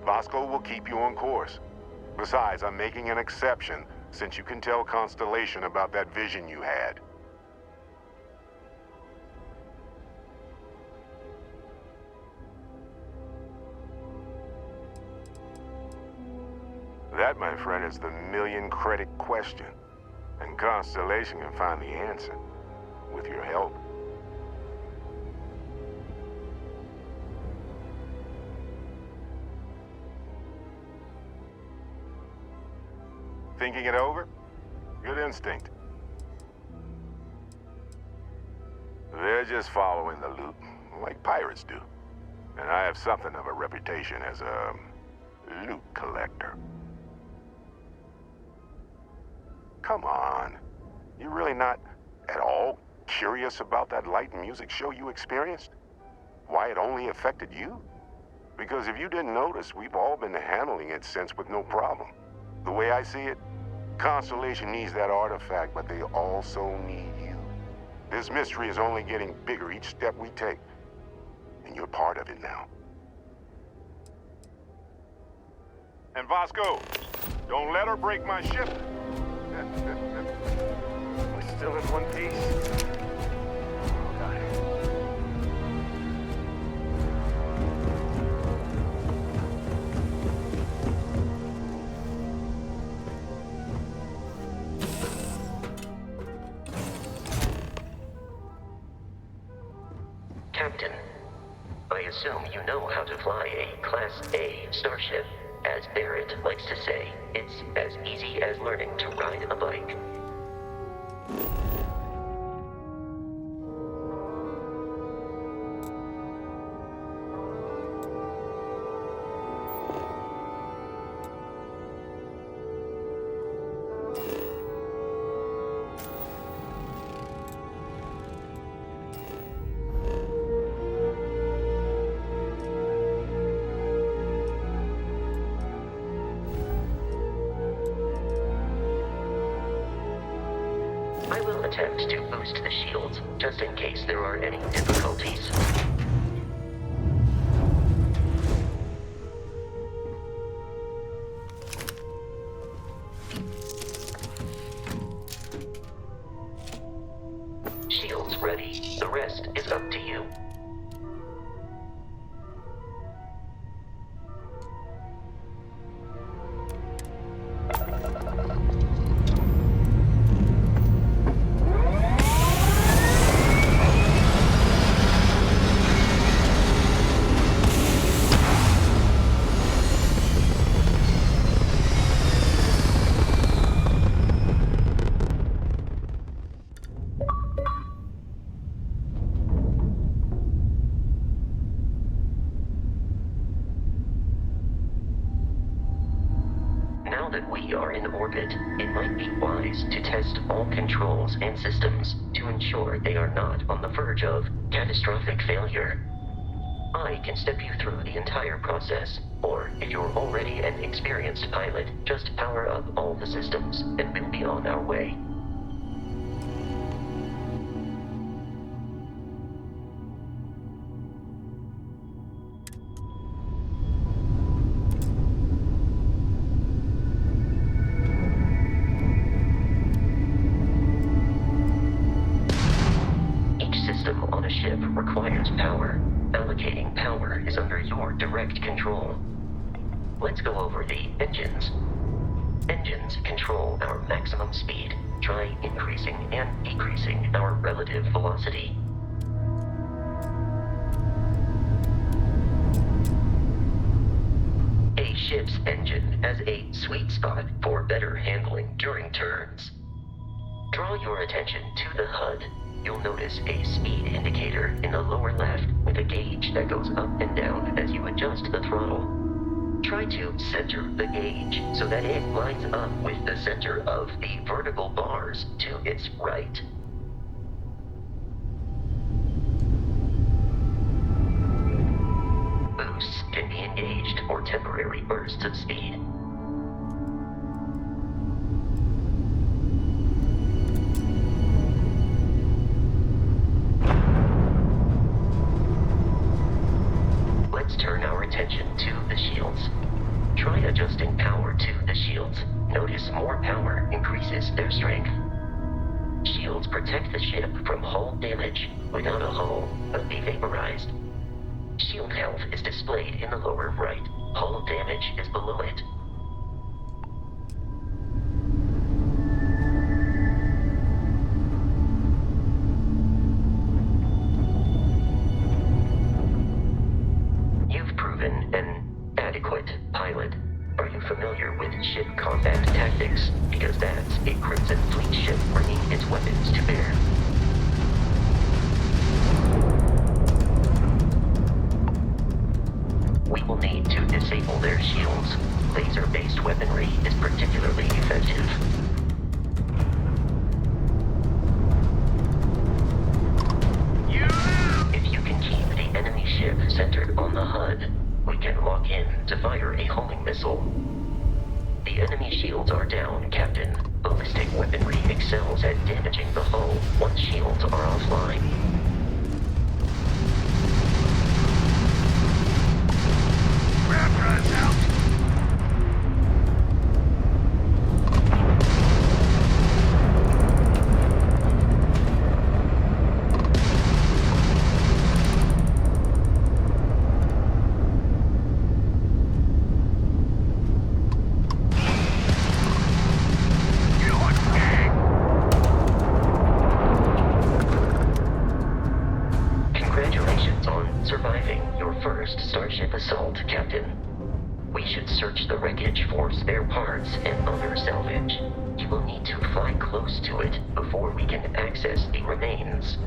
Bosco will keep you on course. Besides, I'm making an exception since you can tell Constellation about that vision you had. That, my friend, is the million-credit question. And Constellation can find the answer, with your help. Thinking it over? Good instinct. They're just following the loot, like pirates do. And I have something of a reputation as a loot collector. Come on. You're really not at all curious about that light and music show you experienced? Why it only affected you? Because if you didn't notice, we've all been handling it since with no problem. The way I see it, Constellation needs that artifact, but they also need you. This mystery is only getting bigger each step we take, and you're part of it now. And Vasco, don't let her break my ship. We're still in one piece. Oh, God. Captain, I assume you know how to fly a Class A starship. As Barrett likes to say, it's as easy as learning to ride a bike. I will attempt to boost the shields, just in case there are any difficulties. Shields ready. The rest is up to you. Now that we are in orbit, it might be wise to test all controls and systems to ensure they are not on the verge of catastrophic failure. I can step you through the entire process, or if you're already an experienced pilot, just power up all the systems and we'll be on our way. On a ship requires power. Allocating power is under your direct control. Let's go over the engines. Engines control our maximum speed. Try increasing and decreasing our relative velocity. A ship's engine has a sweet spot for better handling during turns. Draw your attention to the HUD. You'll notice a speed indicator in the lower left with a gauge that goes up and down as you adjust the throttle. Try to center the gauge so that it lines up with the center of the vertical bars to its right. Boosts can be engaged for temporary bursts of speed. Let's turn our attention to the shields. Try adjusting power to the shields. Notice more power increases their strength. Shields protect the ship from hull damage. Without a hull, but be vaporized. Shield health is displayed in the lower right. Hull damage is below it. You've proven an adequate pilot. Are you familiar with ship combat tactics? Because that's a Crimson Fleet ship bringing its weapons to bear. We will need to disable their shields. Laser-based weaponry is particularly effective. If you can keep the enemy ship centered on the HUD, we can lock in to fire a homing missile. The enemy shields are down, Captain. Ballistic weaponry excels at damaging the hull once shields are offline. Raptor's out! Congratulations on surviving your first Starship assault, Captain. We should search the wreckage for spare parts and other salvage. You will need to fly close to it before we can access the remains.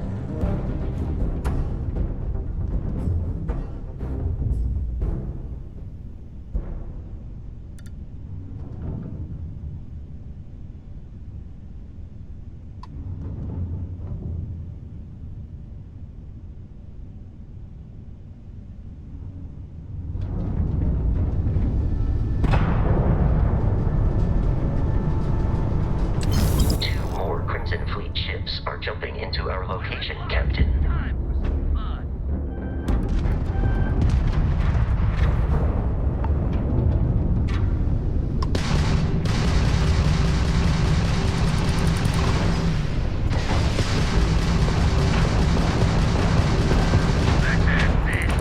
Two more Crimson Fleet ships are jumping into our location, Captain. Time for some fun. Let's end this.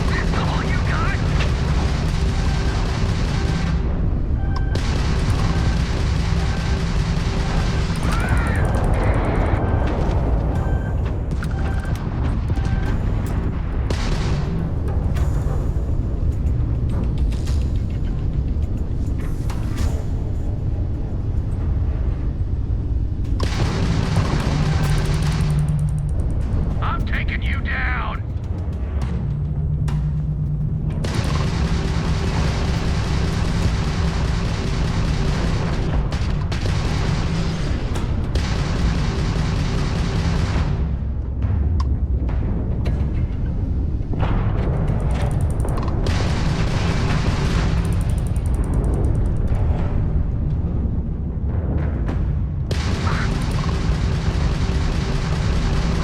This all you got? I'm taking you down.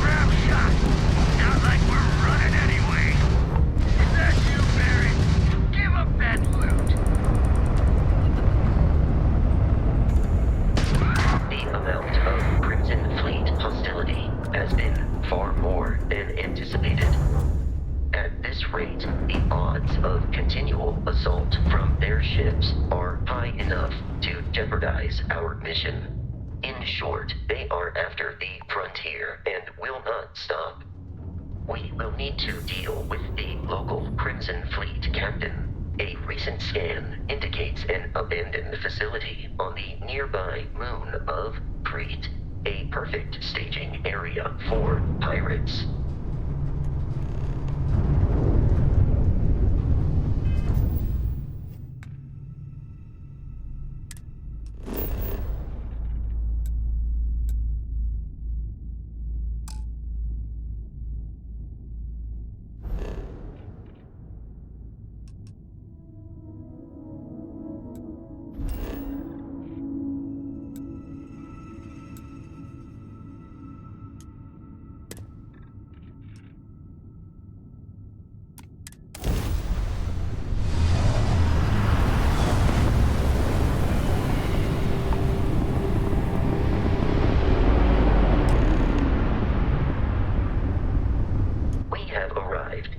Grab shot. Sounds like we're running anyway. Is that you, Barry? Give up that loot. The amount of Crimson Fleet hostility has been far more than anticipated. At this rate, the odds of continual assault from their ships are high enough to jeopardize our mission. In short, they are after the frontier and will not stop. We will need to deal with the local Crimson Fleet captain, a recent scan indicates an abandoned facility on the nearby moon of Crete, a perfect staging area for pirates.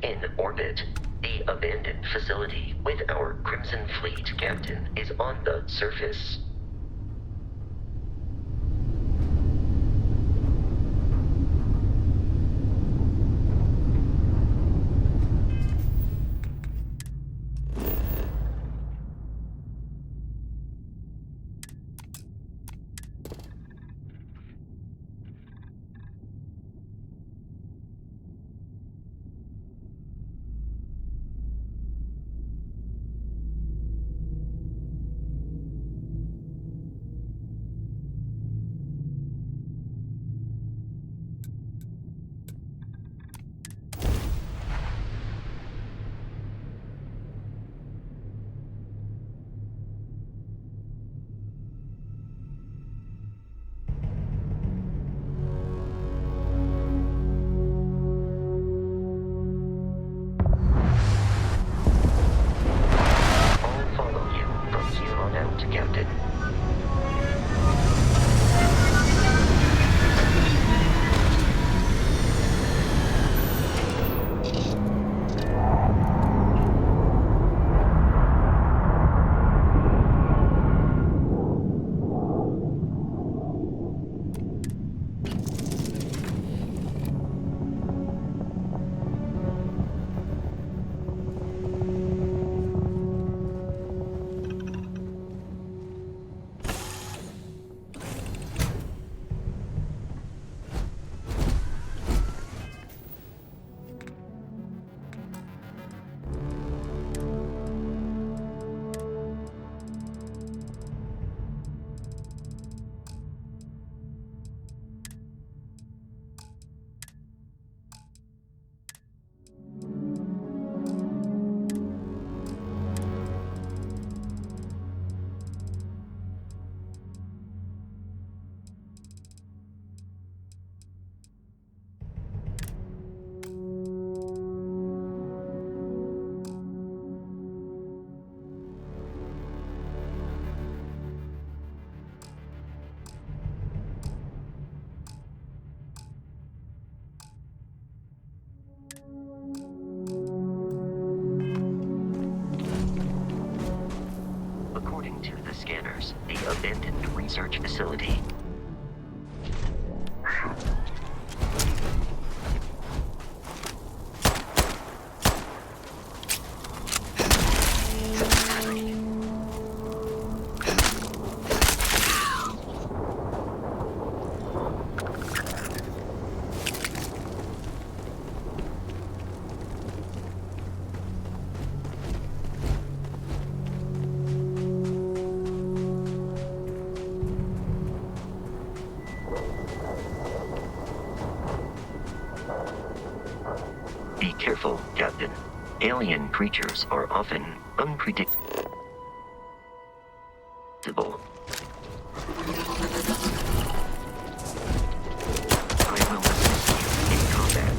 In orbit, the abandoned facility with our Crimson Fleet captain is on the surface. Captain. According to the scanners, the abandoned research facility Be careful, Captain. Alien creatures are often unpredictable. I will assist you in combat.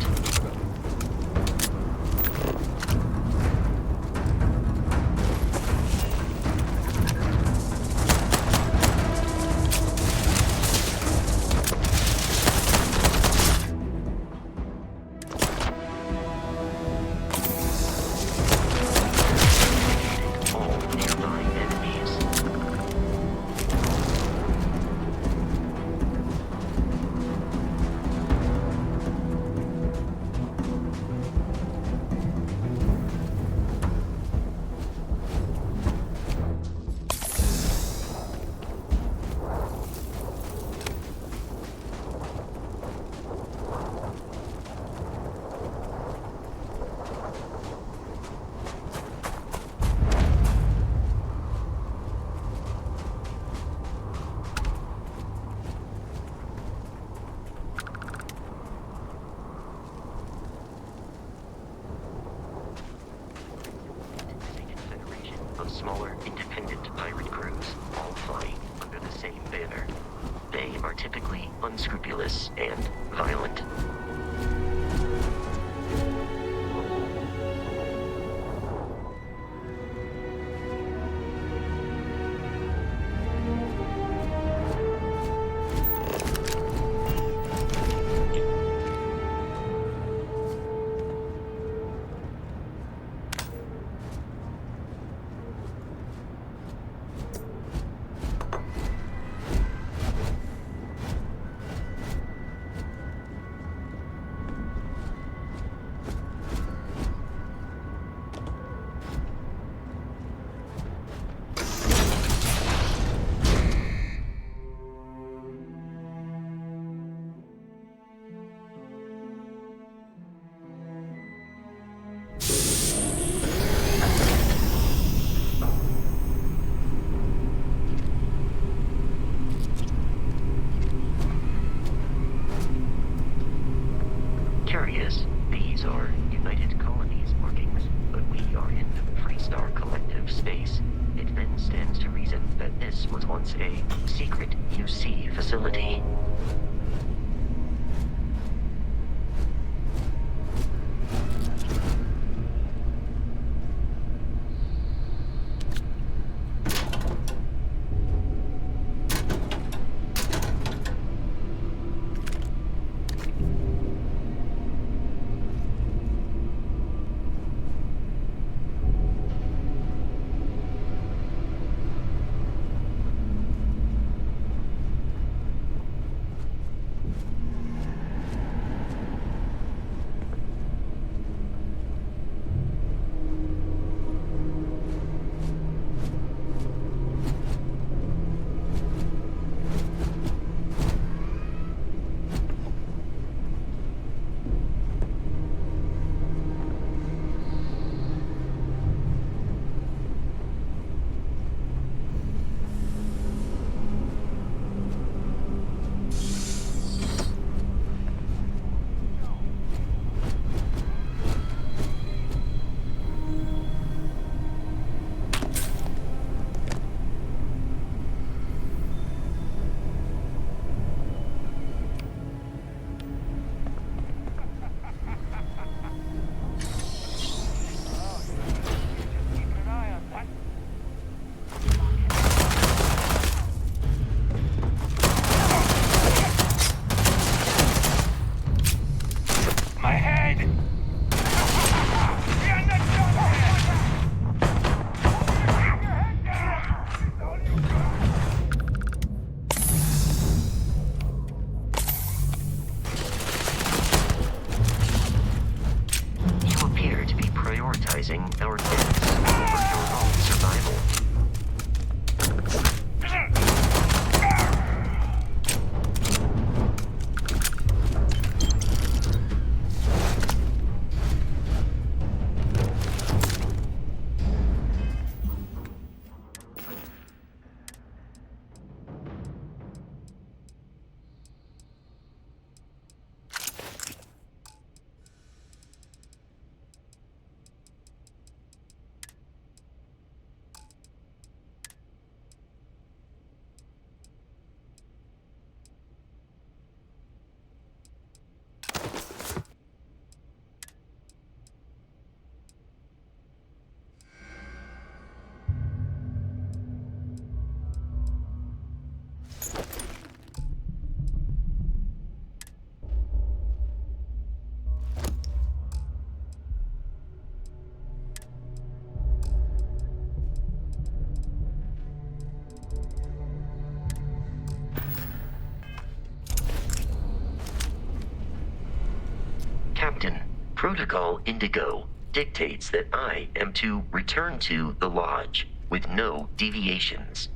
smaller, independent pirate crews, all flying under the same banner. They are typically unscrupulous and violent. Curious, these are United Colonies markings, but we are in Freestar Collective space. It then stands to reason that this was once a secret UC facility. Our deaths over your own survival. Captain, Protocol Indigo dictates that I am to return to the Lodge with no deviations.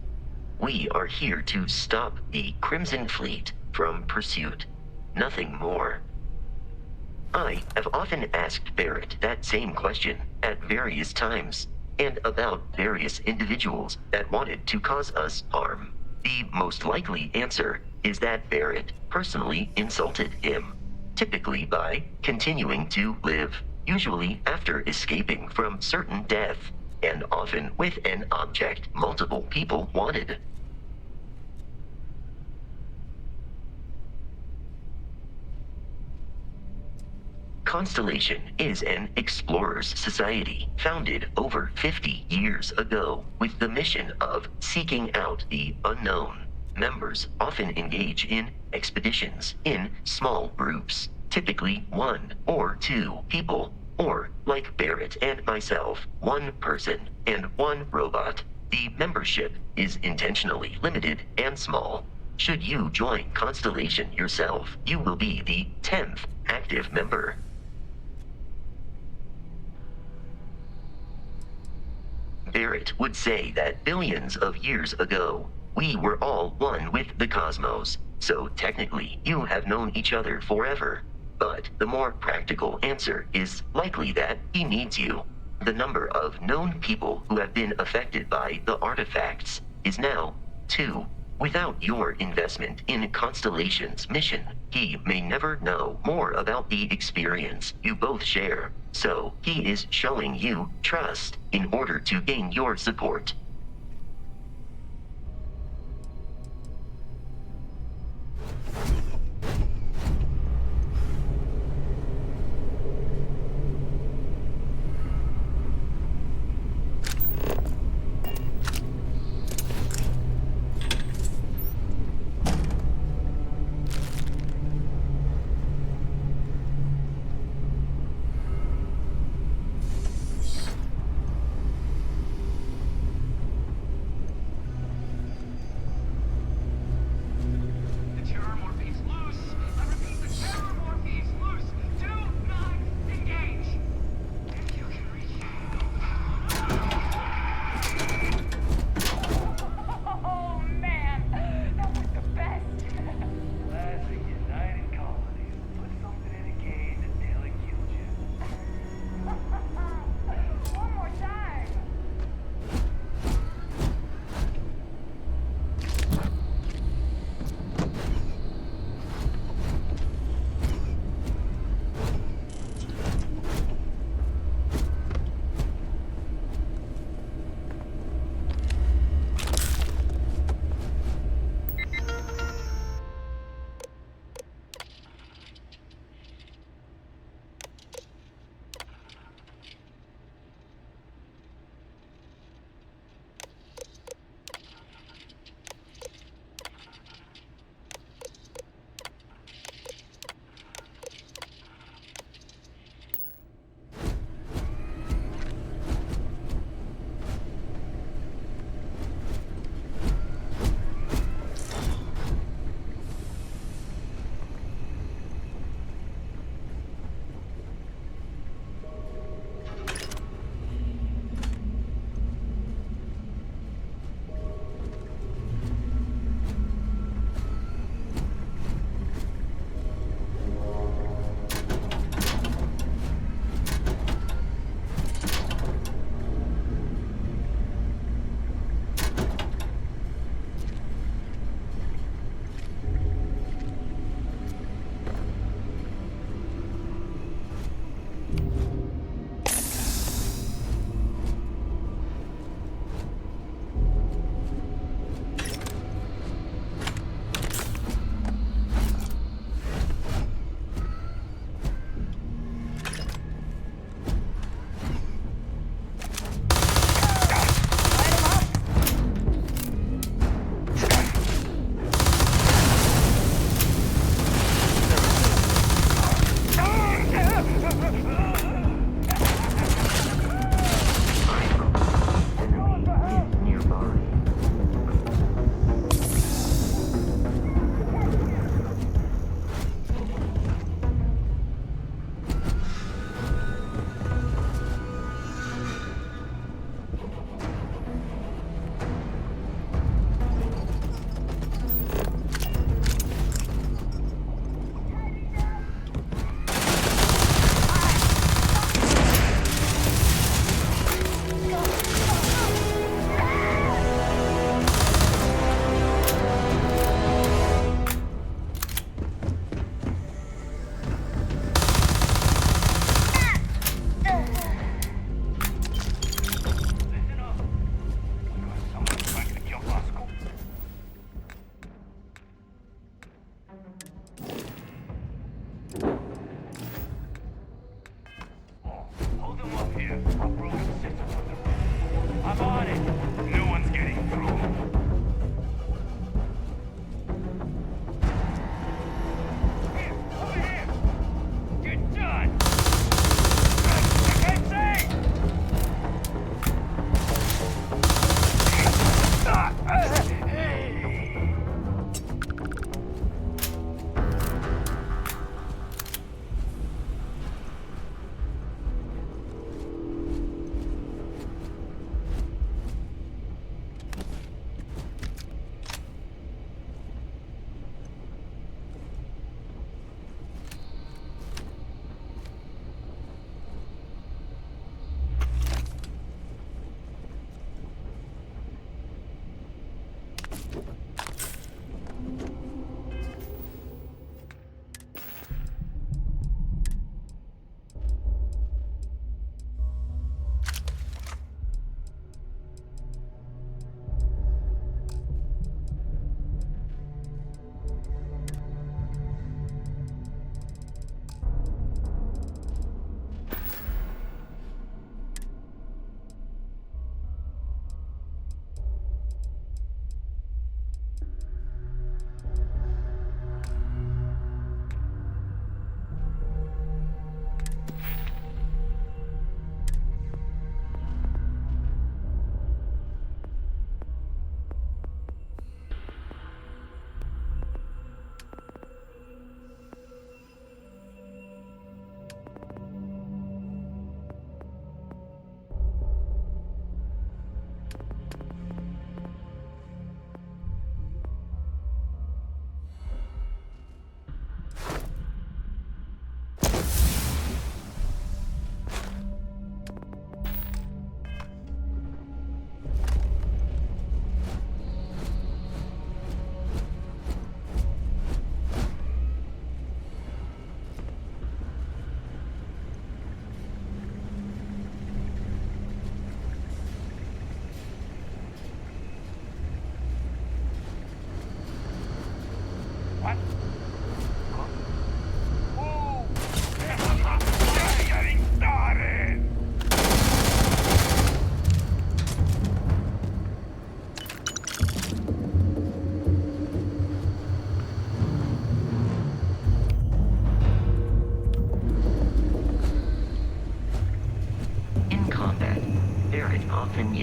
We are here to stop the Crimson Fleet from pursuit. Nothing more. I have often asked Barrett that same question at various times, and about various individuals that wanted to cause us harm. The most likely answer is that Barrett personally insulted him, typically by continuing to live, usually after escaping from certain death, and often often with an object multiple people wanted. Constellation is an explorers society founded over 50 years ago with the mission of seeking out the unknown. Members often engage in expeditions in small groups, typically 1 or 2 people, or, like Barrett and myself, 1 person and 1 robot. The membership is intentionally limited and small. Should you join Constellation yourself, you will be the 10th active member. Barrett would say that billions of years ago, we were all one with the cosmos, so technically you have known each other forever. But the more practical answer is likely that he needs you. The number of known people who have been affected by the artifacts is now 2. Without your investment in Constellation's mission, he may never know more about the experience you both share. So he is showing you trust in order to gain your support.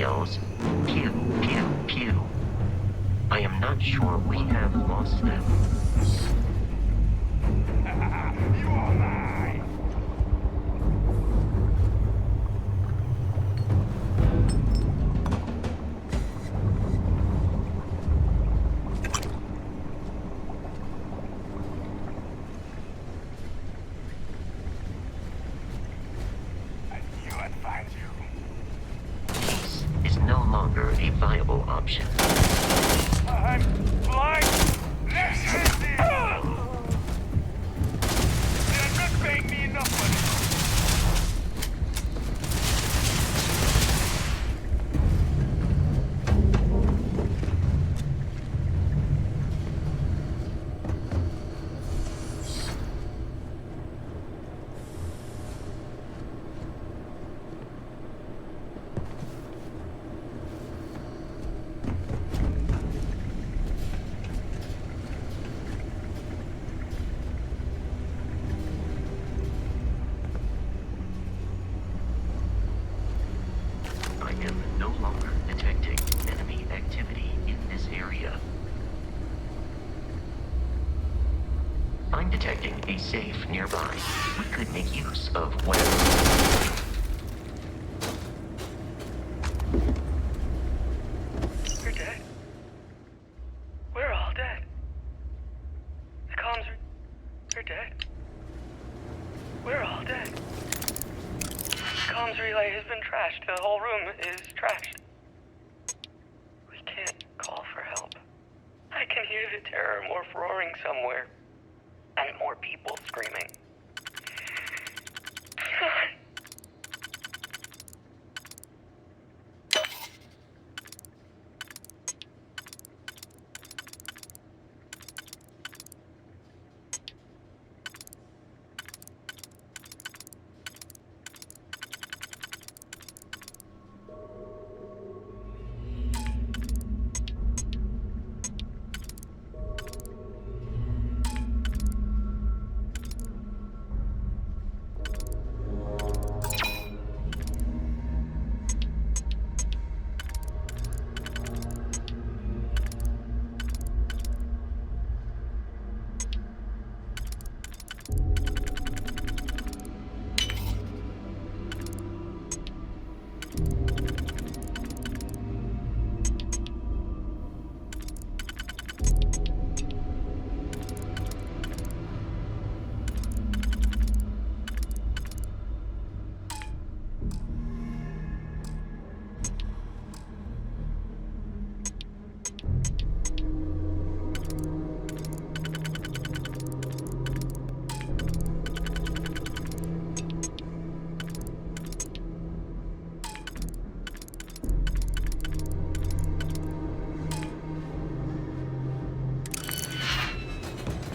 yells, "Pew, pew, pew." I am not sure we have lost them. You are mine! I knew I'd find you. Peace is no longer a viable option. I'm blind! Let's end this! They're not paying me enough money! I am no longer detecting enemy activity in this area. I'm detecting a safe nearby. We could make use of whatever. You're dead. We're all dead. The comms are... You're dead. We're all dead. The comms relay has been trashed. The whole room is trashed. We can't call for help. I can hear the terror morph roaring somewhere. And more people screaming.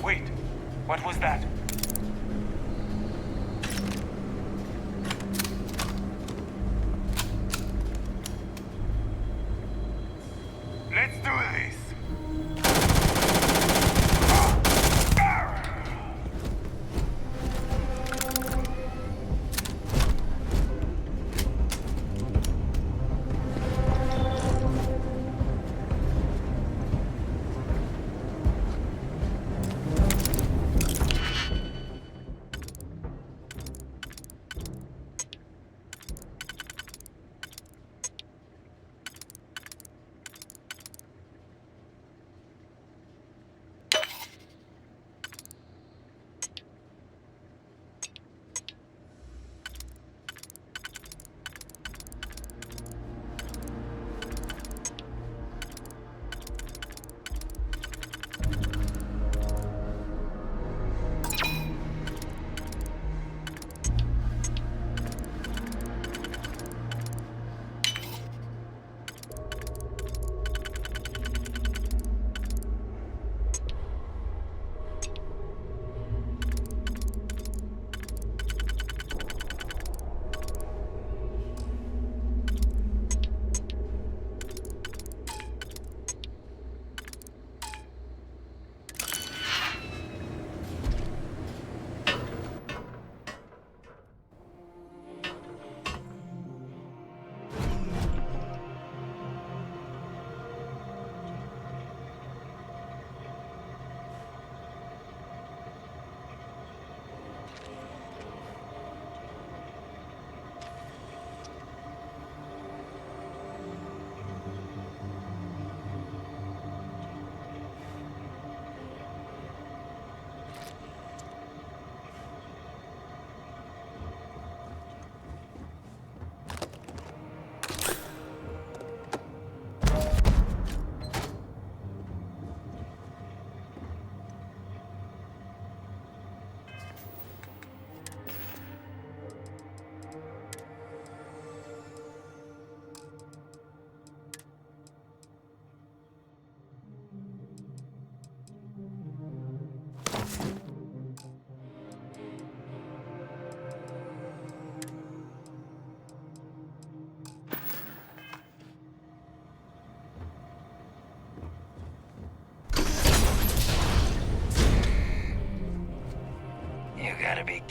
Wait, what was that? Let's do this!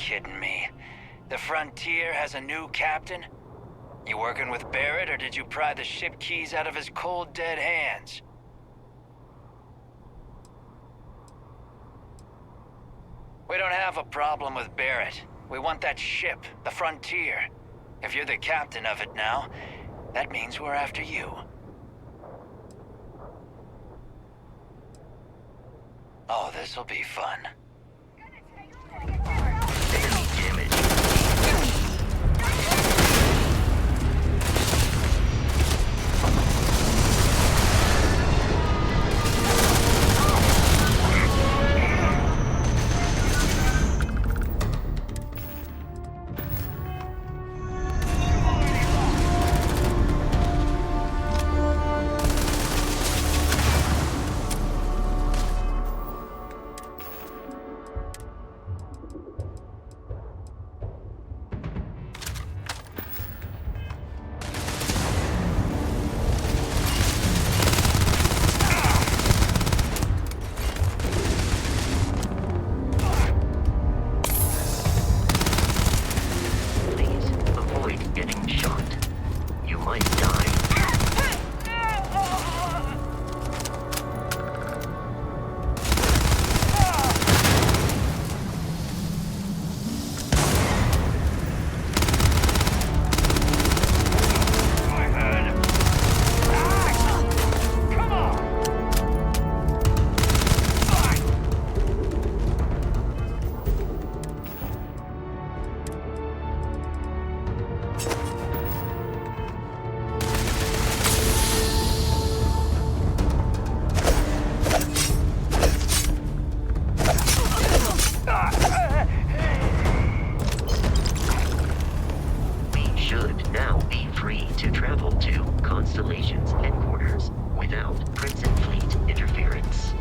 kidding me? The Frontier has a new captain? You working with Barrett, or did you pry the ship keys out of his cold, dead hands? We don't have a problem with Barrett. We want that ship, the Frontier. If you're the captain of it now, that means we're after you. Oh, this'll be fun. Enemy damage. Constellation's headquarters without Crimson Fleet interference.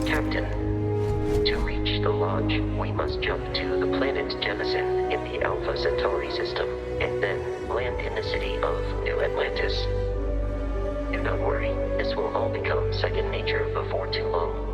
Captain, to reach the lodge, we must jump to the planet Jemison in the Alpha Centauri system, and then land in the city of New Atlantis. Do not worry, this will all become second nature before too long.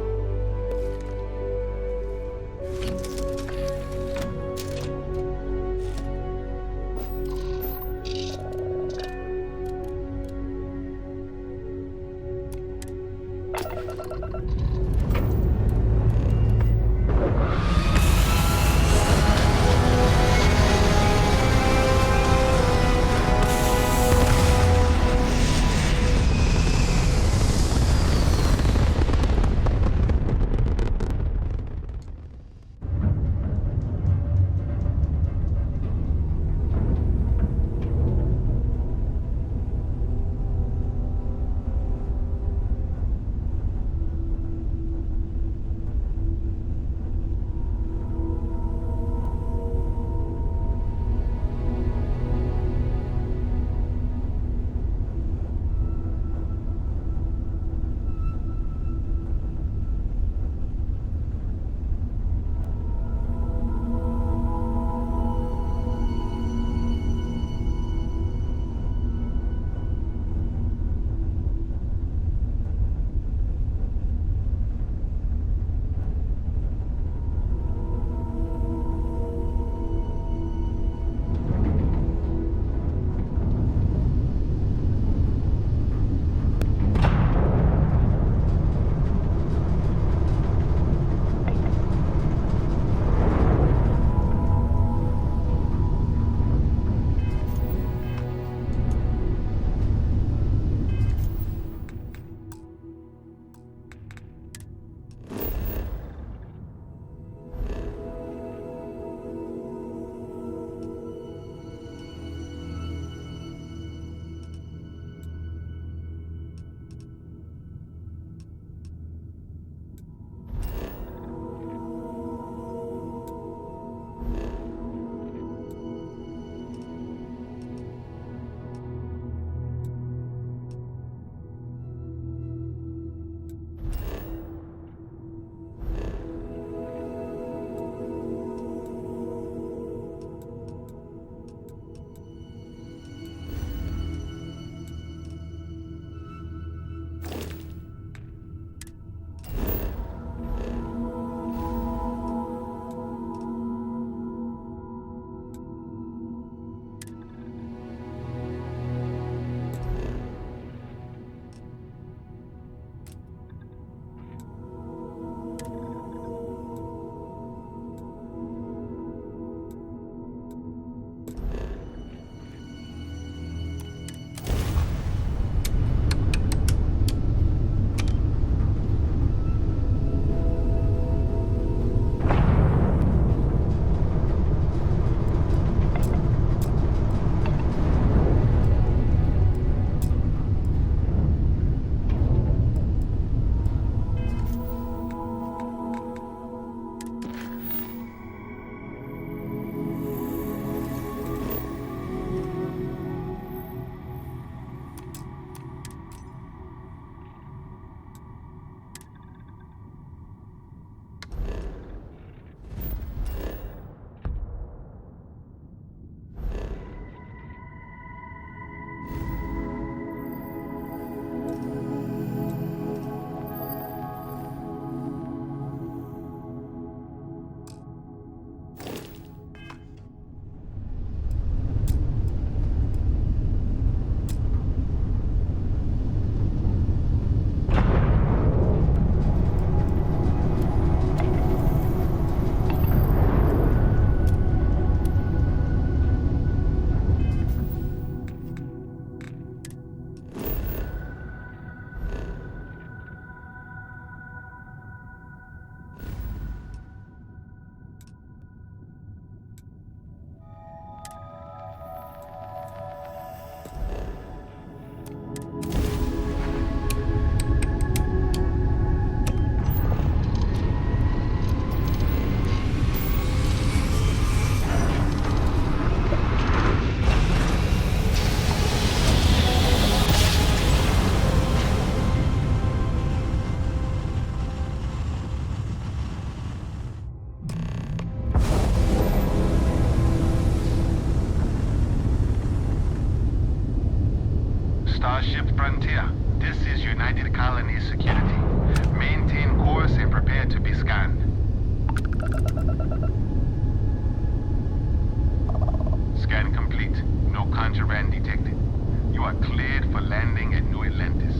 Starship Frontier. This is United Colonies Security. Maintain course and prepare to be scanned. Scan complete. No contraband detected. You are cleared for landing at New Atlantis.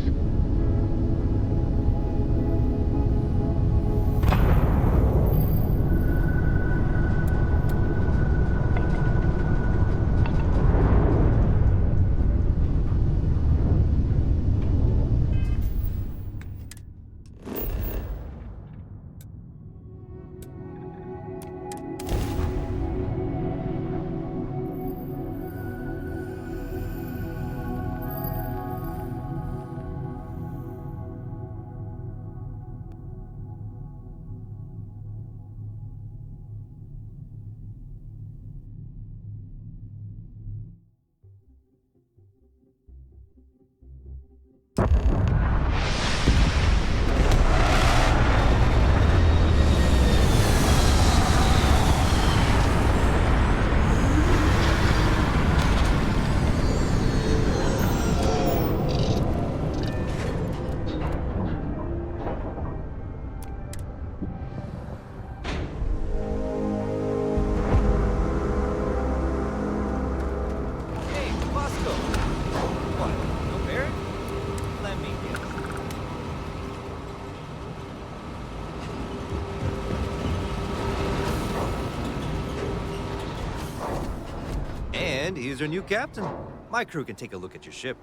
And here's your new captain. My crew can take a look at your ship,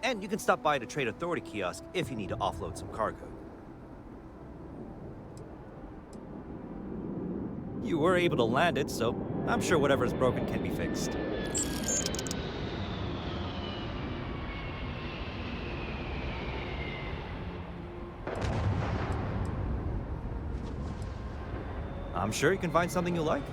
and you can stop by the Trade Authority kiosk if you need to offload some cargo. You were able to land it, so I'm sure whatever's broken can be fixed. I'm sure you can find something you like.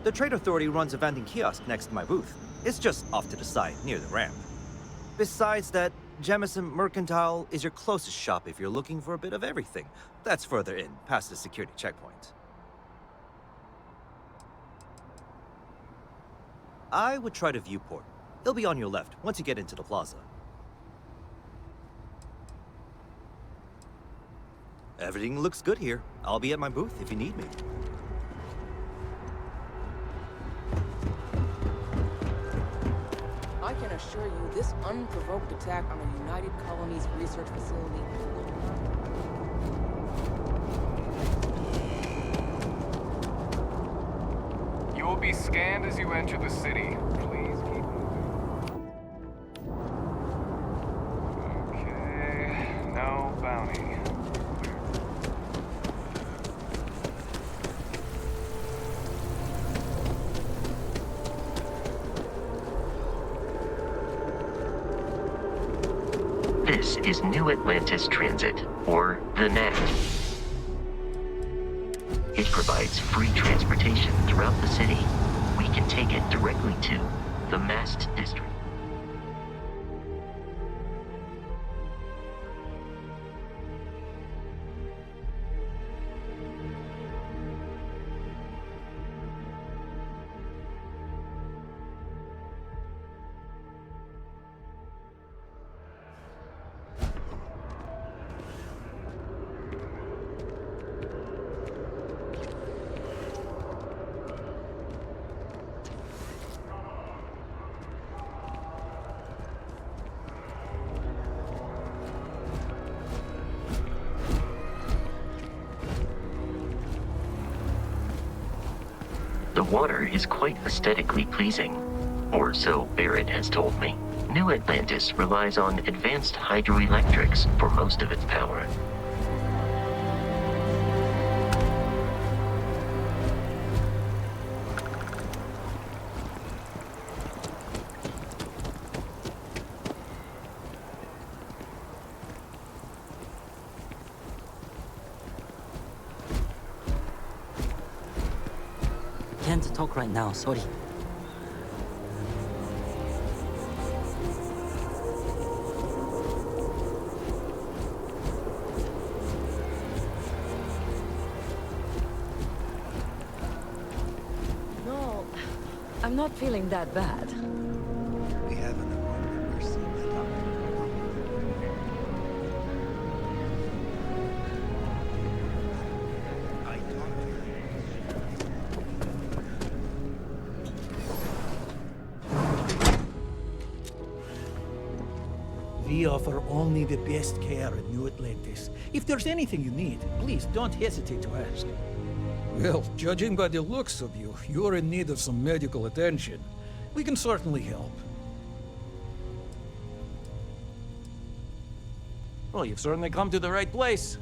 The Trade Authority runs a vending kiosk next to my booth. It's just off to the side, near the ramp. Besides that, Jemison Mercantile is your closest shop if you're looking for a bit of everything. That's further in, past the security checkpoint. I would try the viewport. It'll be on your left, once you get into the plaza. Everything looks good here. I'll be at my booth if you need me. I can assure you this unprovoked attack on a United Colonies research facility will not... You will be scanned as you enter the city. Please keep moving. Okay, no bounty. This is New Atlantis Transit, or the NAT. It provides free transportation throughout the city. We can take it directly to the Mast District. The water is quite aesthetically pleasing, or so Barrett has told me. New Atlantis relies on advanced hydroelectrics for most of its power. Can't talk right now, sorry. No, I'm not feeling that bad. We have an appointment. We're seeing the doctor. I talked to her. We offer only the best care in New Atlantis. If there's anything you need, please don't hesitate to ask. Well, judging by the looks of you, you're in need of some medical attention. We can certainly help. Well, you've certainly come to the right place.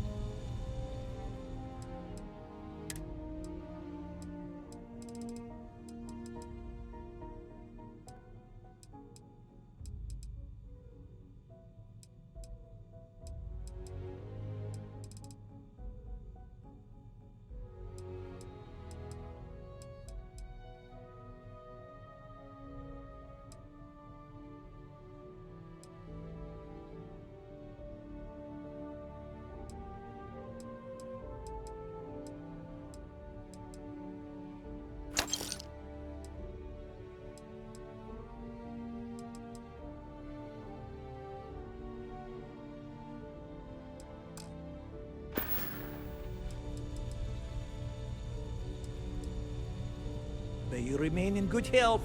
May you remain in good health.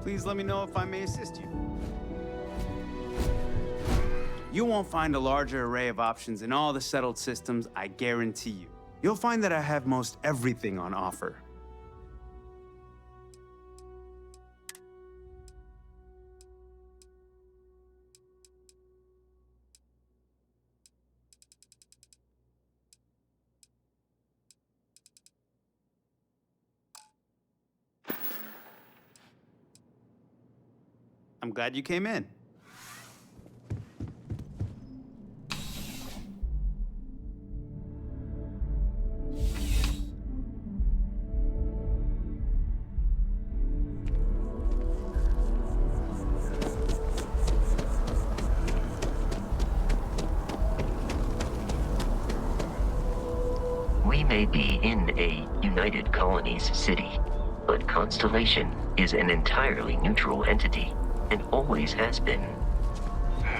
Please let me know if I may assist you. You won't find a larger array of options in all the settled systems, I guarantee you. You'll find that I have most everything on offer. I'm glad you came in. We may be in a United Colonies city, but Constellation is an entirely neutral entity, and always has been.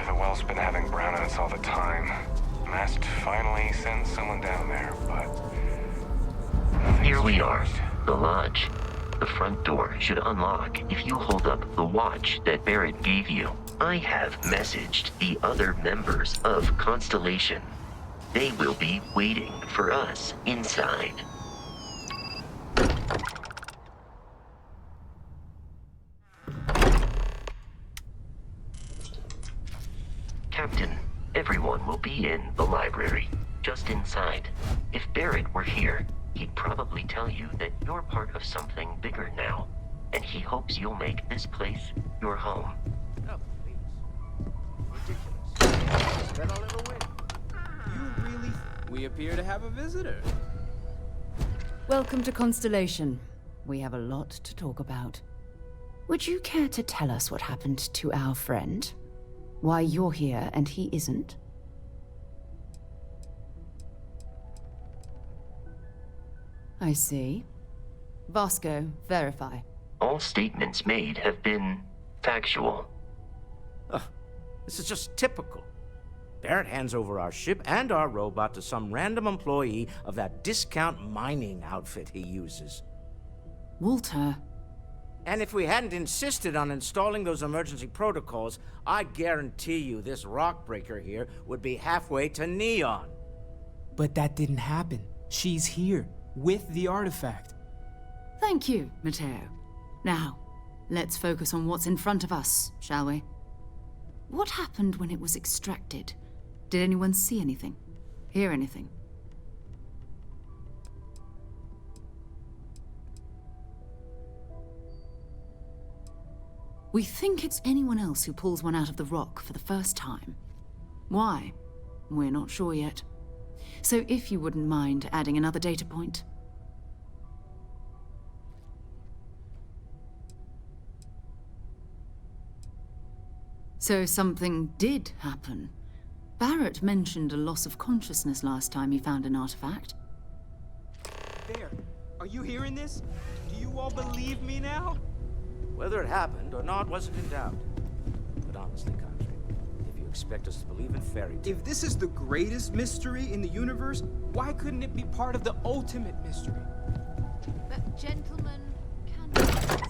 The well's been having brownouts all the time. Mast finally sends someone down there, but... Here we are, the lodge. The front door should unlock if you hold up the watch that Barrett gave you. I have messaged the other members of Constellation. They will be waiting for us inside. Captain, everyone will be in the library, just inside. If Barrett were here, he'd probably tell you that you're part of something bigger now, and he hopes you'll make this place your home. Oh, please. Ridiculous. Spent a little win. You really... We appear to have a visitor. Welcome to Constellation. We have a lot to talk about. Would you care to tell us what happened to our friend? Why you're here and he isn't? I see. Vasco, verify. All statements made have been factual. Ugh, this is just typical. Barrett hands over our ship and our robot to some random employee of that discount mining outfit he uses. Walter. And if we hadn't insisted on installing those emergency protocols, I guarantee you this rock breaker here would be halfway to Neon. But that didn't happen. She's here, with the artifact. Thank you, Matteo. Now, let's focus on what's in front of us, shall we? What happened when it was extracted? Did anyone see anything? Hear anything? We think it's anyone else who pulls one out of the rock for the first time. Why? We're not sure yet. So if you wouldn't mind adding another data point. So something did happen. Barrett mentioned a loss of consciousness last time he found an artifact. There. Are you hearing this? Do you all believe me now? Whether it happened or not wasn't in doubt. But honestly, Country, if you expect us to believe in fairy tales... If this is the greatest mystery in the universe, why couldn't it be part of the ultimate mystery? But gentlemen, can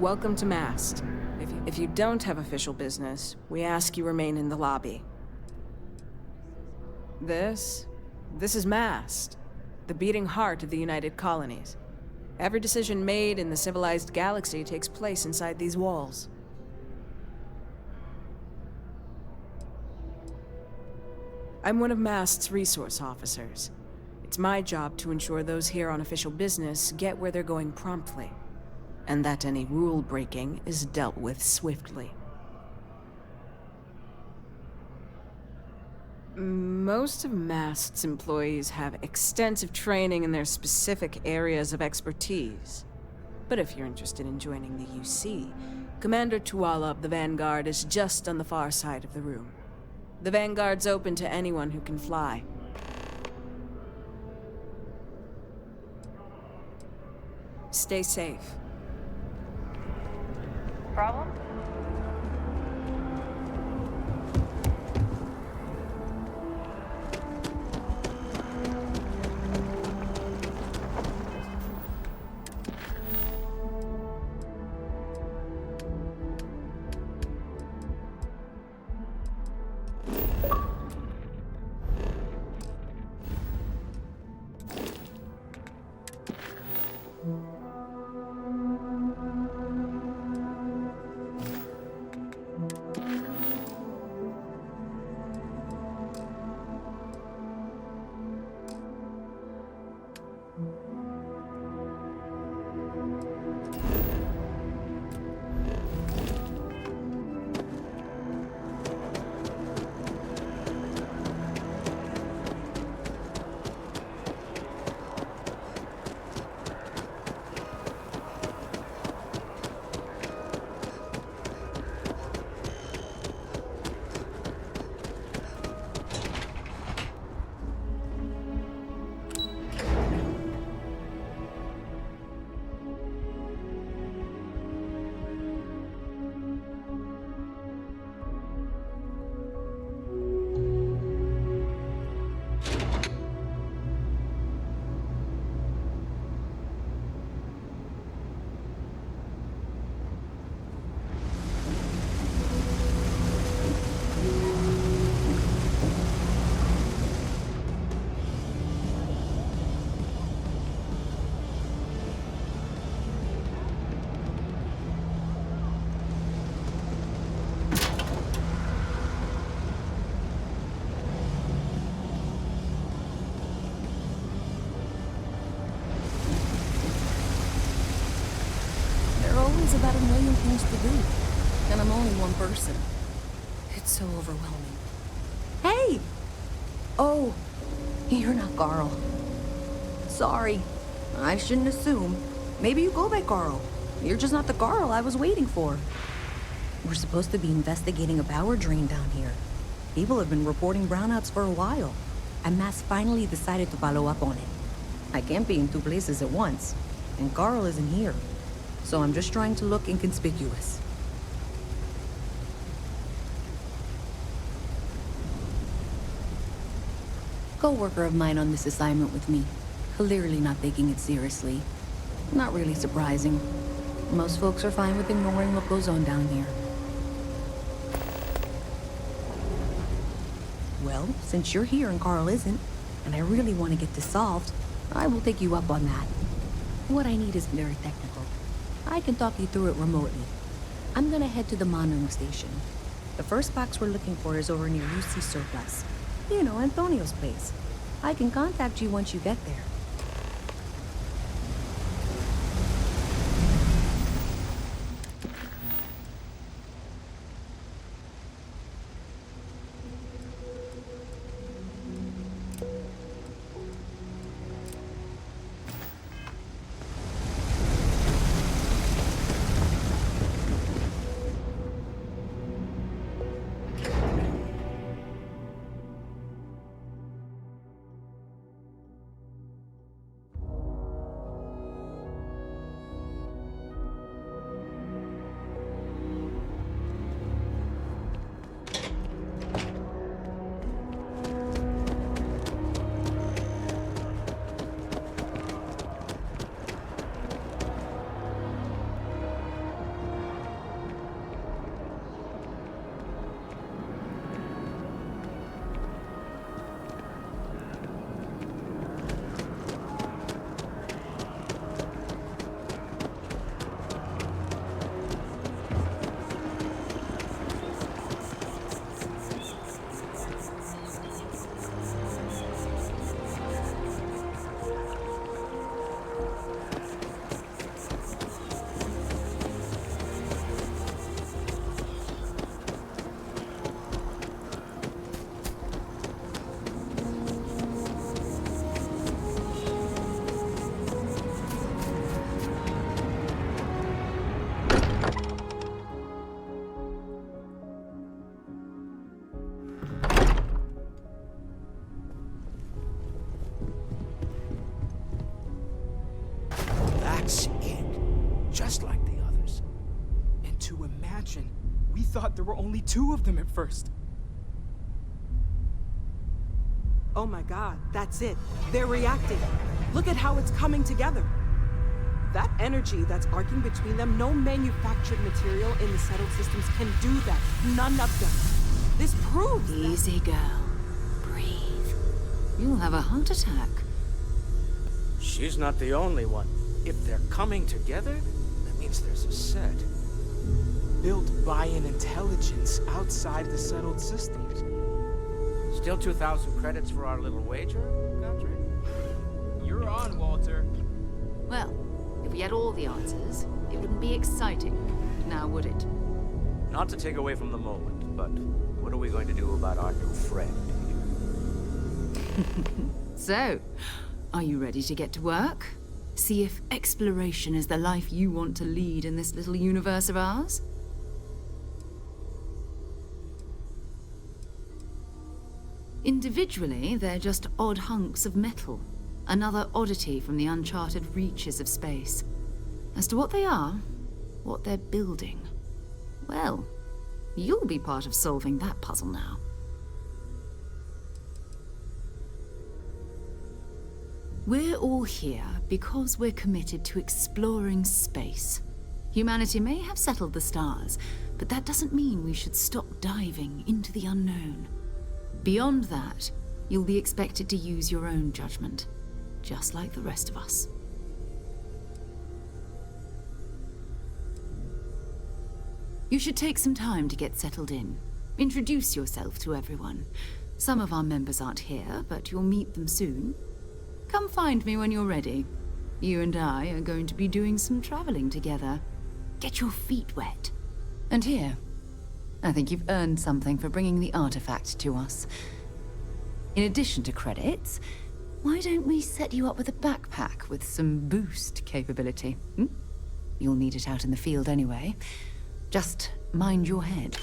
Welcome to Mast. If you don't have official business, we ask you remain in the lobby. This is Mast, the beating heart of the United Colonies. Every decision made in the civilized galaxy takes place inside these walls. I'm one of Mast's resource officers. It's my job to ensure those here on official business get where they're going promptly, and that any rule breaking is dealt with swiftly. Most of Mast's employees have extensive training in their specific areas of expertise. But if you're interested in joining the UC, Commander Tuala of the Vanguard is just on the far side of the room. The Vanguard's open to anyone who can fly. Stay safe. Problem? million things to do, and I'm only one person. It's so overwhelming. Hey! Oh, you're not Carl. Sorry. I shouldn't assume. Maybe you go by Carl. You're just not the Carl I was waiting for. We're supposed to be investigating a power drain down here. People have been reporting brownouts for a while, and Mass finally decided to follow up on it. I can't be in two places at once, and Carl isn't here, so I'm just trying to look inconspicuous. Co-worker of mine on this assignment with me, clearly not taking it seriously. Not really surprising. Most folks are fine with ignoring what goes on down here. Well, since you're here and Carl isn't, and I really want to get this solved, I will take you up on that. What I need is very technical. I can talk you through it remotely. I'm gonna head to the monitoring station. The first box we're looking for is over near UC Surplus. You know, Antonio's place. I can contact you once you get there. That's it. Just like the others. And to imagine, we thought there were only 2 of them at first. Oh my god, that's it. They're reacting. Look at how it's coming together. That energy that's arcing between them, no manufactured material in the settled systems can do that. None of them. This proves Easy, girl. Breathe. You'll have a heart attack. She's not the only one. If they're coming together, that means there's a set. Built by an intelligence outside the settled systems. Still 2,000 credits for our little wager, Country? You're on, Walter. Well, if we had all the answers, it wouldn't be exciting, now would it? Not to take away from the moment, but what are we going to do about our new friend here? So, are you ready to get to work? See if exploration is the life you want to lead in this little universe of ours? Individually, they're just odd hunks of metal. Another oddity from the uncharted reaches of space. As to what they are, what they're building, well, you'll be part of solving that puzzle now. We're all here because we're committed to exploring space. Humanity may have settled the stars, but that doesn't mean we should stop diving into the unknown. Beyond that, you'll be expected to use your own judgment, just like the rest of us. You should take some time to get settled in. Introduce yourself to everyone. Some of our members aren't here, but you'll meet them soon. Come find me when you're ready. You and I are going to be doing some traveling together. get your feet wet. And here, I think you've earned something for bringing the artifact to us. In addition to credits, why don't we set you up with a backpack with some boost capability? You'll need it out in the field anyway. Just mind your head.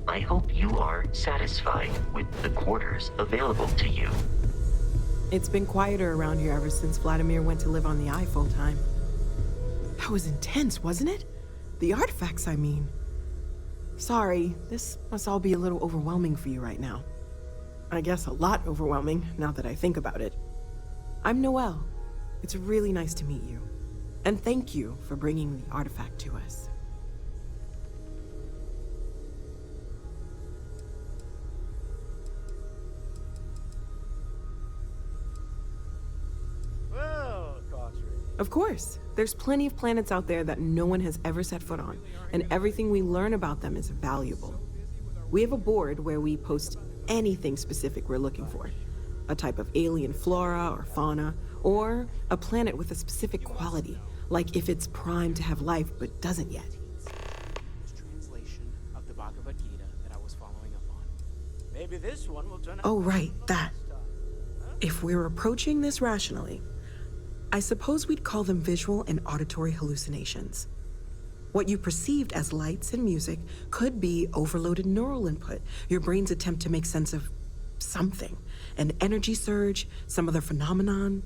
I hope you are satisfied with the quarters available to you. It's been quieter around here ever since Vladimir went to live on the Eye full time. That was intense, wasn't it? The artifacts, I mean. Sorry, this must all be a little overwhelming for you right now. I guess a lot overwhelming, now that I think about it. I'm Noelle. It's really nice to meet you. And thank you for bringing the artifact to us. Of course. There's plenty of planets out there that no one has ever set foot on, and everything we learn about them is valuable. We have a board where we post anything specific we're looking for. A type of alien flora or fauna, or a planet with a specific quality, like if it's primed to have life but doesn't yet. Translation of the Bhagavad Gita that I was following up on. Maybe this one will turn out. Oh, right, that. If we're approaching this rationally, I suppose we'd call them visual and auditory hallucinations. What you perceived as lights and music could be overloaded neural input, your brain's attempt to make sense of something, an energy surge, some other phenomenon.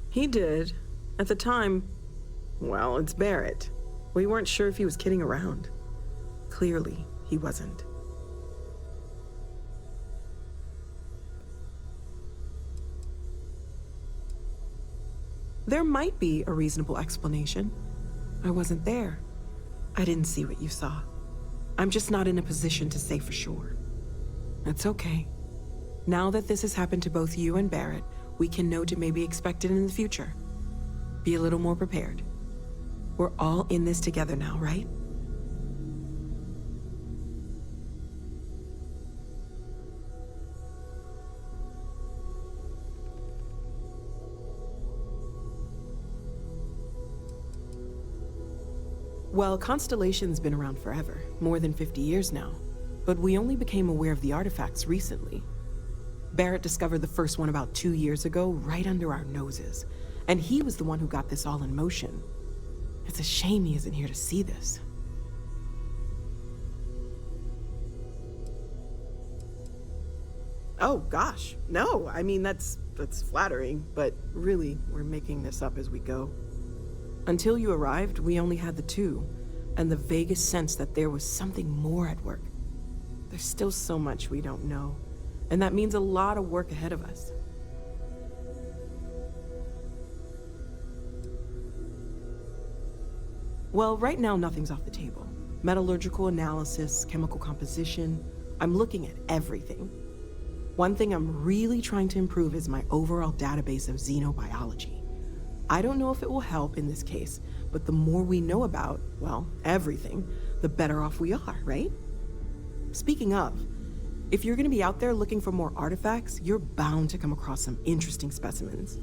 He did. At the time, well, it's Barrett. We weren't sure if he was kidding around. Clearly, he wasn't. There might be a reasonable explanation. I wasn't there. I didn't see what you saw. I'm just not in a position to say for sure. It's okay. Now that this has happened to both you and Barrett, we can know to maybe expect it in the future. Be a little more prepared. We're all in this together now, right? Well, Constellation's been around forever, more than 50 years now. But we only became aware of the artifacts recently. Barrett discovered the first one about 2 years ago, right under our noses. And he was the one who got this all in motion. It's a shame he isn't here to see this. Oh, gosh, no. I mean, that's flattering, but really, we're making this up as we go. Until you arrived, we only had the two, and the vaguest sense that there was something more at work. There's still so much we don't know, and that means a lot of work ahead of us. Well, right now, nothing's off the table. Metallurgical analysis, chemical composition, I'm looking at everything. One thing I'm really trying to improve is my overall database of xenobiology. I don't know if it will help in this case, but the more we know about, well, everything, the better off we are, right? Speaking of, if you're gonna be out there looking for more artifacts, you're bound to come across some interesting specimens.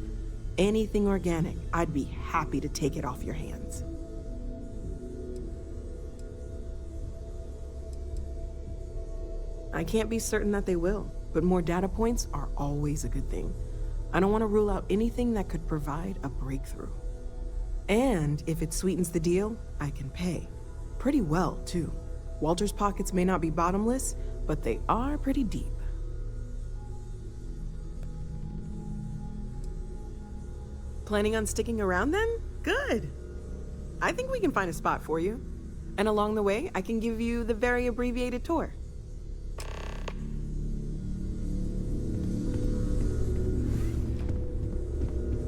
Anything organic, I'd be happy to take it off your hands. I can't be certain that they will, but more data points are always a good thing. I don't want to rule out anything that could provide a breakthrough. And if it sweetens the deal, I can pay. Pretty well, too. Walter's pockets may not be bottomless, but they are pretty deep. Planning on sticking around then? Good. I think we can find a spot for you. And along the way, I can give you the very abbreviated tour.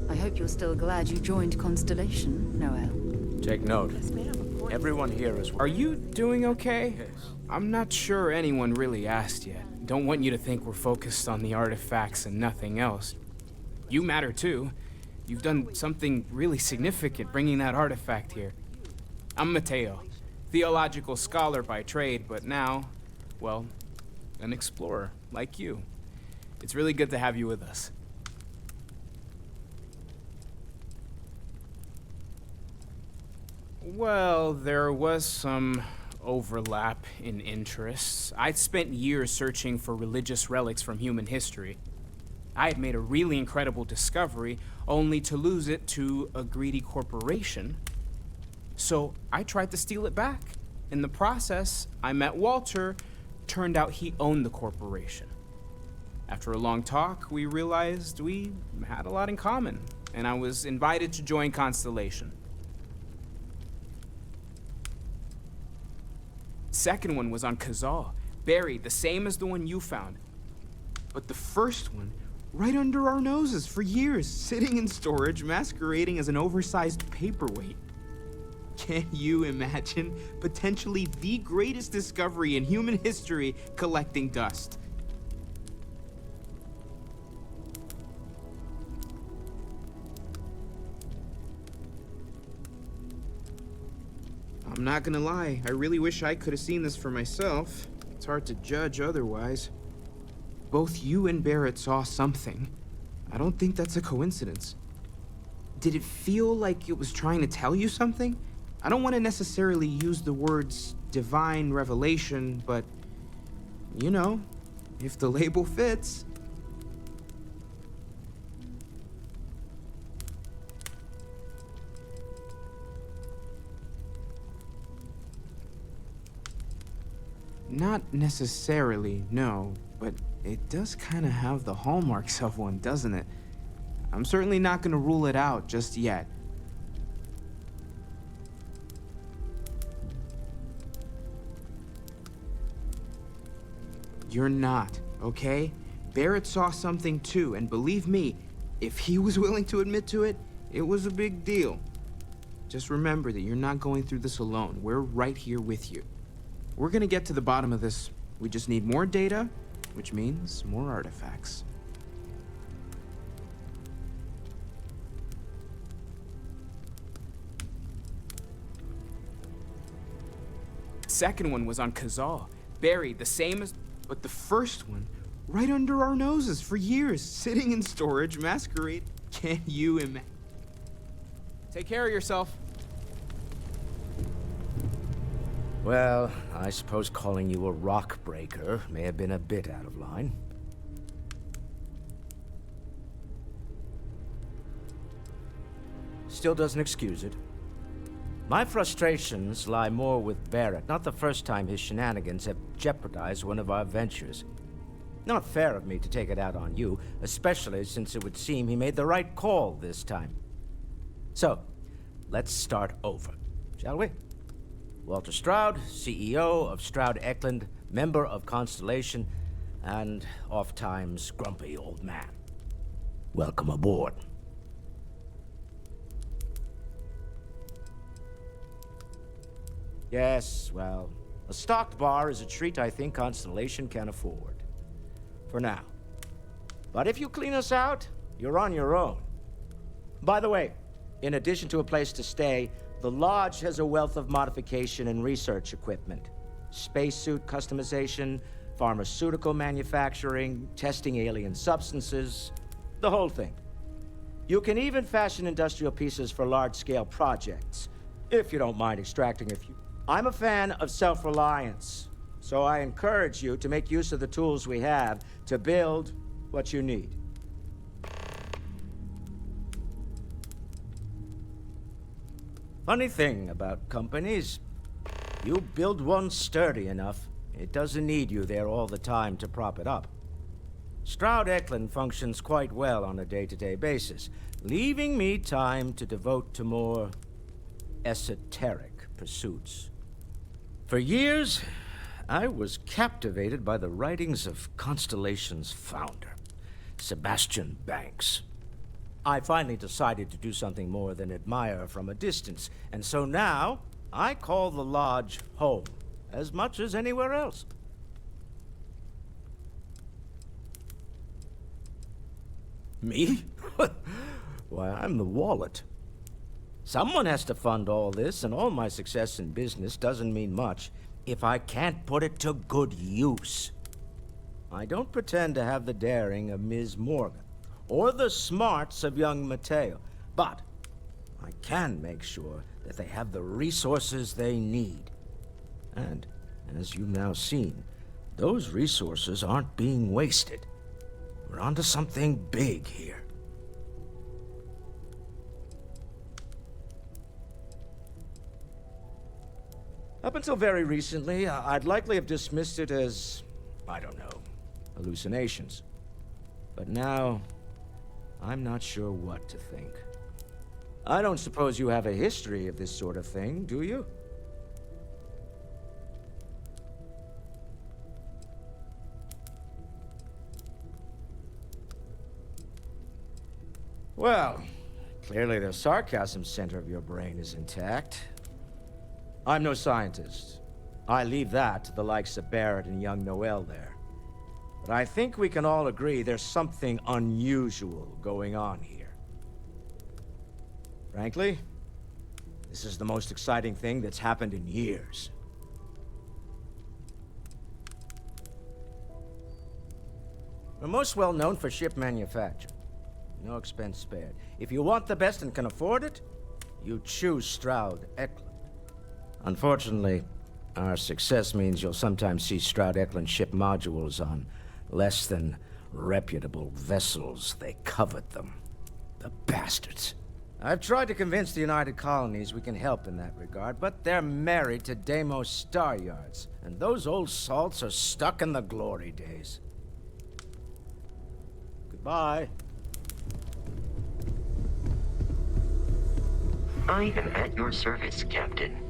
I hope you're still glad you joined Constellation, Noel. Take note. Everyone here is... Are you doing okay? I'm not sure anyone really asked yet. Don't want you to think we're focused on the artifacts and nothing else. You matter too. You've done something really significant bringing that artifact here. I'm Mateo, theological scholar by trade, but now, well, an explorer like you. It's really good to have you with us. Well, there was some overlap in interests. I'd spent years searching for religious relics from human history. I had made a really incredible discovery, only to lose it to a greedy corporation. So I tried to steal it back. In the process, I met Walter. Turned out he owned the corporation. After a long talk, we realized we had a lot in common, and I was invited to join Constellation. Second one was on Kazal, buried, the same as the one you found. But the first one, right under our noses for years, sitting in storage, masquerading as an oversized paperweight. Can you imagine potentially the greatest discovery in human history collecting dust? I'm not gonna lie, I really wish I could have seen this for myself. It's hard to judge otherwise. Both you and Barrett saw something. I don't think that's a coincidence. Did it feel like it was trying to tell you something? I don't want to necessarily use the words divine revelation, but, you know, if the label fits. Not necessarily, no, but it does kind of have the hallmarks of one, doesn't it? I'm certainly not going to rule it out just yet. You're not, okay? Barrett saw something too, and believe me, if he was willing to admit to it, it was a big deal. Just remember that you're not going through this alone. We're right here with you. We're gonna get to the bottom of this. We just need more data, which means more artifacts. Second one was on Kazal, buried, the same as... But the first one, right under our noses for years, sitting in storage, masquerade. Can you imagine? Take care of yourself. Well, I suppose calling you a rock breaker may have been a bit out of line. Still doesn't excuse it. My frustrations lie more with Barrett, not the first time his shenanigans have jeopardized one of our ventures. Not fair of me to take it out on you, especially since it would seem he made the right call this time. So, let's start over, shall we? Walter Stroud, CEO of Stroud Eklund, member of Constellation, and oft-times grumpy old man. Welcome aboard. Yes, well, a stocked bar is a treat I think Constellation can afford. For now. But if you clean us out, you're on your own. By the way, in addition to a place to stay, the Lodge has a wealth of modification and research equipment. Spacesuit customization, pharmaceutical manufacturing, testing alien substances, the whole thing. You can even fashion industrial pieces for large-scale projects, if you don't mind extracting a few. I'm a fan of self-reliance, so I encourage you to make use of the tools we have to build what you need. Funny thing about companies, you build one sturdy enough, it doesn't need you there all the time to prop it up. Stroud Eklund functions quite well on a day-to-day basis, leaving me time to devote to more esoteric pursuits. For years, I was captivated by the writings of Constellation's founder, Sebastian Banks. I finally decided to do something more than admire from a distance, and so now I call the Lodge home as much as anywhere else. Me? Why, I'm the wallet. Someone has to fund all this, and all my success in business doesn't mean much if I can't put it to good use. I don't pretend to have the daring of Ms. Morgan, or the smarts of young Matteo, but I can make sure that they have the resources they need. And, as you've now seen, those resources aren't being wasted. We're onto something big here. Up until very recently, I'd likely have dismissed it as, I don't know, hallucinations. But now, I'm not sure what to think. I don't suppose you have a history of this sort of thing, do you? Well, clearly the sarcasm center of your brain is intact. I'm no scientist. I leave that to the likes of Barrett and young Noel there. But I think we can all agree there's something unusual going on here. Frankly, this is the most exciting thing that's happened in years. We're most well known for ship manufacture. No expense spared. If you want the best and can afford it, you choose Stroud Eklund. Unfortunately, our success means you'll sometimes see Stroud Eklund ship modules on less than reputable vessels. They covet them. The bastards. I've tried to convince the United Colonies we can help in that regard, but they're married to Deimos Star Yards, and those old salts are stuck in the glory days. Goodbye. I am at your service, Captain.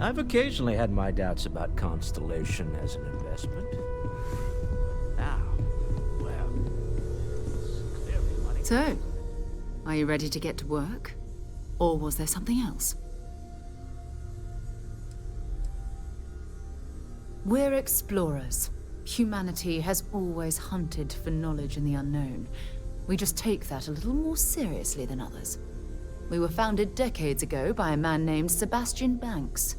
I've occasionally had my doubts about Constellation as an investment. Now, well, it's clearly money. So, are you ready to get to work? Or was there something else? We're explorers. Humanity has always hunted for knowledge in the unknown. We just take that a little more seriously than others. We were founded decades ago by a man named Sebastian Banks.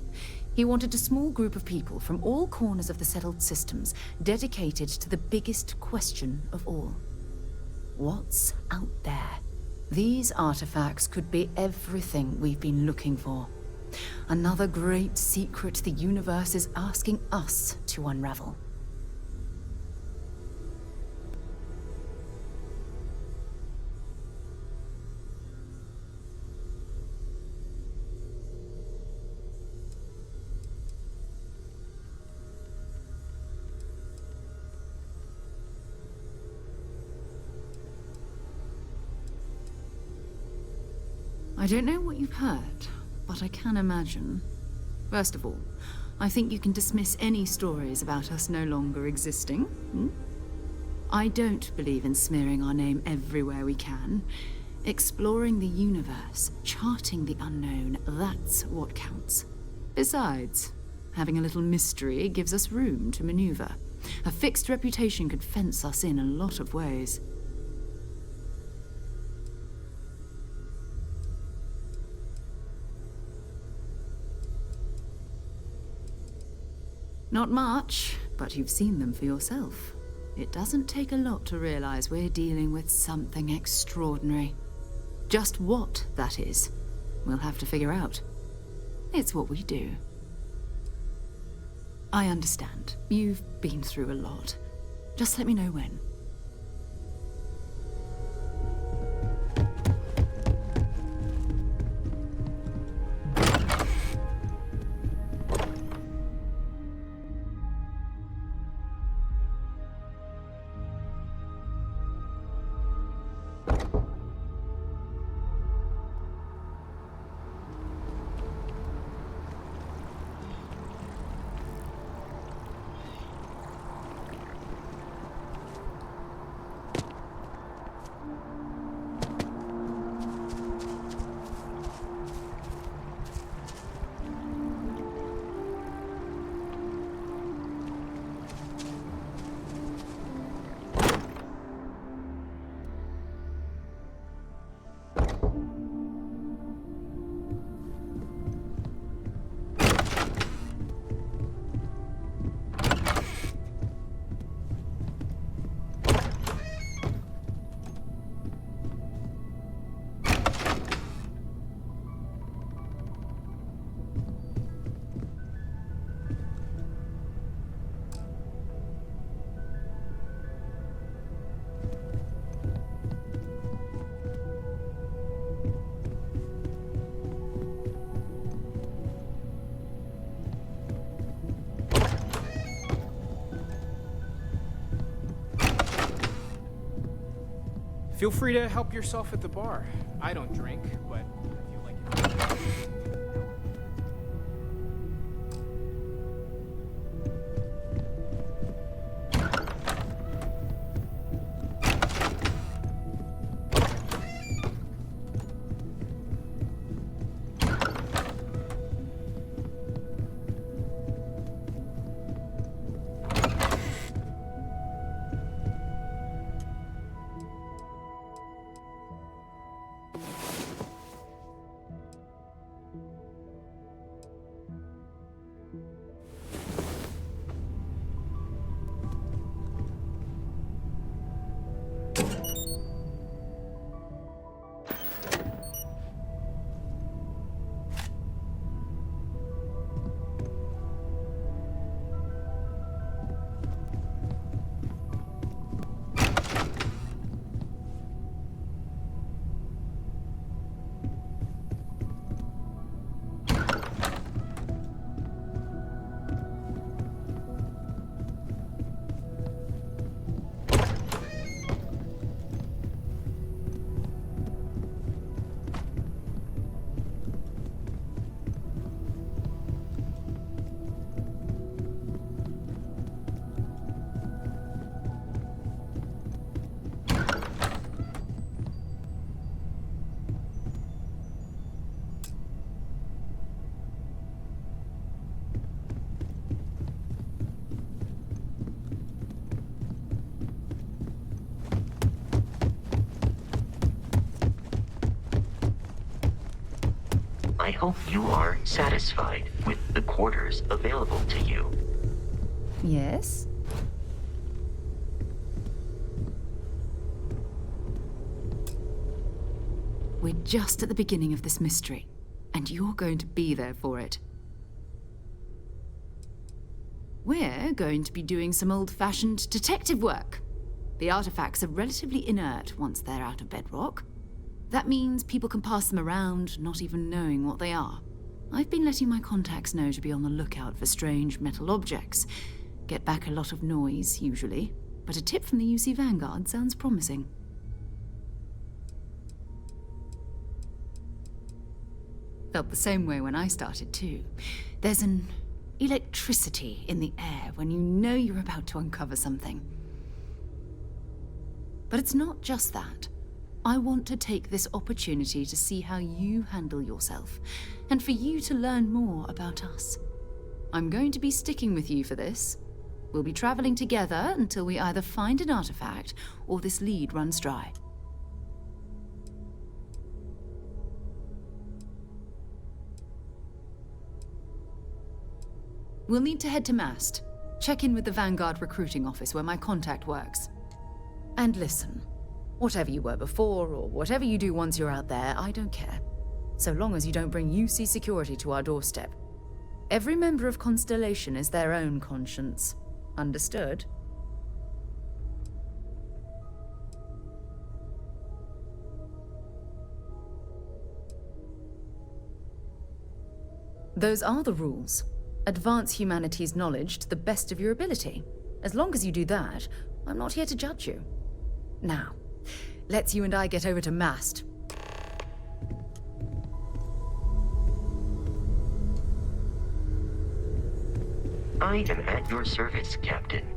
He wanted a small group of people from all corners of the settled systems dedicated to the biggest question of all. What's out there? These artifacts could be everything we've been looking for. Another great secret the universe is asking us to unravel. I don't know what you've heard, but I can imagine. First of all, I think you can dismiss any stories about us no longer existing. I don't believe in smearing our name everywhere we can. Exploring the universe, charting the unknown, that's what counts. Besides, having a little mystery gives us room to maneuver. A fixed reputation could fence us in a lot of ways. Not much, but you've seen them for yourself. It doesn't take a lot to realize we're dealing with something extraordinary. Just what that is, we'll have to figure out. It's what we do. I understand. You've been through a lot. Just let me know when. Feel free to help yourself at the bar. I don't drink, but I feel like it. I hope you are satisfied with the quarters available to you. Yes? We're just at the beginning of this mystery, and you're going to be there for it. We're going to be doing some old-fashioned detective work. The artifacts are relatively inert once they're out of bedrock. That means people can pass them around, not even knowing what they are. I've been letting my contacts know to be on the lookout for strange metal objects. Get back a lot of noise, usually, but a tip from the UC Vanguard sounds promising. Felt the same way when I started, too. There's an electricity in the air when you know you're about to uncover something. But it's not just that. I want to take this opportunity to see how you handle yourself, and for you to learn more about us. I'm going to be sticking with you for this. We'll be traveling together until we either find an artifact or this lead runs dry. We'll need to head to Mast. Check in with the Vanguard recruiting office where my contact works. And listen, whatever you were before or whatever you do once you're out there, I don't care. So long as you don't bring UC security to our doorstep. Every member of Constellation is their own conscience. Understood? Those are the rules. Advance humanity's knowledge to the best of your ability. As long as you do that, I'm not here to judge you. Now, let's you and I get over to Mast. I am at your service, Captain.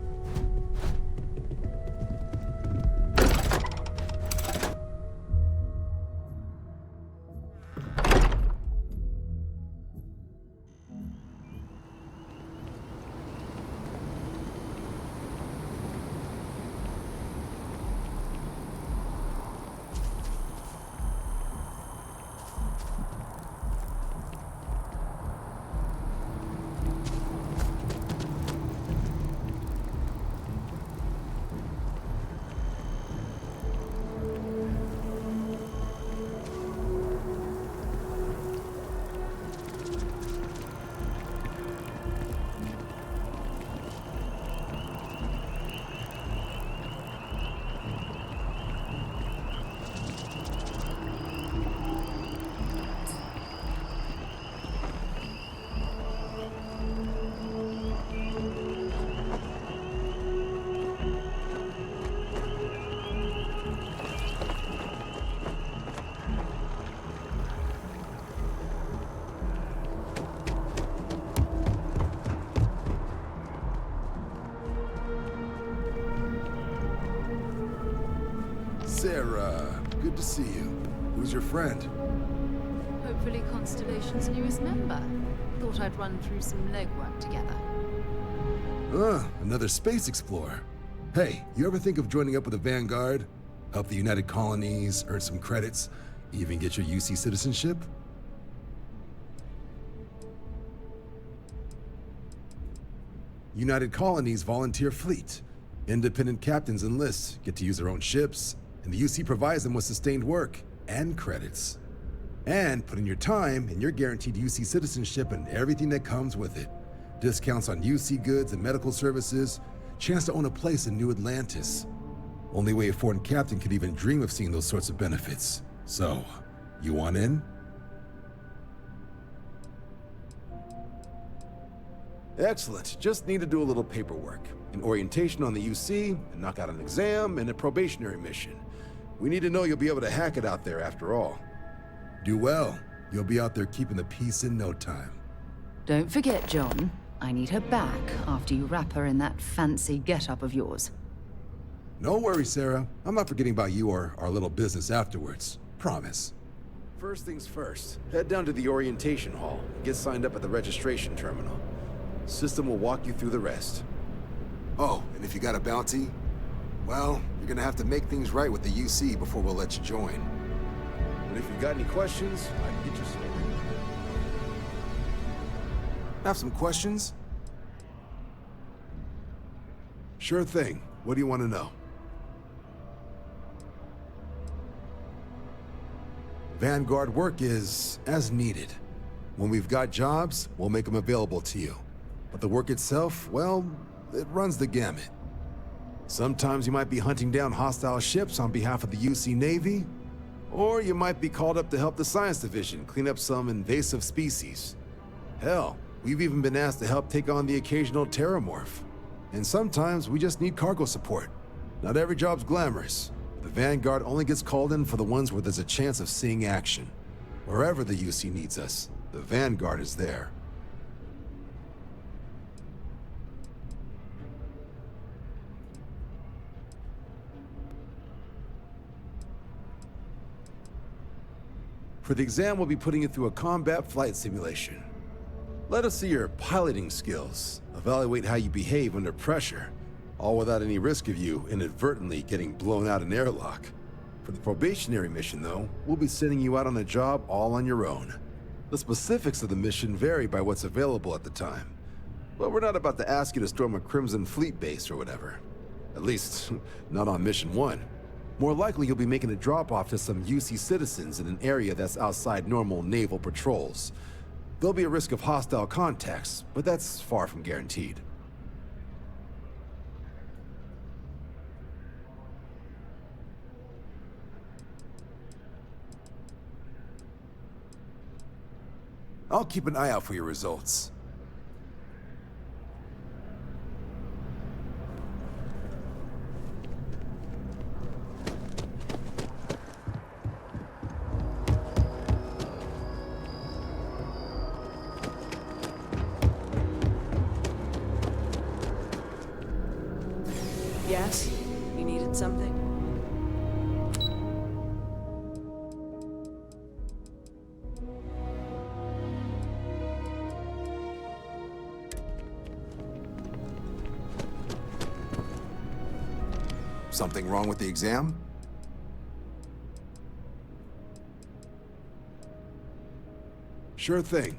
Sarah, good to see you. Who's your friend? Hopefully Constellation's newest member. Thought I'd run through some legwork together. Another space explorer. Hey, you ever think of joining up with the Vanguard? Help the United Colonies, earn some credits, even get your UC citizenship? United Colonies volunteer fleet. Independent captains enlist, get to use their own ships, and the UC provides them with sustained work and credits. And put in your time, and you're guaranteed UC citizenship and everything that comes with it. Discounts on UC goods and medical services, chance to own a place in New Atlantis. Only way a foreign captain could even dream of seeing those sorts of benefits. So, you want in? Excellent. Just need to do a little paperwork. An orientation on the UC, and knock out an exam, and a probationary mission. We need to know you'll be able to hack it out there after all. Do well. You'll be out there keeping the peace in no time. Don't forget, John. I need her back after you wrap her in that fancy get-up of yours. No worries, Sarah. I'm not forgetting about you or our little business afterwards. Promise. First things first, head down to the orientation hall. Get signed up at the registration terminal. System will walk you through the rest. Oh, and if you got a bounty, well, you're gonna have to make things right with the UC before we'll let you join. But if you got any questions, I can get you sorted. Have some questions? Sure thing. What do you want to know? Vanguard work is as needed. When we've got jobs, we'll make them available to you. But the work itself, well, it runs the gamut. Sometimes you might be hunting down hostile ships on behalf of the UC Navy, or you might be called up to help the Science Division clean up some invasive species. Hell, we've even been asked to help take on the occasional terramorph. And sometimes we just need cargo support. Not every job's glamorous. The Vanguard only gets called in for the ones where there's a chance of seeing action. Wherever the UC needs us, the Vanguard is there. For the exam, we'll be putting you through a combat flight simulation. Let us see your piloting skills, evaluate how you behave under pressure, all without any risk of you inadvertently getting blown out an airlock. For the probationary mission, though, we'll be sending you out on a job all on your own. The specifics of the mission vary by what's available at the time, but we're not about to ask you to storm a Crimson Fleet base or whatever. At least, not on Mission 1. More likely, you'll be making a drop-off to some UC citizens in an area that's outside normal naval patrols. There'll be a risk of hostile contacts, but that's far from guaranteed. I'll keep an eye out for your results. Yes? You needed something? Something wrong with the exam? Sure thing.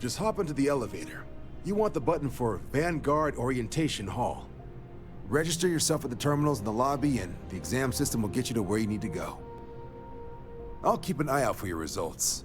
Just hop into the elevator. You want the button for Vanguard Orientation Hall. Register yourself at the terminals in the lobby, and the exam system will get you to where you need to go. I'll keep an eye out for your results.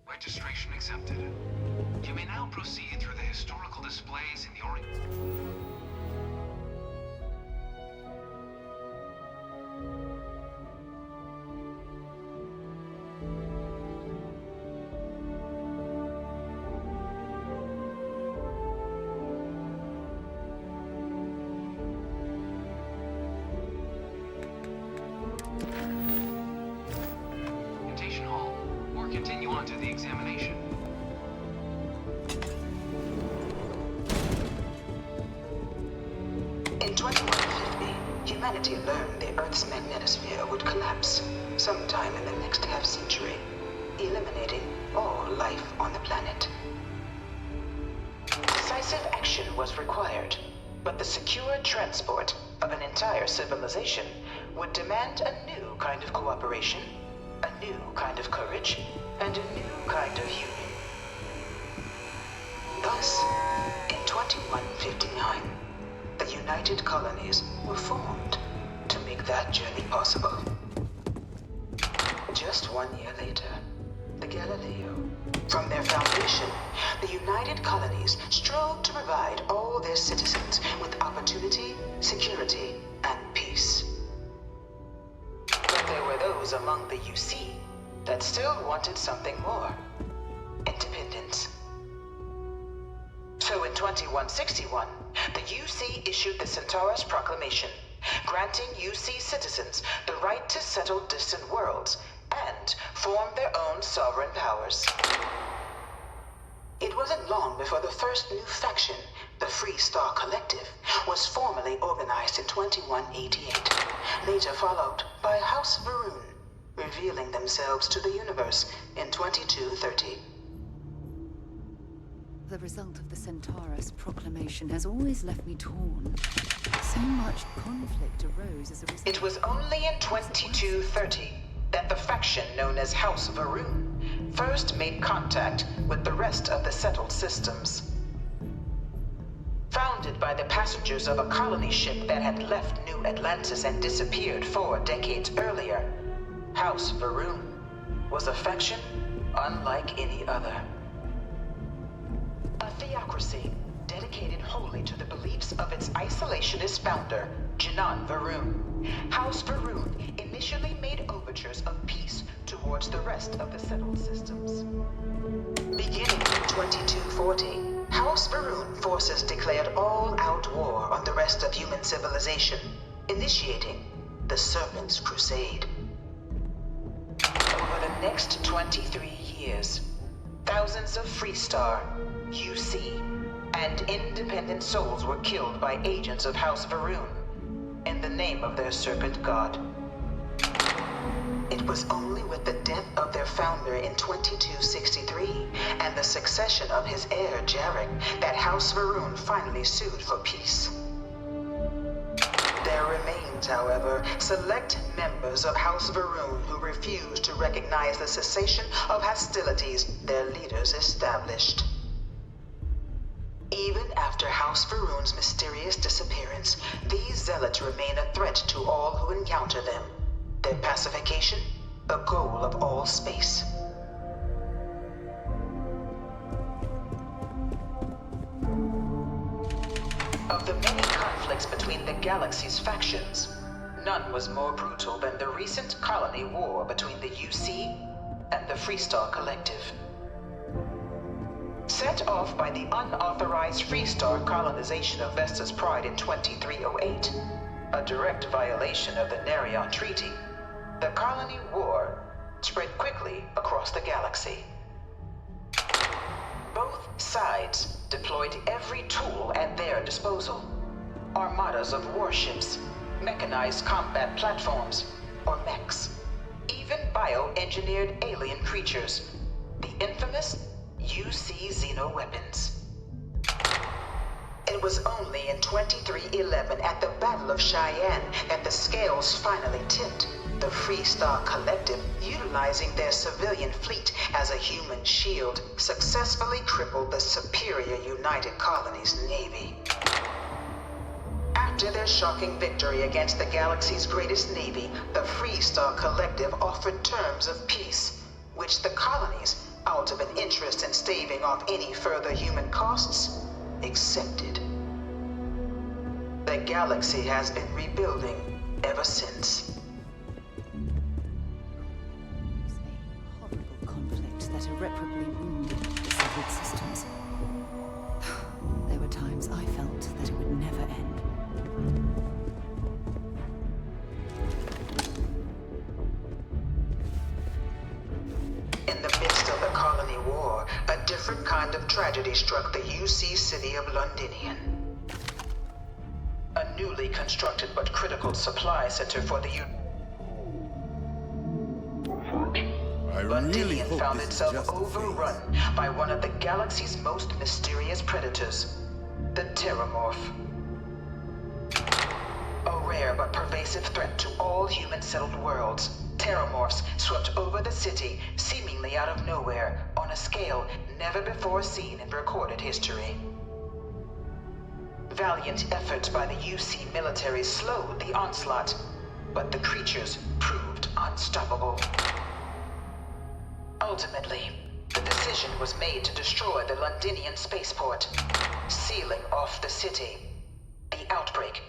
Registration accepted. You may now proceed through the historical displays in the orientation hall, or continue on to the examination. In 2150, humanity learned the Earth's magnetosphere would collapse sometime in the next half-century, eliminating all life on the planet. Decisive action was required, but the secure transport of an entire civilization would demand a new kind of cooperation, a new kind of courage, and a new kind of union. Thus, in 2159, the United Colonies were formed to make that journey possible. Just 1 year later, the Galileo, from their foundation mission, the United Colonies strove to provide all their citizens with opportunity, security, and peace. But there were those among the UC that still wanted something more. Independence. So in 2161, the UC issued the Centaurus Proclamation, granting UC citizens the right to settle distant worlds and form their own sovereign powers. It wasn't long before the first new faction, the Free Star Collective, was formally organized in 2188, later followed by House Varun, revealing themselves to the universe in 2230. The result of the Centaurus Proclamation has always left me torn. So much conflict arose as a result. It was only in 2230 that the faction known as House Varun first made contact with the rest of the settled systems. Founded by the passengers of a colony ship that had left New Atlantis and disappeared 4 decades earlier, House Varun was a faction unlike any other. A theocracy dedicated wholly to the beliefs of its isolationist founder, Janan Varun. House Varun initially made overtures of peace towards the rest of the settled systems. Beginning in 2240, House Varun forces declared all-out war on the rest of human civilization, initiating the Serpent's Crusade. Over the next 23 years, thousands of Freestar, UC, and independent souls were killed by agents of House Varun in the name of their serpent god. It was only with the death of their founder in 2263 and the succession of his heir Jarek that House Varun finally sued for peace. There remains, however, select members of House Varun who refuse to recognize the cessation of hostilities their leaders established. Even after House Varun's mysterious disappearance, these zealots remain a threat to all who encounter them. Their pacification, a goal of all space. Of the many conflicts between the galaxy's factions, none was more brutal than the recent colony war between the UC and the Freestar Collective. Set off by the unauthorized Freestar colonization of Vesta's Pride in 2308, a direct violation of the Nerion Treaty, the colony war spread quickly across the galaxy. Both sides deployed every tool at their disposal. Armadas of warships, mechanized combat platforms, or mechs, even bioengineered alien creatures, the infamous UC xeno-weapons. It was only in 2311 at the Battle of Cheyenne that the scales finally tipped. The Freestar Collective, utilizing their civilian fleet as a human shield, successfully crippled the superior United Colonies Navy. After their shocking victory against the galaxy's greatest navy, the Freestar Collective offered terms of peace, which the colonies, out of an interest in staving off any further human costs, accepted. The galaxy has been rebuilding ever since. That irreparably wounded the severed systems. There were times I felt that it would never end. In the midst of the colony war, a different kind of tragedy struck the UC city of Londinian. A newly constructed but critical supply center for the Londinian found itself overrun by one of the galaxy's most mysterious predators, the Terramorph. A rare but pervasive threat to all human-settled worlds, Terramorphs swept over the city, seemingly out of nowhere, on a scale never before seen in recorded history. Valiant efforts by the UC military slowed the onslaught, but the creatures proved unstoppable. Ultimately, the decision decision was made to destroy the Londinian spaceport, sealing off the city, the outbreak,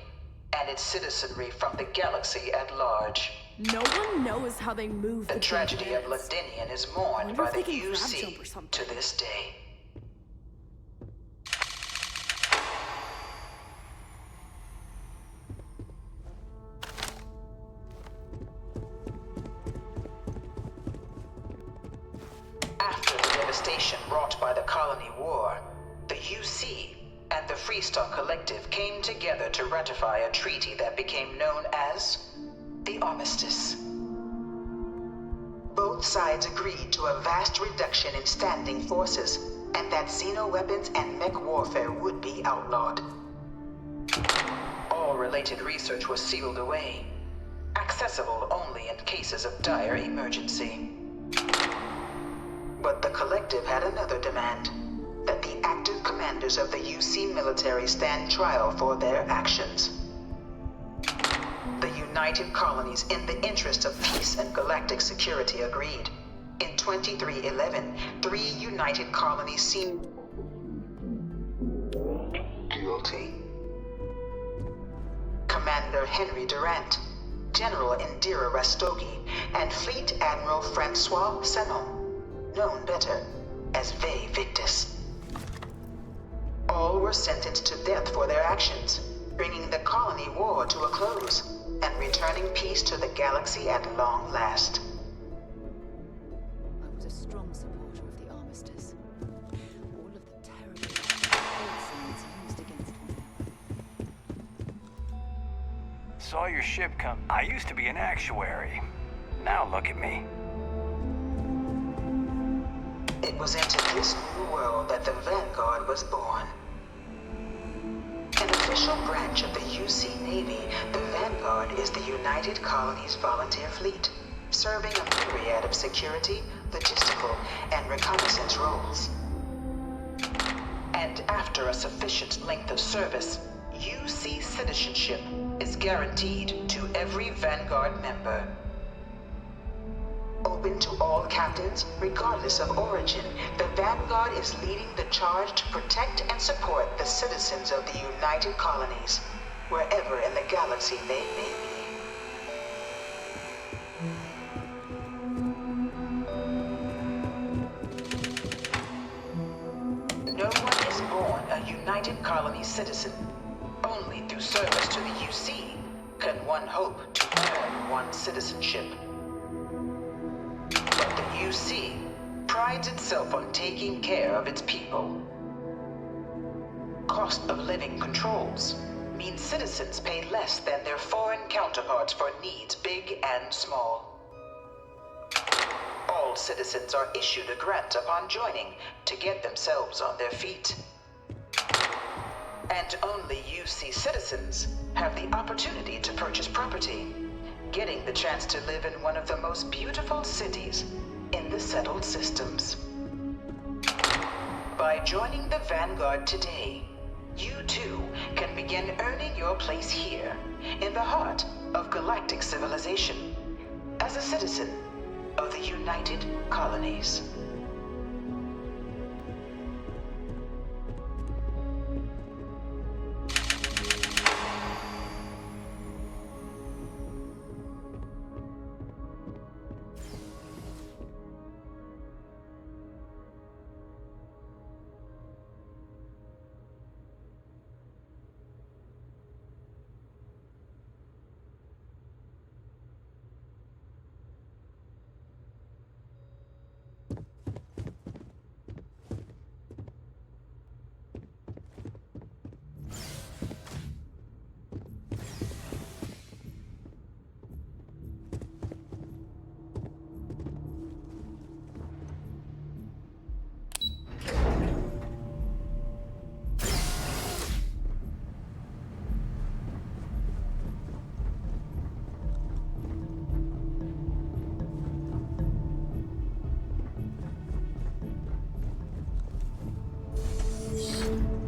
and its citizenry from the galaxy at large. No one knows how they move. The tragedy of Londinian is mourned by the UC to this day. After the devastation wrought by the Colony War, the UC and the Freestar Collective came together to ratify a treaty that became known as the Armistice. Both sides agreed to a vast reduction in standing forces, and that xeno-weapons and mech warfare would be outlawed. All related research was sealed away, accessible only in cases of dire emergency. But the Collective had another demand, that the active commanders of the UC military stand trial for their actions. The United Colonies, in the interest of peace and galactic security, agreed. In 2311, 3 United Colonies seemed guilty. Commander Henry Durant, General Indira Rastogi, and Fleet Admiral Francois Sanon, known better as Ve Victus. All were sentenced to death for their actions, bringing the colony war to a close and returning peace to the galaxy at long last. I was a strong supporter of the Armistice. All of the terrible scenes used against me. Saw your ship come. I used to be an actuary. Now look at me. It was into this new world that the Vanguard was born. An official branch of the UC Navy, the Vanguard is the United Colonies Volunteer Fleet, serving a myriad of security, logistical, and reconnaissance roles. And after a sufficient length of service, UC citizenship is guaranteed to every Vanguard member. Open to all captains, regardless of origin, the Vanguard is leading the charge to protect and support the citizens of the United Colonies, wherever in the galaxy they may be. No one is born a United Colonies citizen. Only through service to the UC can one hope to earn one's citizenship. But the UC prides itself on taking care of its people. Cost of living controls mean citizens pay less than their foreign counterparts for needs big and small. All citizens are issued a grant upon joining to get themselves on their feet. And only UC citizens have the opportunity to purchase property, getting the chance to live in one of the most beautiful cities in the settled systems. By joining the Vanguard today, you too can begin earning your place here, in the heart of galactic civilization, as a citizen of the United Colonies.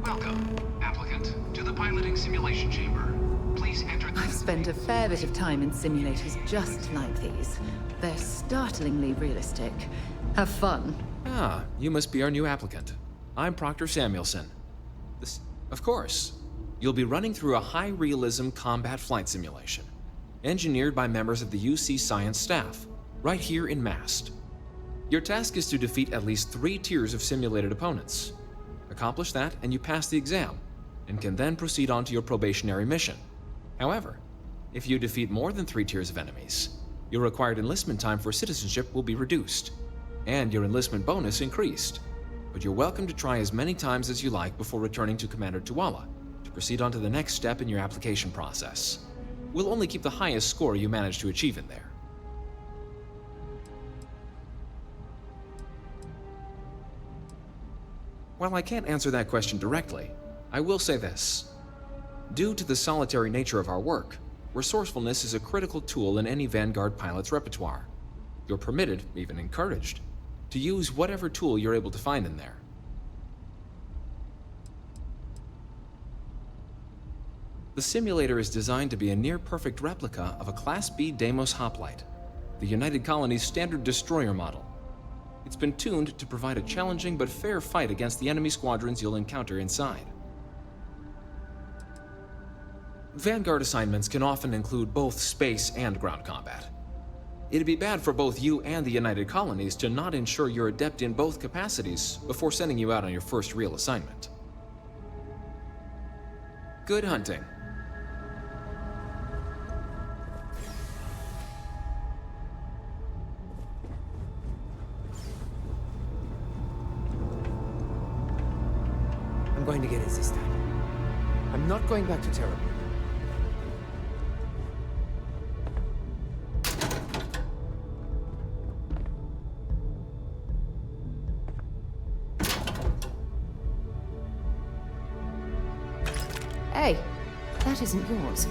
Welcome, applicant, to the piloting simulation chamber. Please enter the... I've spent a fair bit of time in simulators just like these. They're startlingly realistic. Have fun. Ah, you must be our new applicant. I'm Proctor Samuelson. Of course. You'll be running through a high-realism combat flight simulation, engineered by members of the UC science staff, right here in Mast. Your task is to defeat at least 3 tiers of simulated opponents. Accomplish that, and you pass the exam, and can then proceed on to your probationary mission. However, if you defeat more than 3 tiers of enemies, your required enlistment time for citizenship will be reduced, and your enlistment bonus increased. But you're welcome to try as many times as you like before returning to Commander Tuala to proceed on to the next step in your application process. We'll only keep the highest score you manage to achieve in there. While I can't answer that question directly, I will say this. Due to the solitary nature of our work, resourcefulness is a critical tool in any Vanguard pilot's repertoire. You're permitted, even encouraged, to use whatever tool you're able to find in there. The simulator is designed to be a near-perfect replica of a Class B Deimos hoplite, the United Colony's standard destroyer model. It's been tuned to provide a challenging but fair fight against the enemy squadrons you'll encounter inside. Vanguard assignments can often include both space and ground combat. It'd be bad for both you and the United Colonies to not ensure you're adept in both capacities before sending you out on your first real assignment. Good hunting. I'm going to get it this time. I'm not going back to Terra. Hey, that isn't yours.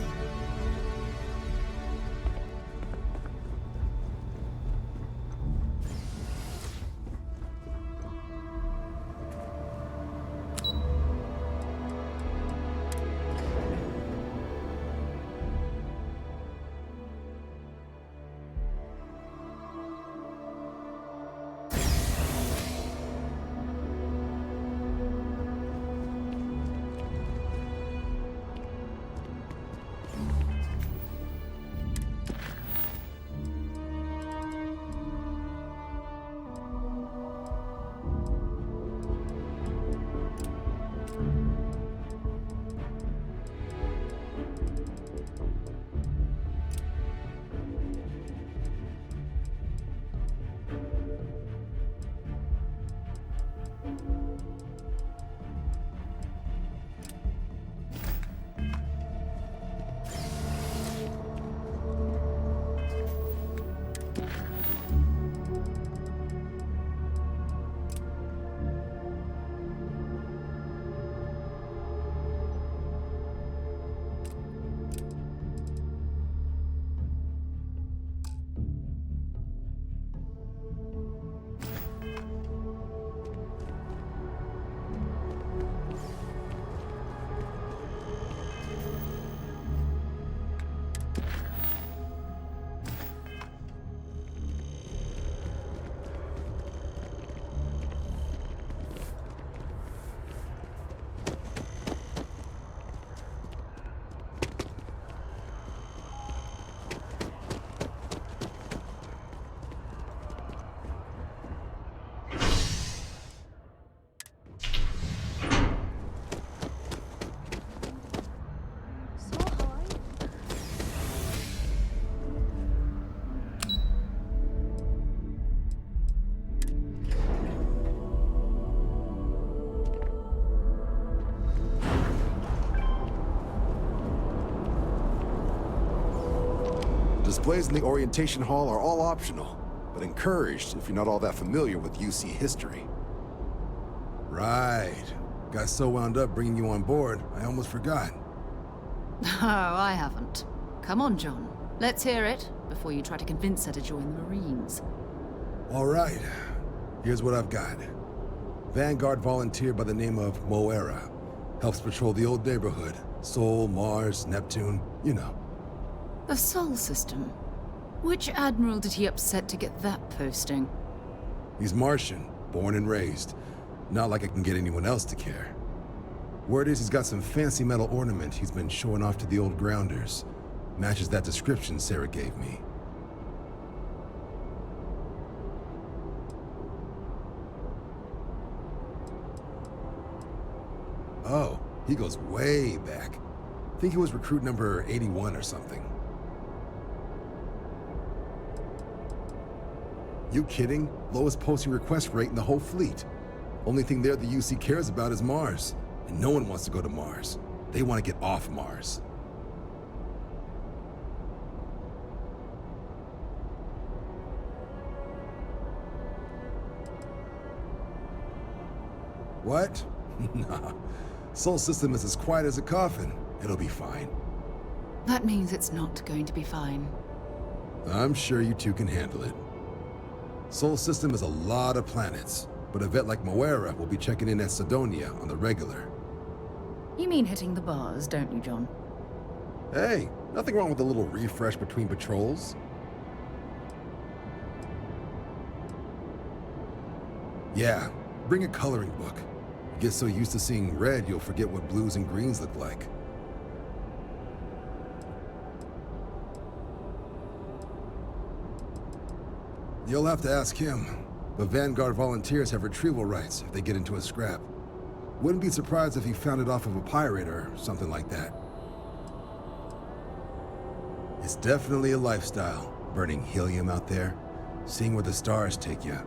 Displays in the orientation hall are all optional, but encouraged if you're not all that familiar with UC history. Right. Got so wound up bringing you on board, I almost forgot. Oh, I haven't. Come on, John. Let's hear it before you try to convince her to join the Marines. All right. Here's what I've got. Vanguard volunteer by the name of Moera. Helps patrol the old neighborhood. Sol, Mars, Neptune, you know. The Sol system. Which admiral did he upset to get that posting? He's Martian, Born and raised. Not like I can get anyone else to care. Word is he's got some fancy metal ornament he's been showing off to the old grounders. Matches that description Sarah gave me. Oh, he goes way back. Think he was recruit number 81 or something. You kidding? Lowest posting request rate in the whole fleet. Only thing there the UC cares about is Mars. And no one wants to go to Mars. They want to get off Mars. What? Nah. Sol system is as quiet as a coffin. It'll be fine. That means it's not going to be fine. I'm sure you two can handle it. Sol system is a lot of planets, but a vet like Moera will be checking in at Sidonia on the regular. You mean hitting the bars, don't you, John? Hey, nothing wrong with a little refresh between patrols. Yeah, bring a coloring book. Get so used to seeing red, you'll forget what blues and greens look like. You'll have to ask him, but Vanguard volunteers have retrieval rights if they get into a scrap. Wouldn't be surprised if he found it off of a pirate or something like that. It's definitely a lifestyle, burning helium out there, seeing where the stars take you.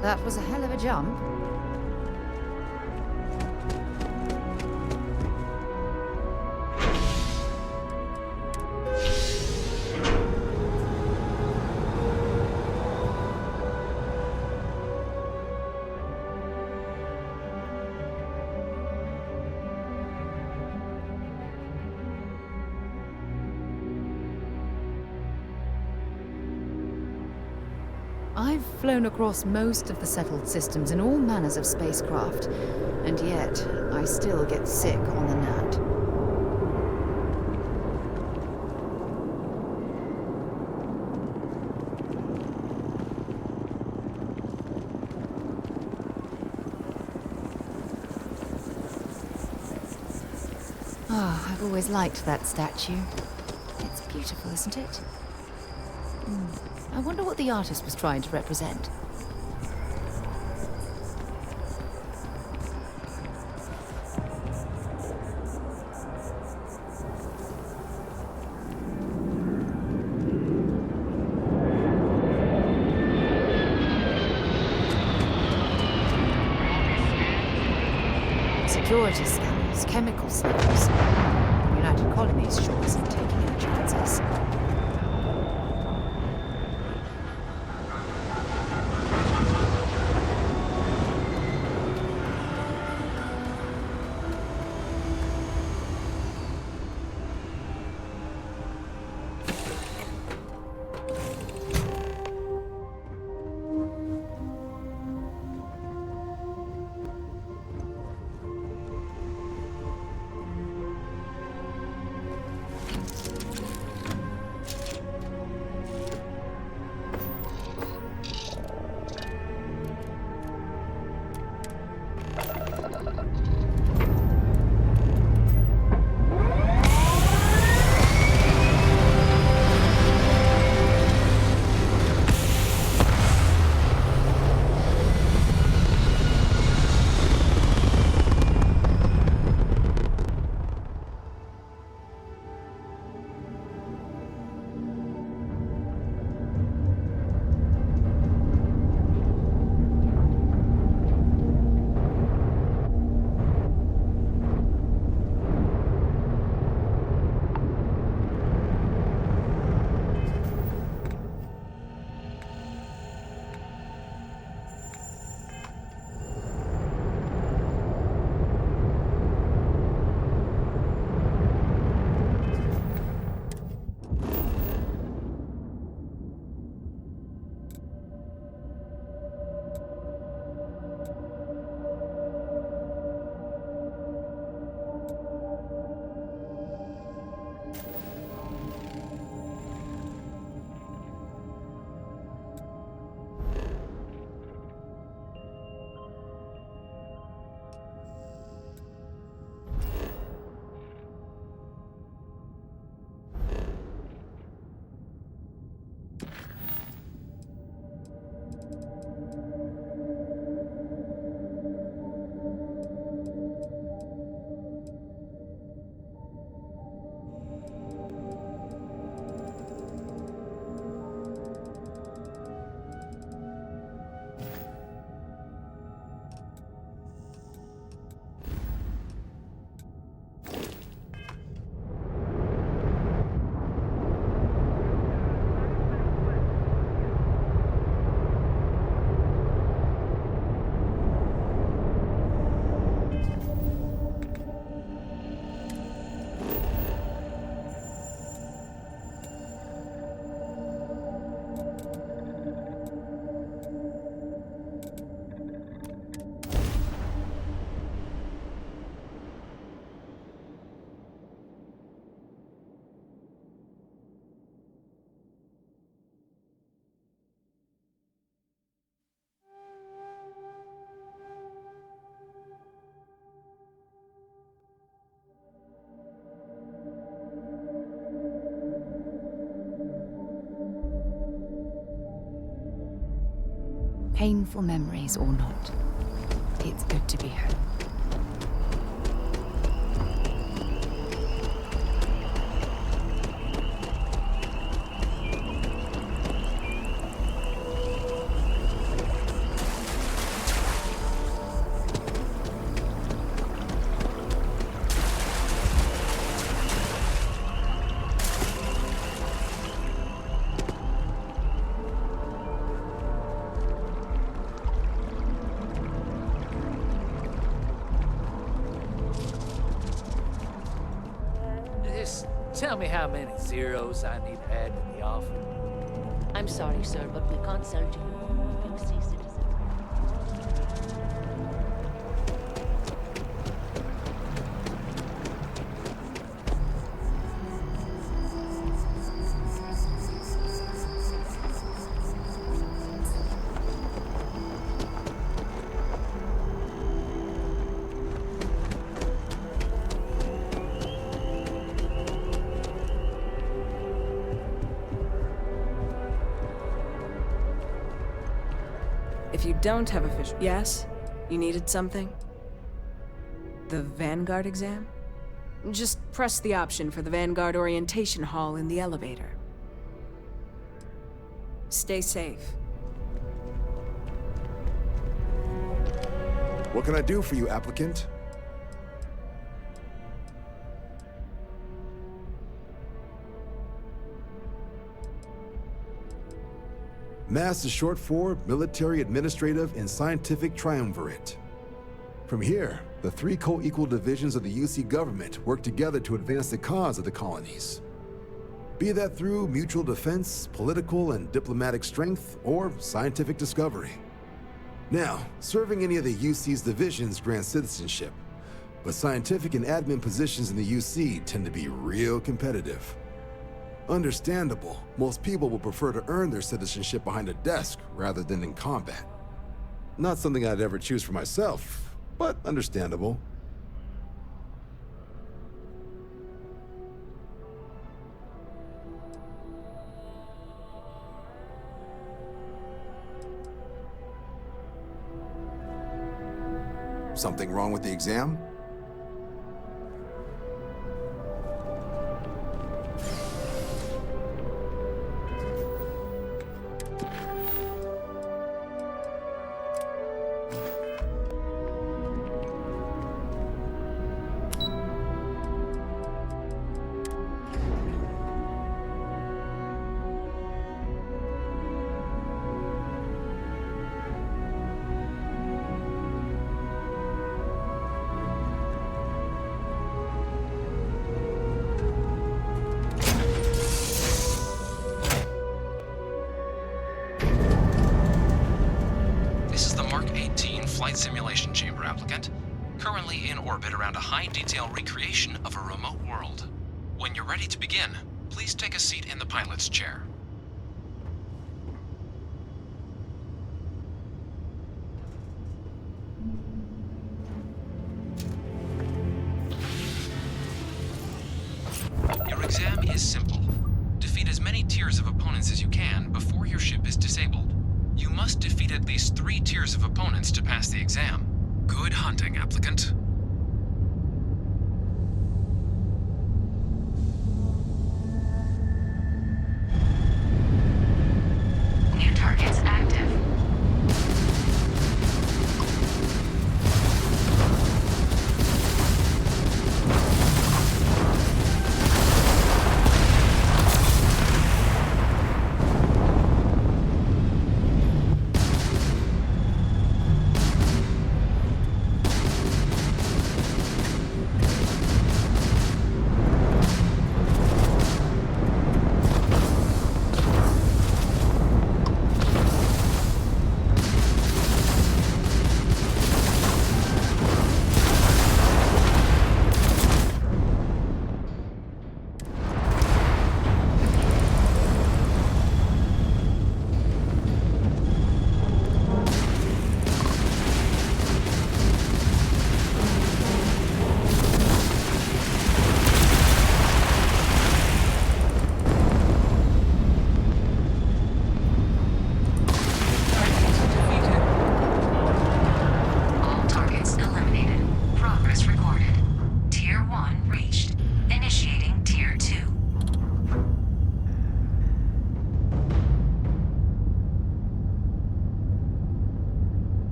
That was a hell of a jump. I've flown across most of the settled systems in all manners of spacecraft, and yet I still get sick on the gnat. Ah, I've always liked that statue. It's beautiful, isn't it? I wonder what the artist was trying to represent. Security scanners, chemical sniffers. The United Colonies sure isn't taking any chances. Painful memories or not, it's good to be home. Tell me how many zeros I need to add to the offer. I'm sorry, sir, but we can't sell to you. UC citizens. If you don't have official... Yes? You needed something? The Vanguard exam? Just press the option for the Vanguard Orientation Hall in the elevator. Stay safe. What can I do for you, applicant? MAST is short for Military, Administrative, and Scientific Triumvirate. From here, the three co-equal divisions of the UC government work together to advance the cause of the colonies. Be that through mutual defense, political and diplomatic strength, or scientific discovery. Now, serving any of the UC's divisions grants citizenship, but scientific and admin positions in the UC tend to be real competitive. Understandable, most people will prefer to earn their citizenship behind a desk rather than in combat. Not something I'd ever choose for myself, but understandable. Something wrong with the exam? Simulation chamber applicant, currently in orbit around a high-detail recreation of a remote world. When you're ready to begin, please take a seat in the pilot's chair. Your exam is simple. Defeat as many tiers of opponents as you can before your ship is disabled. You must defeat at least 3 tiers of opponents to pass the exam. Good hunting, applicant. New targets active.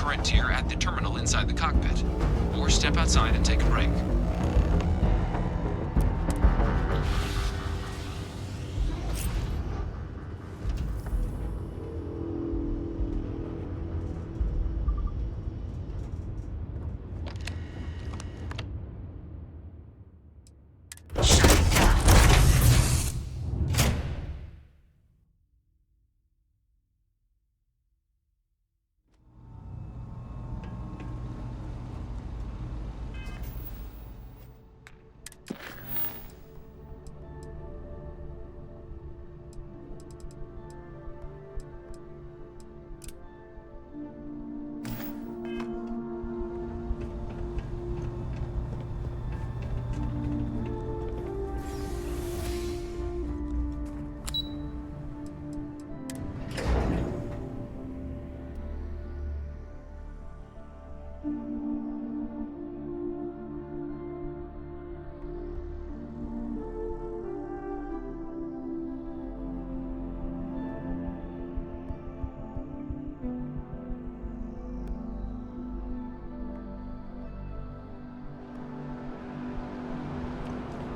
current tier at the terminal inside the cockpit. Or step outside and take a break.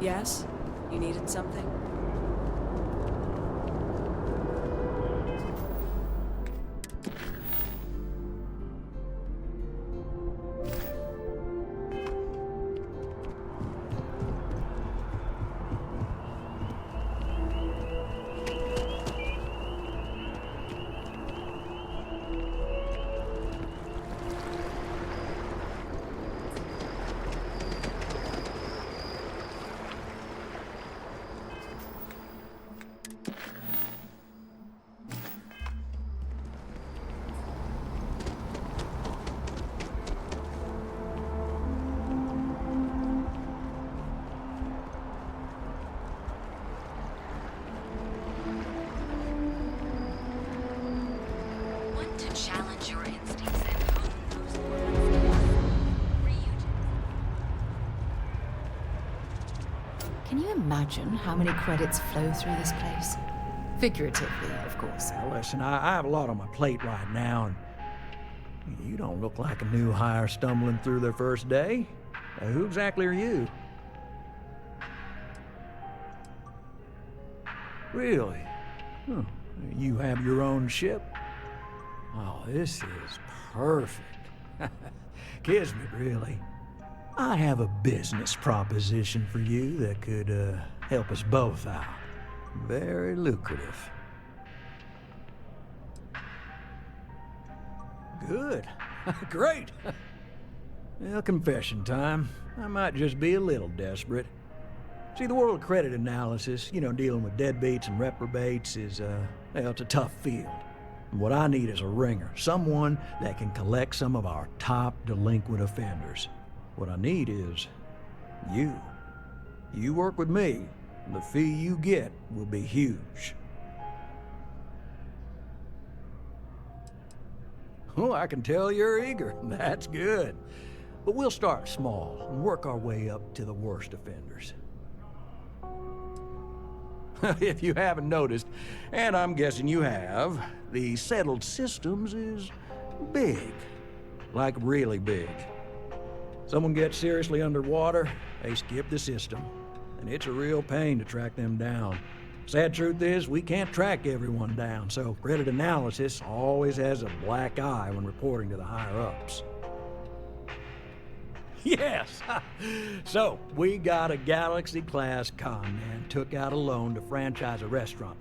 Yes? You needed something? Challenge your instincts and hone those skills. Can you imagine how many credits flow through this place? Figuratively, of course. Now, listen, I have a lot on my plate right now, and you don't look like a new hire stumbling through their first day. Who exactly are you? Really? Huh. You have your own ship? Oh, this is perfect. Kismet, really. I have a business proposition for you that could help us both out. Very lucrative. Good. Great. Well, confession time. I might just be a little desperate. See, the world of credit analysis, dealing with deadbeats and reprobates is, it's a tough field. And what I need is a ringer, someone that can collect some of our top delinquent offenders. What I need is you. You work with me, and the fee you get will be huge. Oh, I can tell you're eager. That's good. But we'll start small and work our way up to the worst offenders. If you haven't noticed, and I'm guessing you have, the settled systems is big. Like really big. Someone gets seriously underwater, they skip the system. And it's a real pain to track them down. Sad truth is, we can't track everyone down, so credit analysis always has a black eye when reporting to the higher-ups. Yes! So, we got a Galaxy-class con man took out a loan to franchise a restaurant.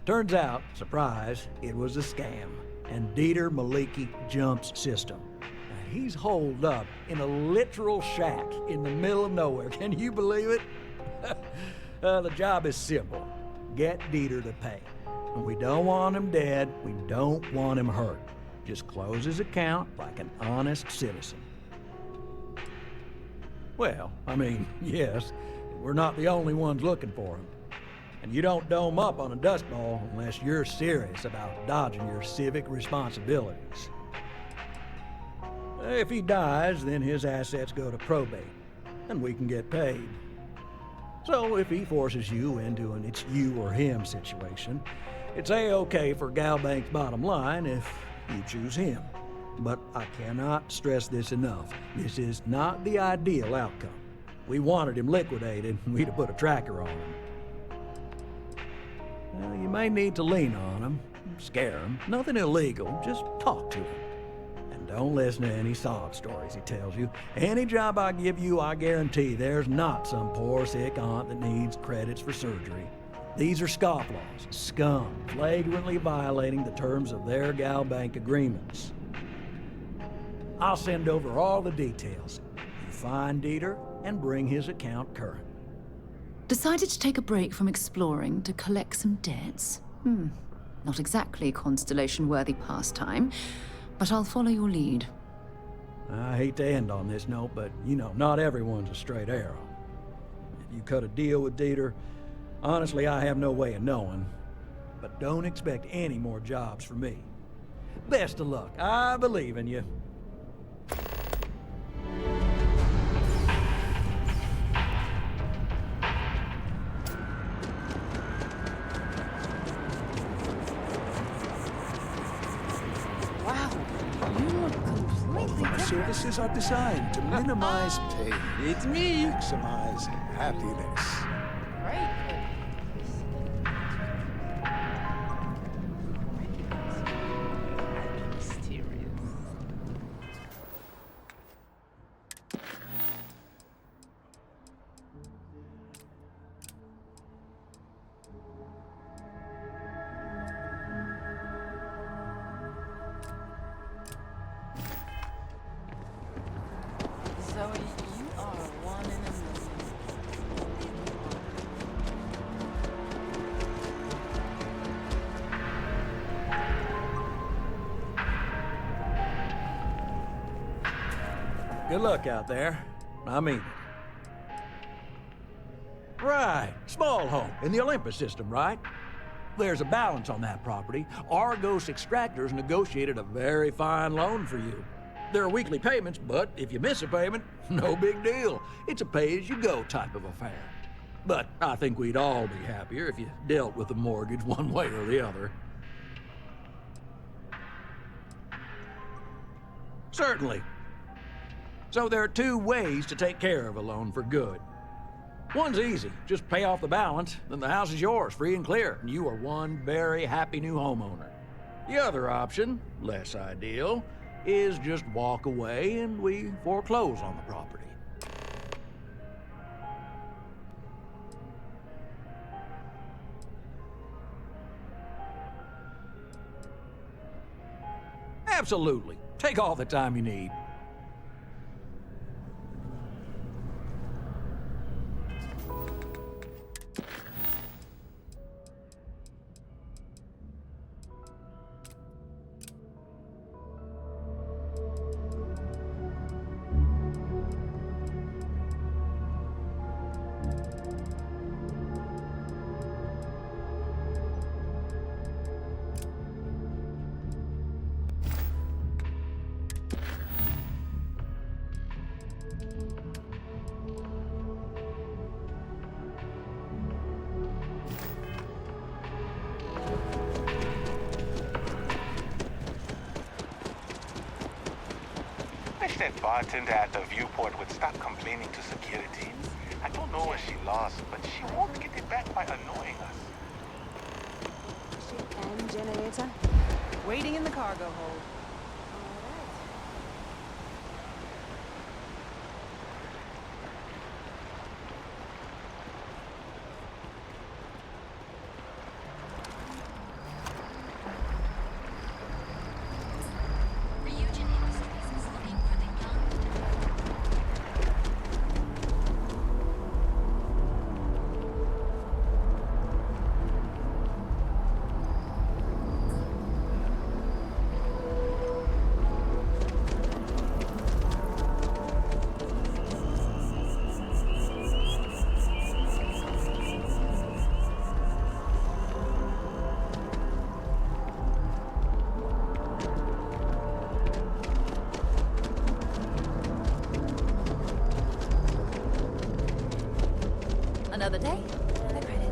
Turns out, surprise, it was a scam, and Dieter Maliki jumps system. Now, he's holed up in a literal shack in the middle of nowhere. Can you believe it? The job is simple. Get Dieter to pay. And we don't want him dead, we don't want him hurt. Just close his account like an honest citizen. Well, I mean, yes, we're not the only ones looking for him. And you don't dome up on a dust ball unless you're serious about dodging your civic responsibilities. If he dies, then his assets go to probate, and we can get paid. So if he forces you into an it's you or him situation, it's A-okay for Galbank's bottom line if you choose him. but I cannot stress this enough. This is not the ideal outcome. We wanted him liquidated, we'd have put a tracker on him. Well, you may need to lean on him, scare him. Nothing illegal, just talk to him. And don't listen to any sob stories he tells you. Any job I give you, I guarantee there's not some poor sick aunt that needs credits for surgery. These are scofflaws, scum, flagrantly violating the terms of their gal bank agreements. I'll send over all the details. You find Dieter and bring his account current. Decided to take a break from exploring to collect some debts? Not exactly constellation-worthy pastime, but I'll follow your lead. I hate to end on this note, but you know, not everyone's a straight arrow. If you cut a deal with Dieter, honestly, I have no way of knowing. But don't expect any more jobs from me. Best of luck. I believe in you. Services are designed to minimize pain. It's me. Maximize happiness. Zoe, you are one in a million. Good luck out there. I mean it. Right. Small home in the Olympus system, right? There's a balance on that property. Argos Extractors negotiated a very fine loan for you. There are weekly payments, but if you miss a payment, no big deal. It's a pay-as-you-go type of affair. But I think we'd all be happier if you dealt with the mortgage one way or the other. Certainly. So there are two ways to take care of a loan for good. One's easy. Just pay off the balance, then the house is yours, free and clear, and you are one very happy new homeowner. The other option, less ideal, is just walk away and we foreclose on the property. Absolutely. Take all the time you need. Wish that bartender at the viewport would stop complaining to security. I don't know what she lost, but she won't get it back by annoying us. Ship and generator. Waiting in the cargo hold. Another day, another credit.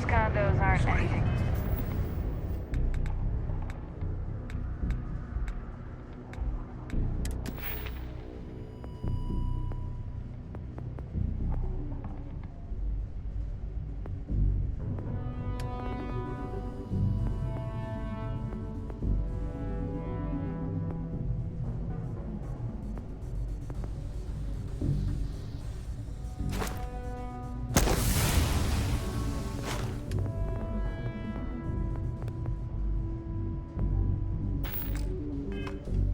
Most condos aren't anything.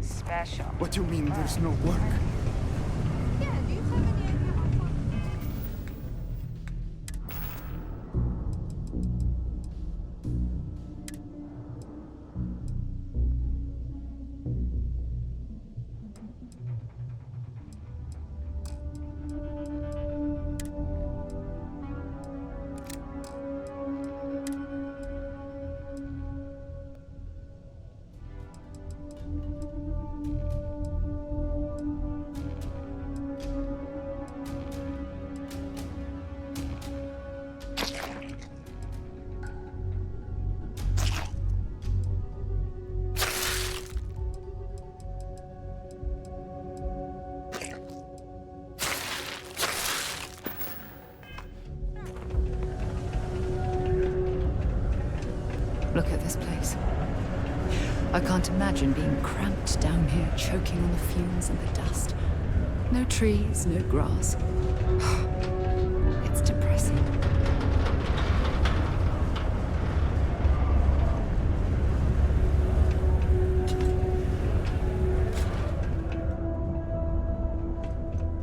Special. What do you mean there's no work? Look at this place. I can't imagine being cramped down here, choking on the fumes and the dust. No trees, no grass. It's depressing.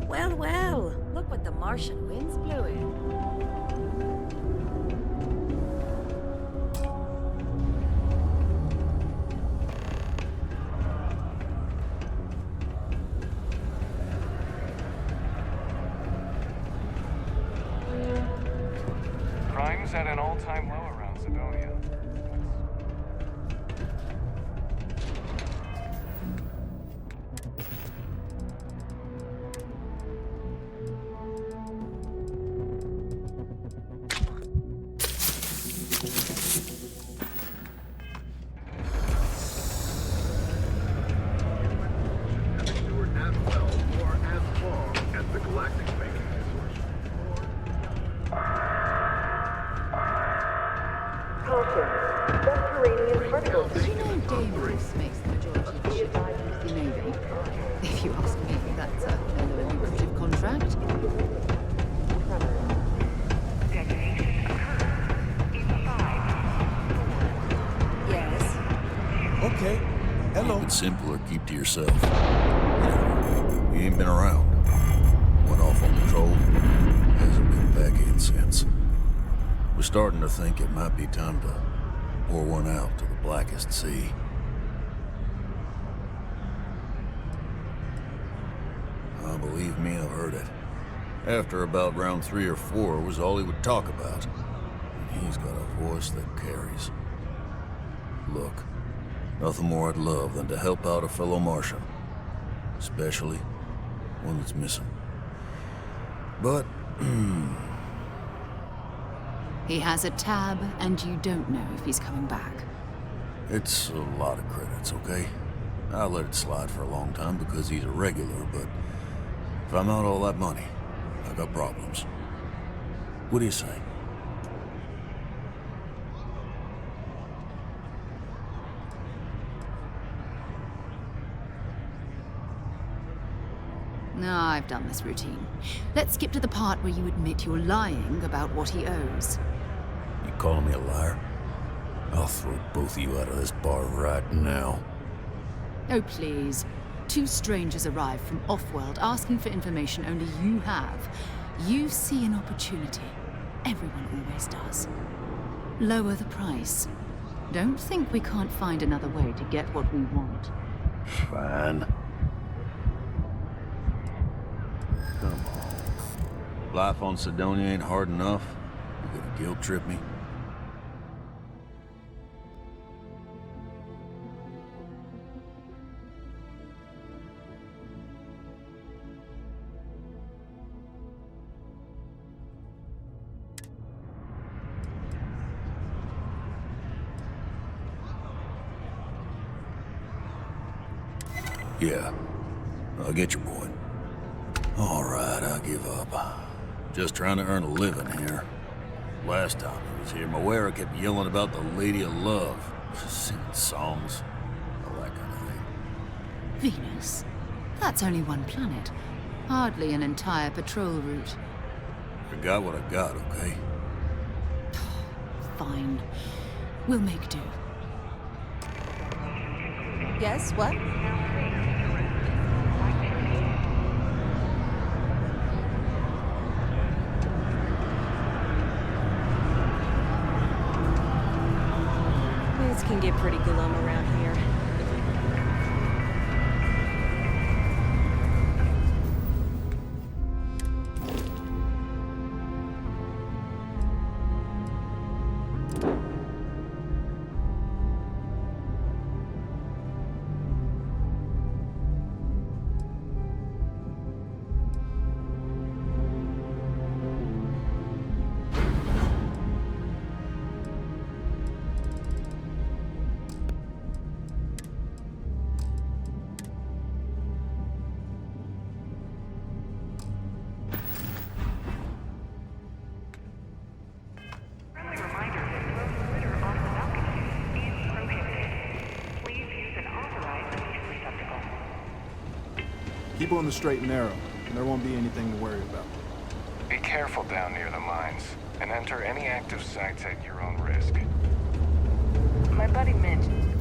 Well, well, look what the Martian winds blew in. Crime's at an all-time low around Sidonia. Did you know Davis makes the majority of the ships use the Navy? If you ask me, that's a fairly lucrative contract. Yes. Okay. Hello. Keep it simple or keep to yourself. You ain't been around. Went off on patrol. Hasn't been back in since. We're starting to think it might be time to pour one out to the blackest sea. Believe me, I've heard it. After about round 3 or 4 was all he would talk about. And he's got a voice that carries. Look, nothing more I'd love than to help out a fellow Martian. Especially one that's missing. But, He has a tab, and you don't know if he's coming back. it's a lot of credits, okay? I let it slide for a long time because he's a regular, but if I'm out all that money, I got problems. What do you say? No, I've done this routine. Let's skip to the part where you admit you're lying about what he owes. You calling me a liar? I'll throw both of you out of this bar right now. Oh, please. 2 strangers arrive from off-world asking for information only you have. You see an opportunity. Everyone always does. Lower the price. Don't think we can't find another way to get what we want. Fine. Come on. Life on Sidonia ain't hard enough. You gonna guilt trip me? Yeah. I'll get your point. All right, I give up. Just trying to earn a living here. Last time I was here, Moira kept yelling about the Lady of Love. Singing songs. All that kind of thing. Venus? That's only one planet. Hardly an entire patrol route. I got what I got, okay? Fine. We'll make do. Yes, what? Things can get pretty glum around here. Keep on the straight and narrow. There won't be anything to worry about. Be careful down near the mines, and enter any active sites at your own risk. My buddy mentioned.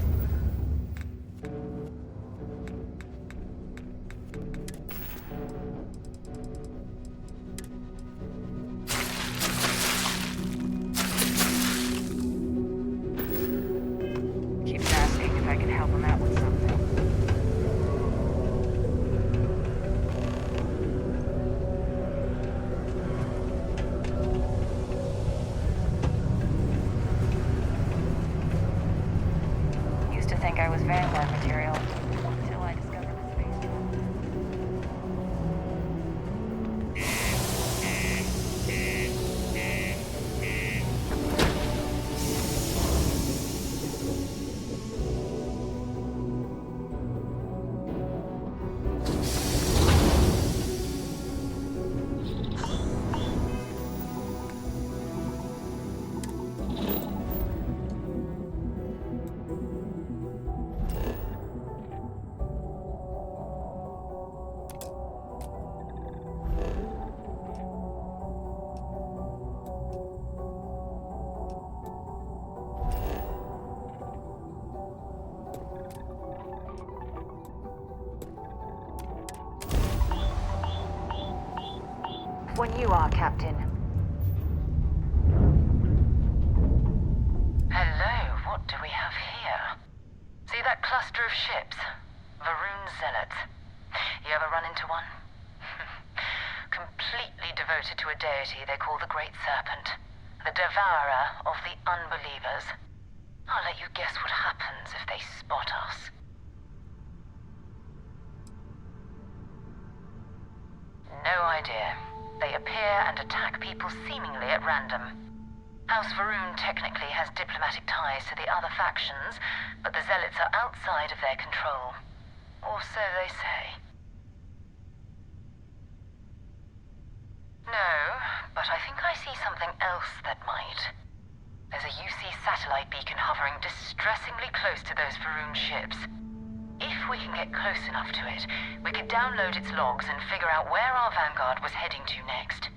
Keeps asking if I can help him out with something. I was Vanguard material until I discovered the space. When you are, Captain. Hello, what do we have here? See that cluster of ships? Varun Zealots. You ever run into one? Completely devoted to a deity they call the Great Serpent. The devourer of the unbelievers. I'll let you guess what happens if they spot us. No idea. They appear and attack people seemingly at random. House Varun technically has diplomatic ties to the other factions, but the Zealots are outside of their control. Or so they say. No, but I think I see something else that might. There's a UC satellite beacon hovering distressingly close to those Varun ships. If we can get close enough to it, we could download its logs and figure out where our Vanguard was heading to next.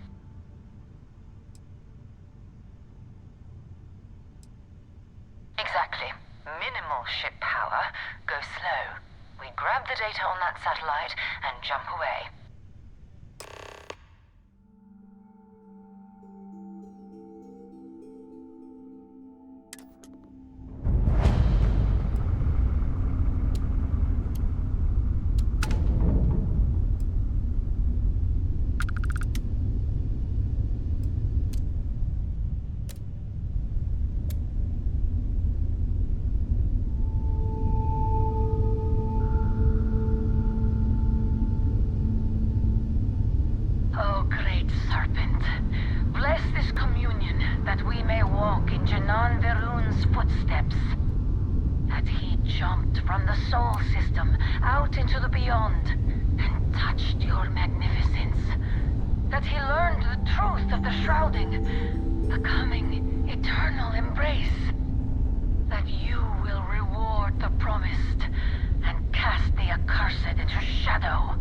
Exactly. Minimal ship power. Go slow. We grab the data on that satellite and jump away. That we may walk in Janan Verun's footsteps, that he jumped from the Soul System out into the beyond and touched your magnificence. That he learned the truth of the shrouding, the coming eternal embrace. That you will reward the promised and cast the accursed into shadow.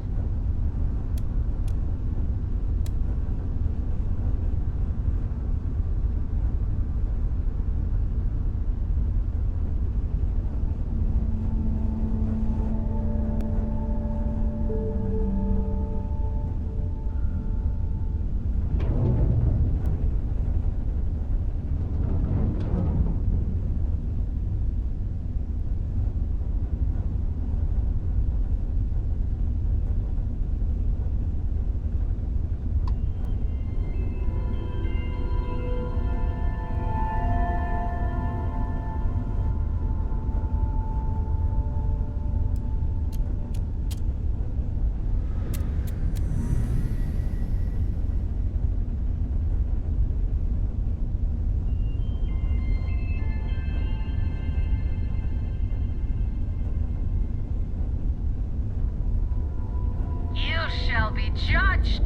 Shall be judged.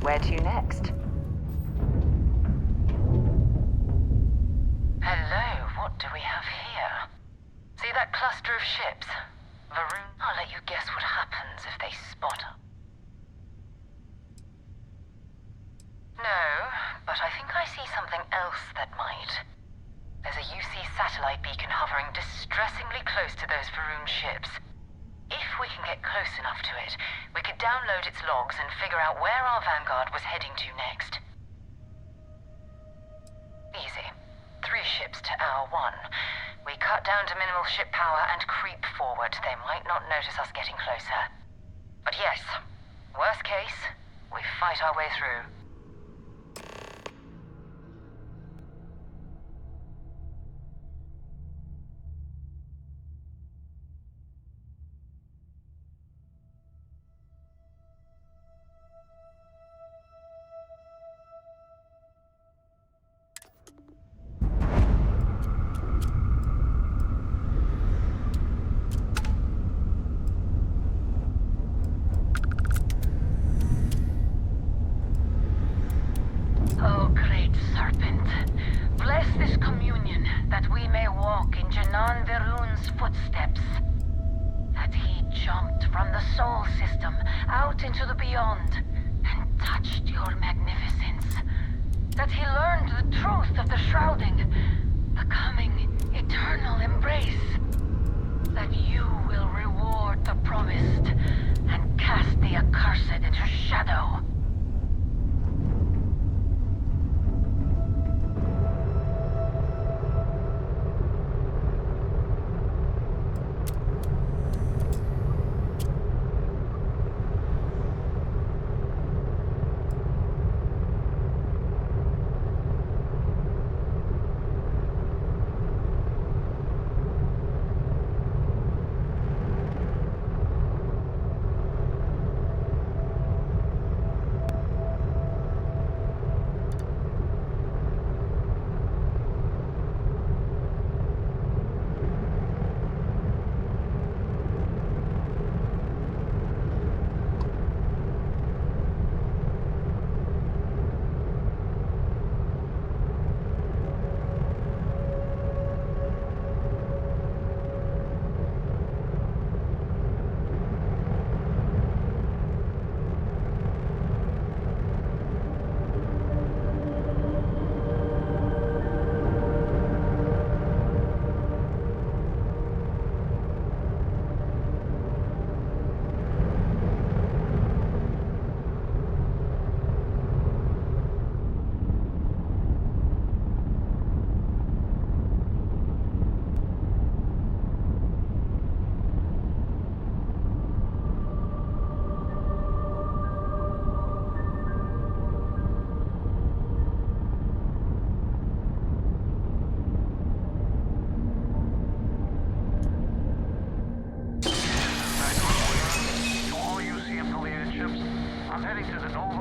Where to next? Hello, what do we have here? See that cluster of ships? Varun, I'll let you guess what happens if they spot us. No, but I think I see something else that might. There's a UC satellite beacon hovering distressingly close to those Varun ships. If we can get close enough to it, we could download its logs and figure out where our vanguard was heading to next. Easy. 3 ships to hour 1. We cut down to minimal ship power and creep forward. They might not notice us getting closer. But yes, worst case, we fight our way through. Oh, great serpent, bless this communion that we may walk in Janan Verun's footsteps. That he jumped from the Soul System out into the beyond and touched your magnificence. That he learned the truth of the shrouding, the coming eternal embrace. That you will reward the promised and cast the accursed into shadow.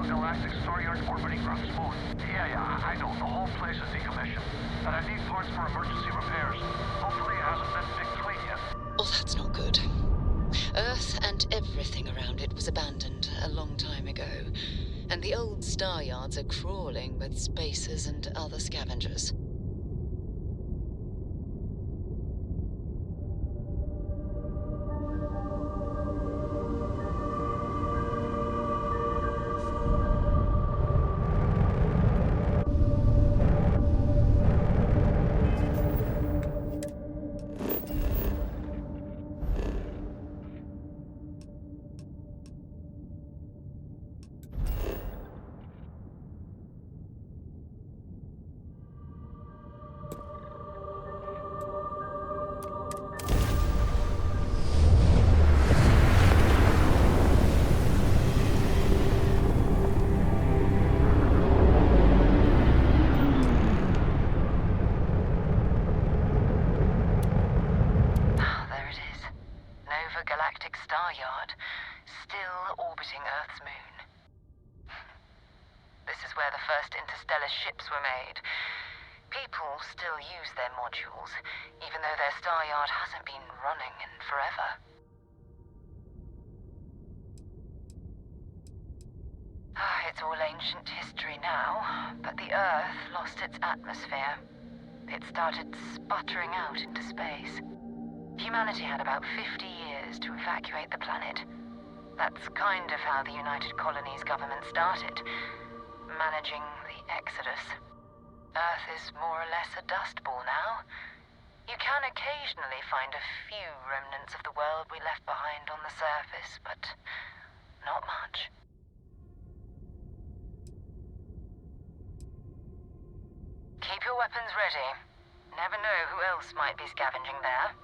Galactic Star Yard's orbiting Grunk's moon. Yeah, I know. The whole place is decommissioned. And I need parts for emergency repairs. Hopefully it hasn't been picked clean yet. Oh, that's not good. Earth and everything around it was abandoned a long time ago. And the old star yards are crawling with spacers and other scavengers. Galactic Star Yard, still orbiting Earth's moon. This is where the first interstellar ships were made. People still use their modules, even though their star yard hasn't been running in forever. It's all ancient history now, but the Earth lost its atmosphere. It started sputtering out into space. Humanity had about 50 years to evacuate the planet. That's kind of how the United Colonies government started, managing the exodus. Earth is more or less a dust ball now. You can occasionally find a few remnants of the world we left behind on the surface, but not much. Keep your weapons ready. Never know who else might be scavenging there.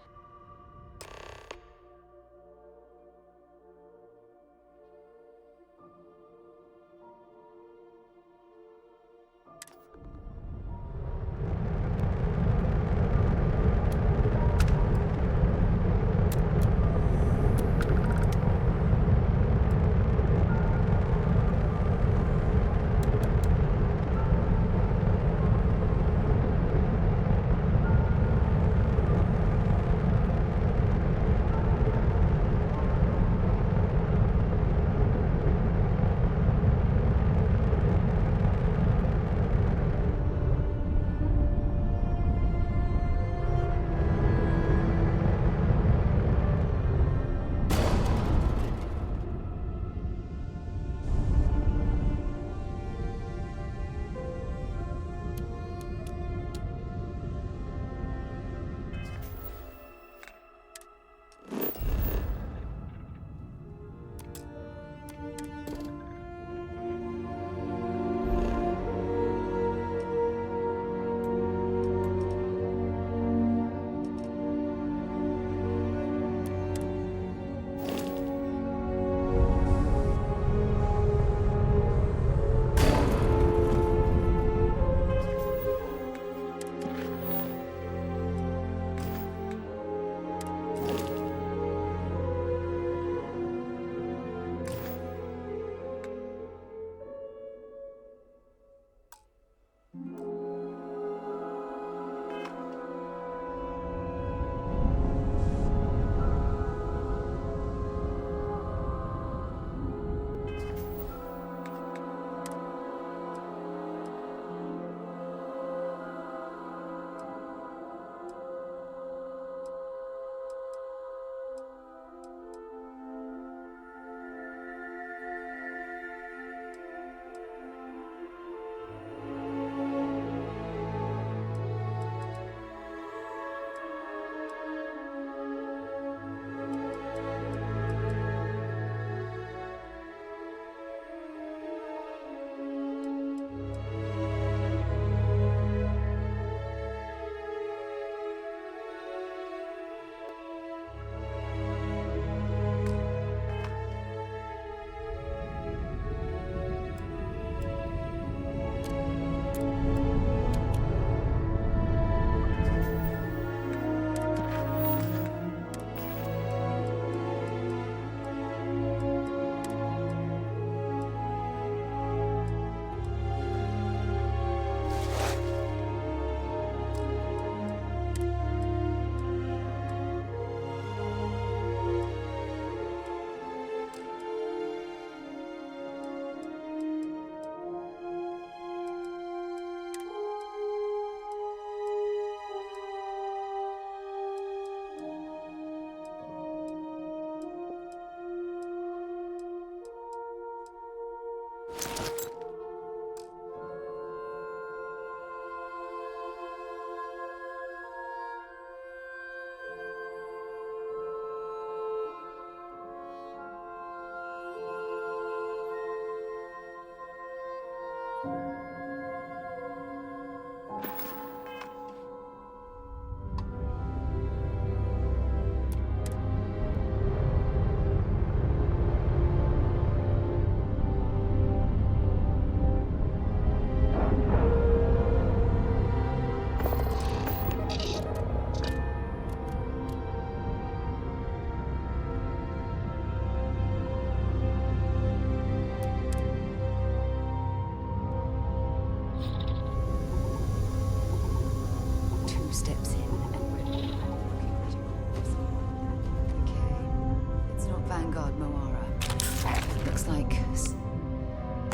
Vanguard Moara. Looks like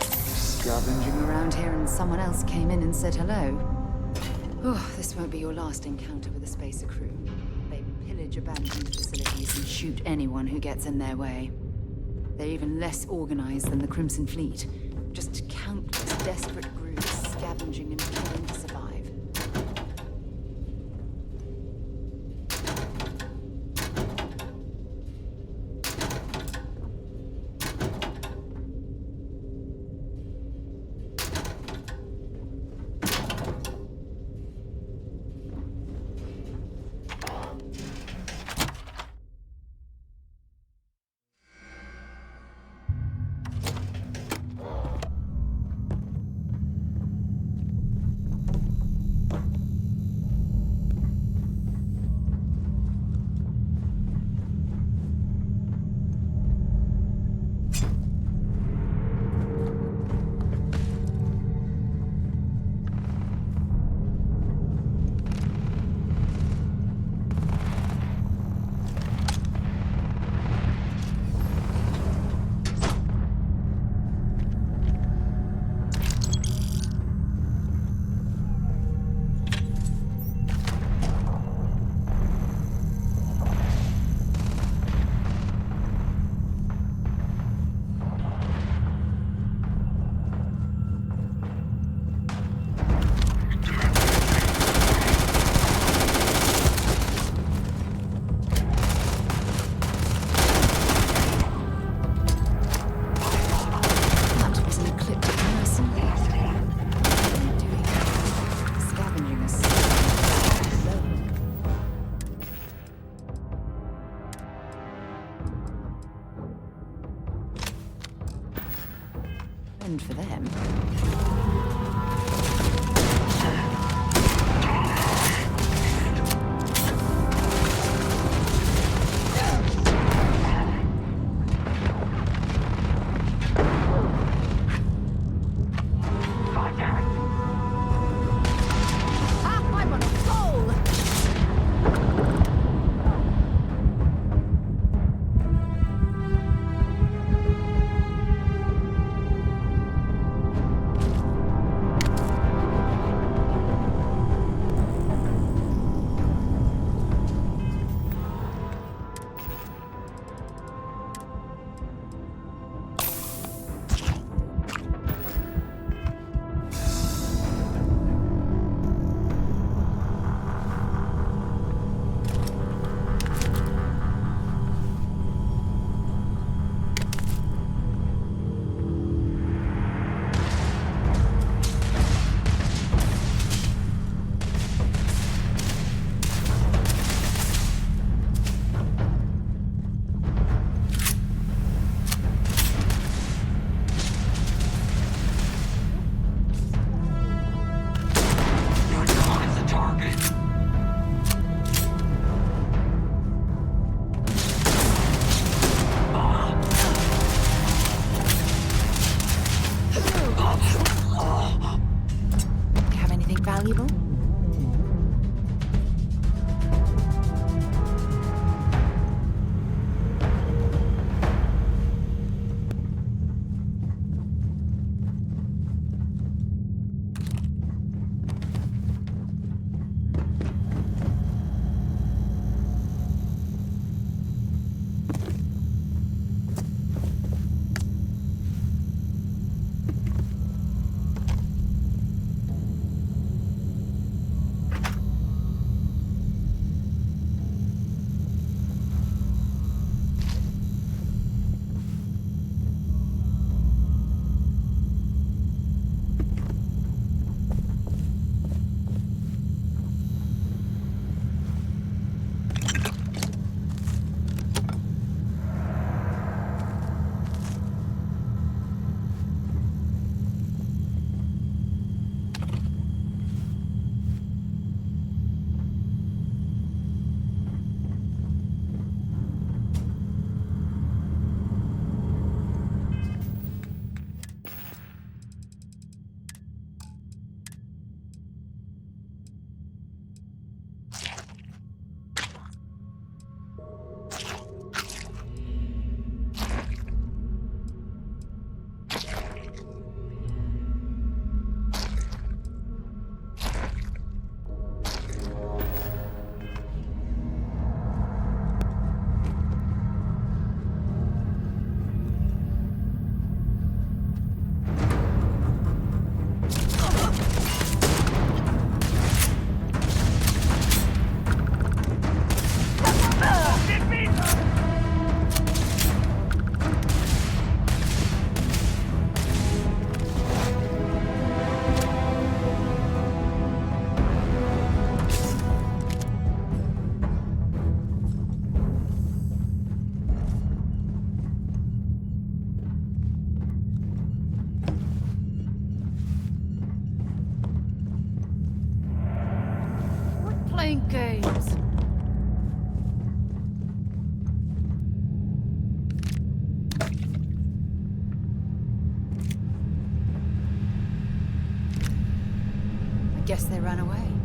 scavenging around here and someone else came in and said hello. Oh, this won't be your last encounter with a Spacer crew. They pillage abandoned facilities and shoot anyone who gets in their way. They're even less organized than the Crimson Fleet. Just countless desperate groups scavenging and killing to survive. And for them. Guess they ran away.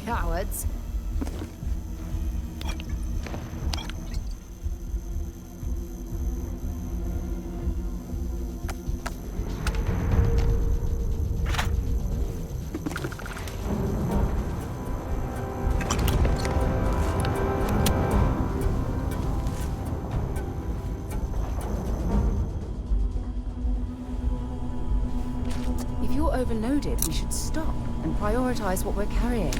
Cowards. you're overloaded, we should stop and prioritize what we're carrying.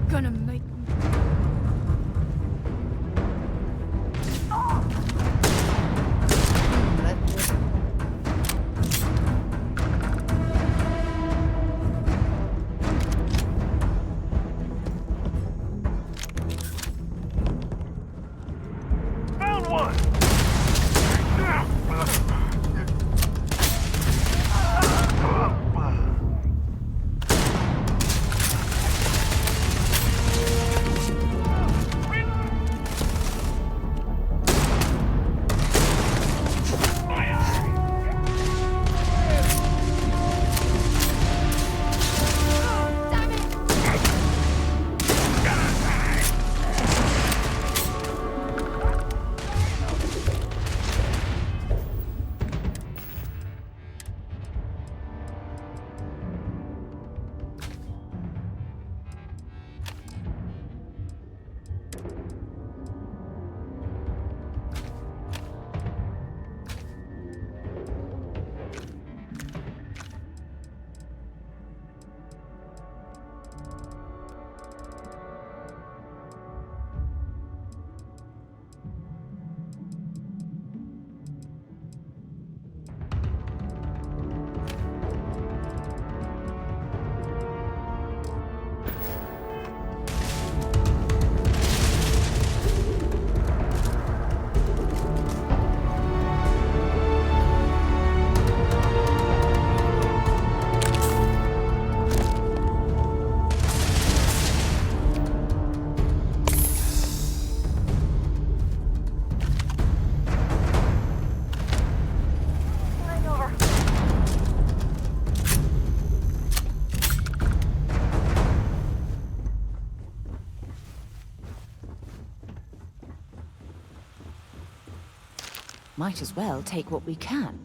Gonna make me. Found one! Might as well take what we can.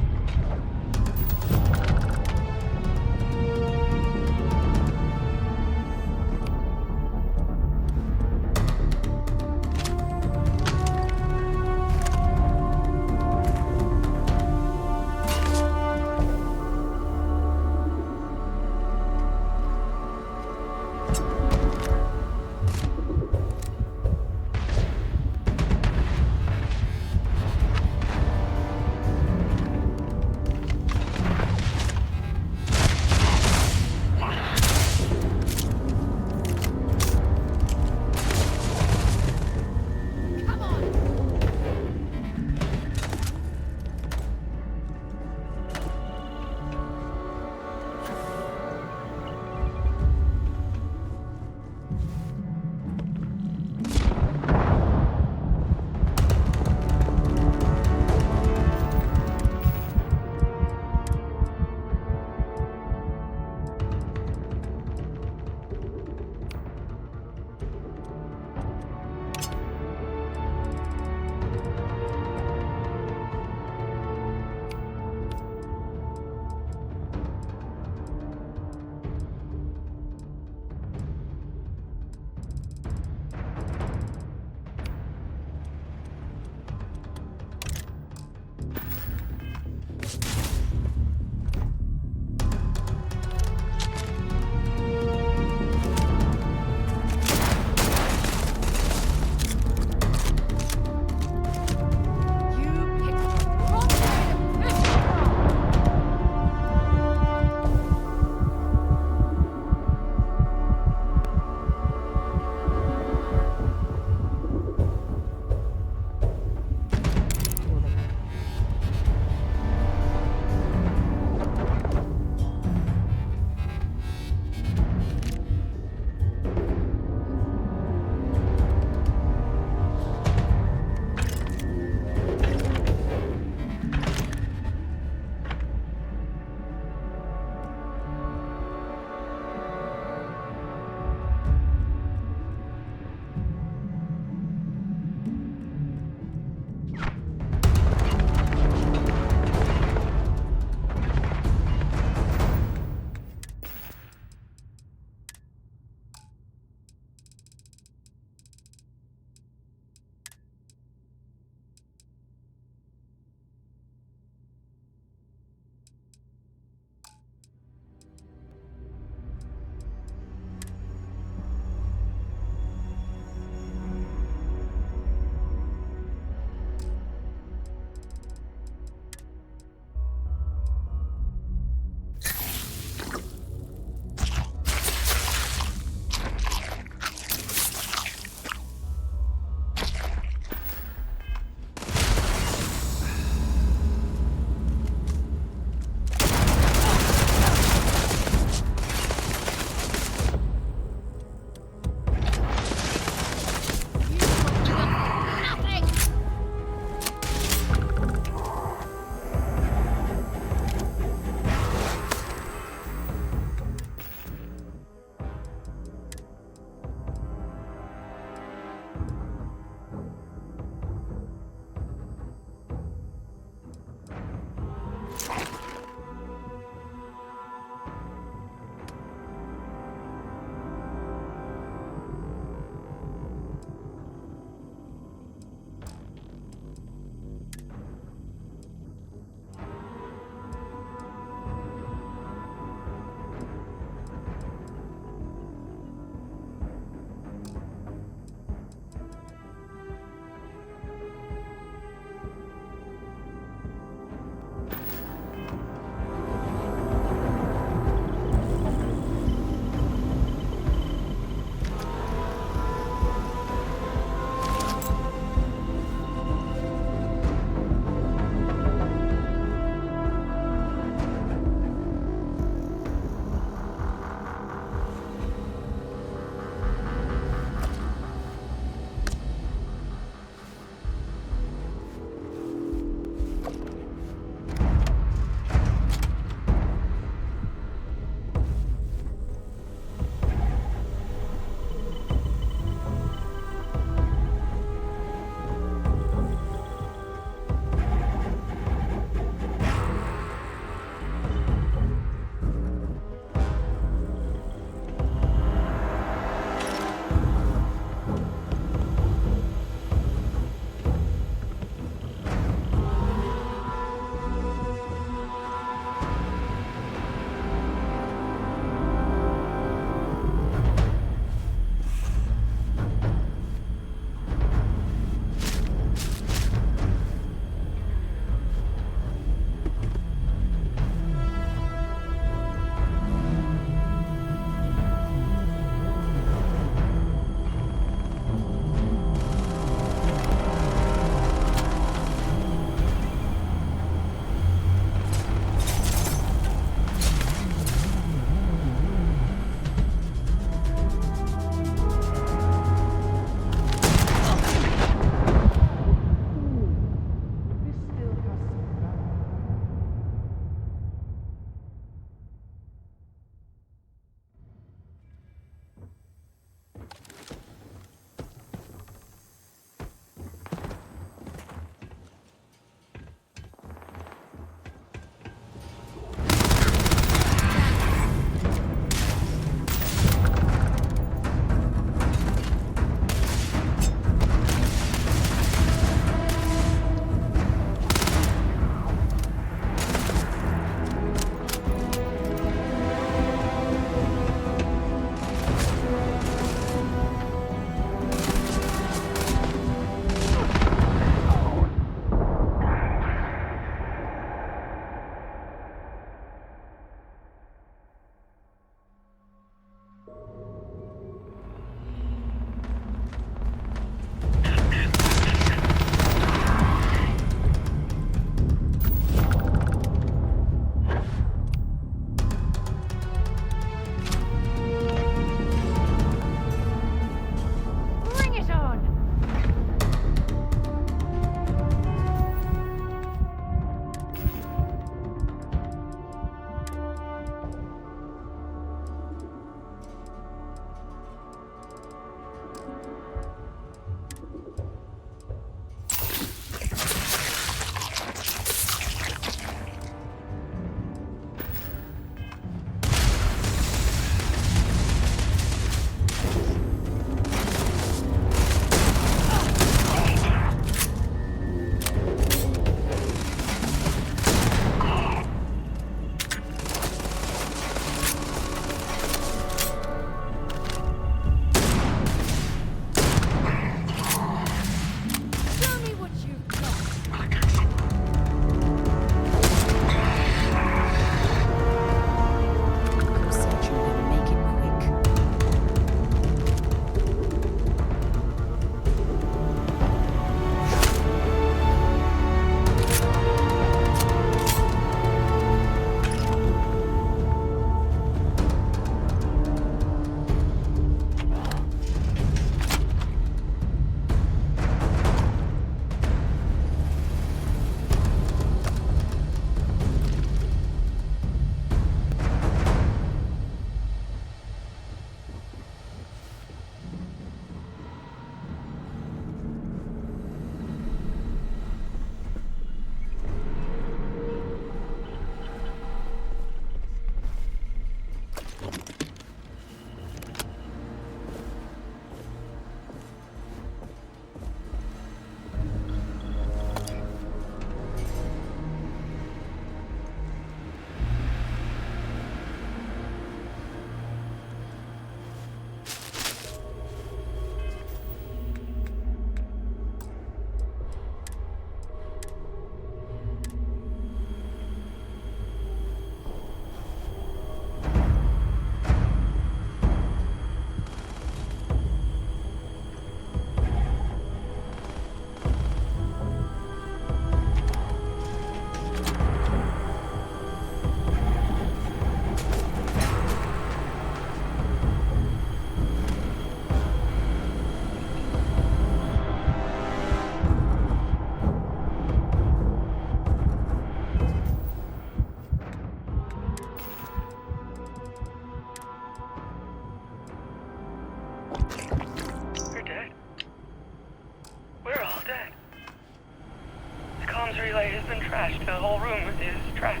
comms relay has been trashed. The whole room is trashed.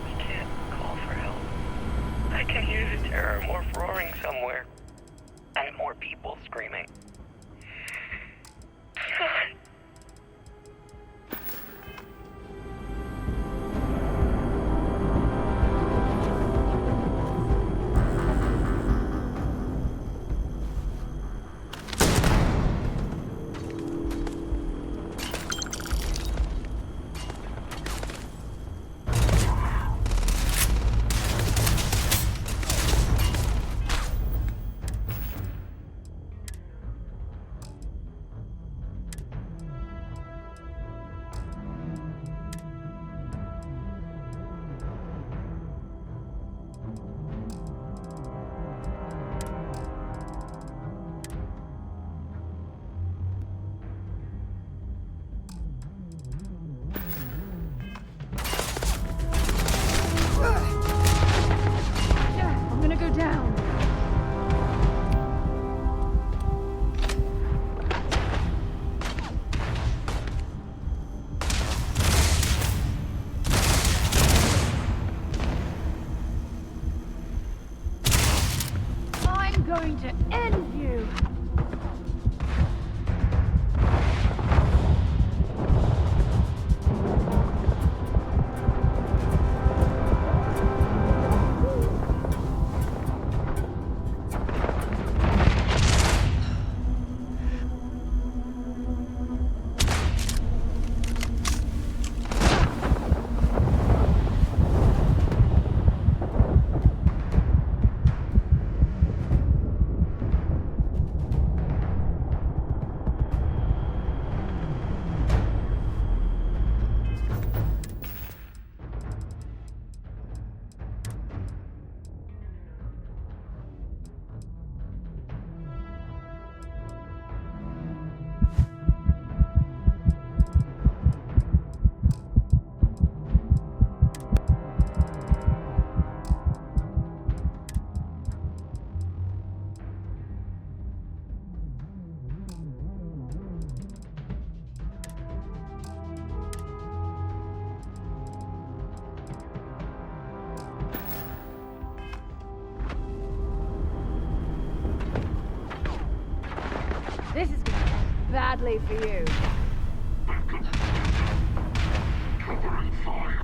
We can't call for help. I can hear the terror morph roaring somewhere. And more people screaming. God. Going to end you! This is going to end badly for you. Covering fire.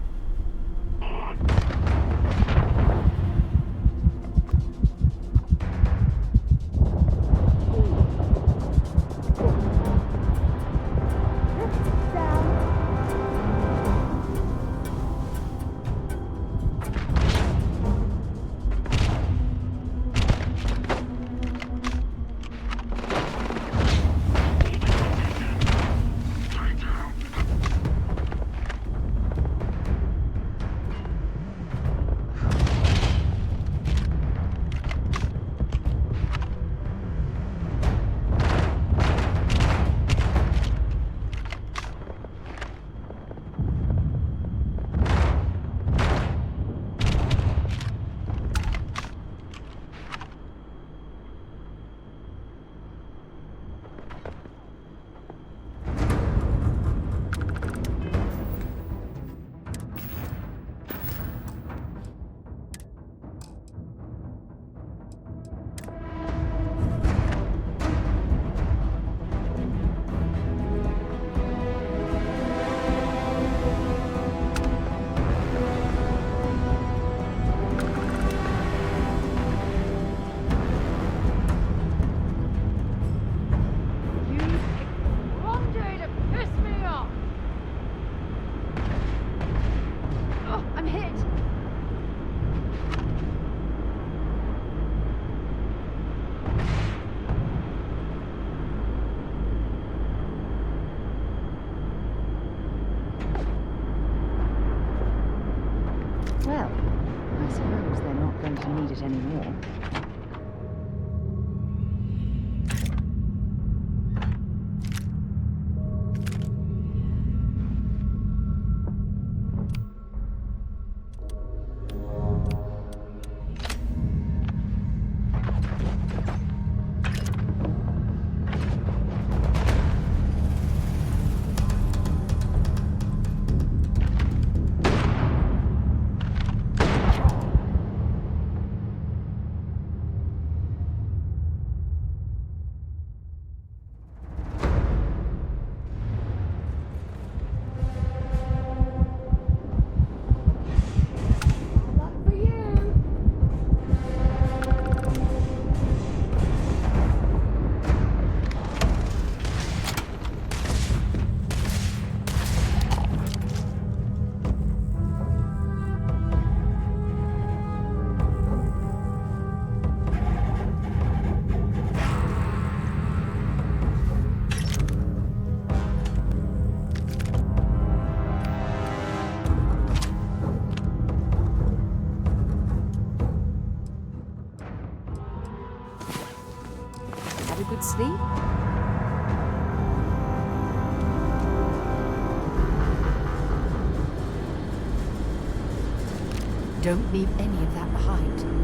Well, I suppose they're not going to need it anymore. Don't leave any of that behind.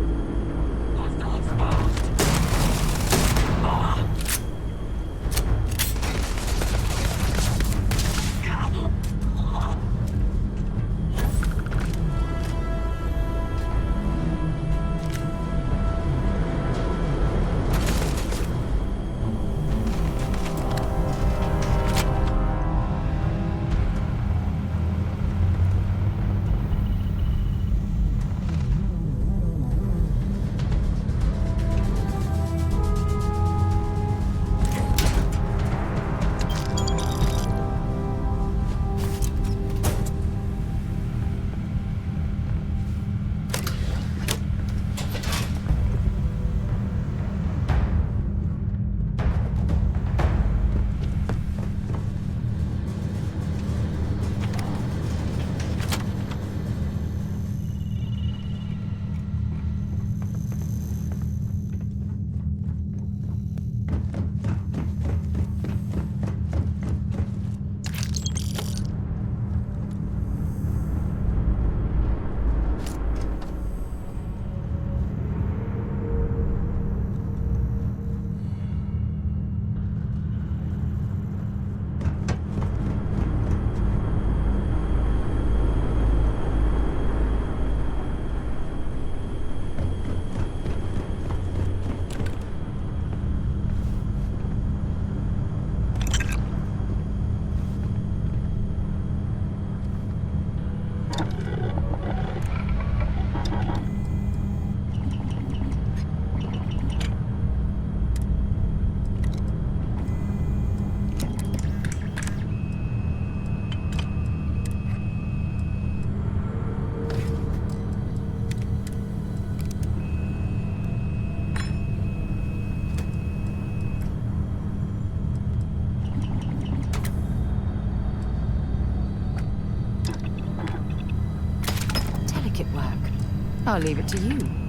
I'll leave it to you.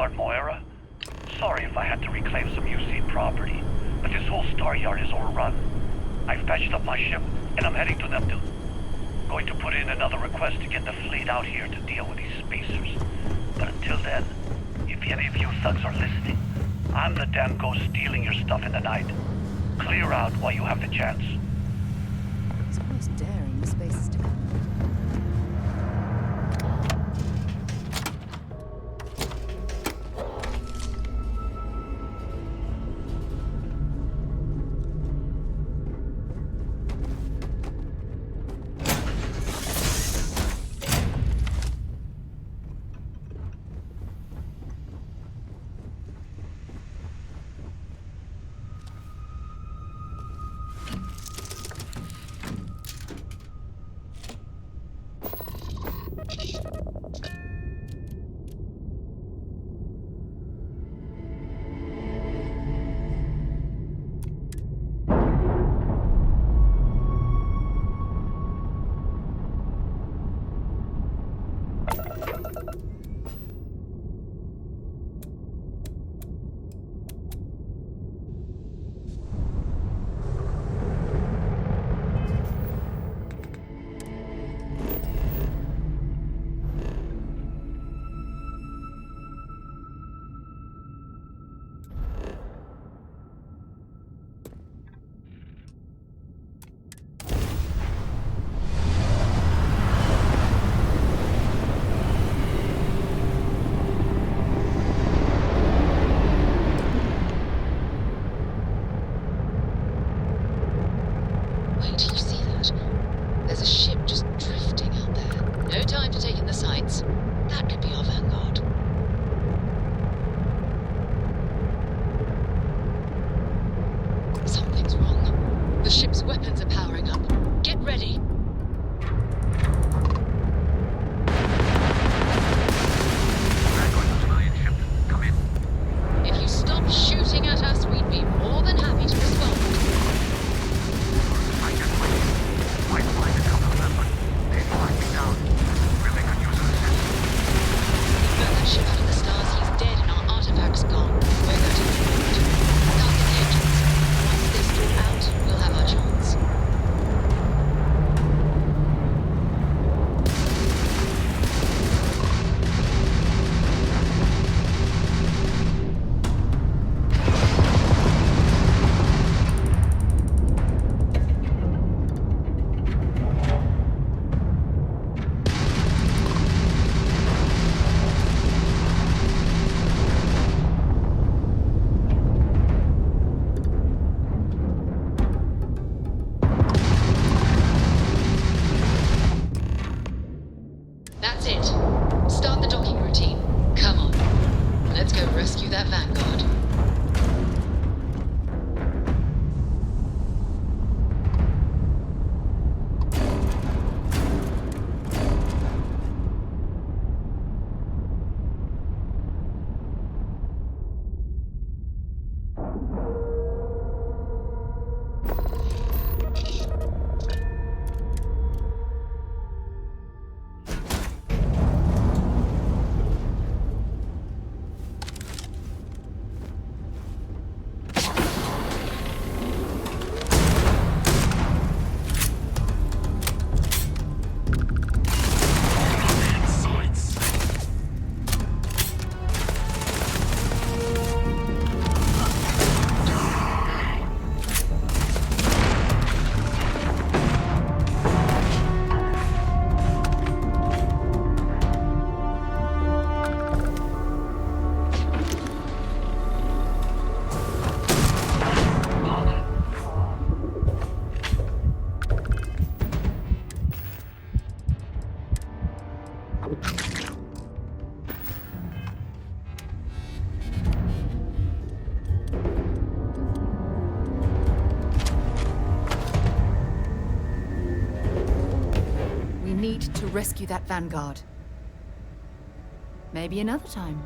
Vanguard, Moira. Sorry if I had to reclaim some UC property, but this whole Star Yard is overrun. I fetched up my ship, and I'm heading to Neptune. Going to put in another request to get the fleet out here to deal with these spacers. But until then, if any of you thugs are listening, I'm the damn ghost stealing your stuff in the night. Clear out while you have the chance. It's almost daring the spaces to come. To rescue that Vanguard. Maybe another time.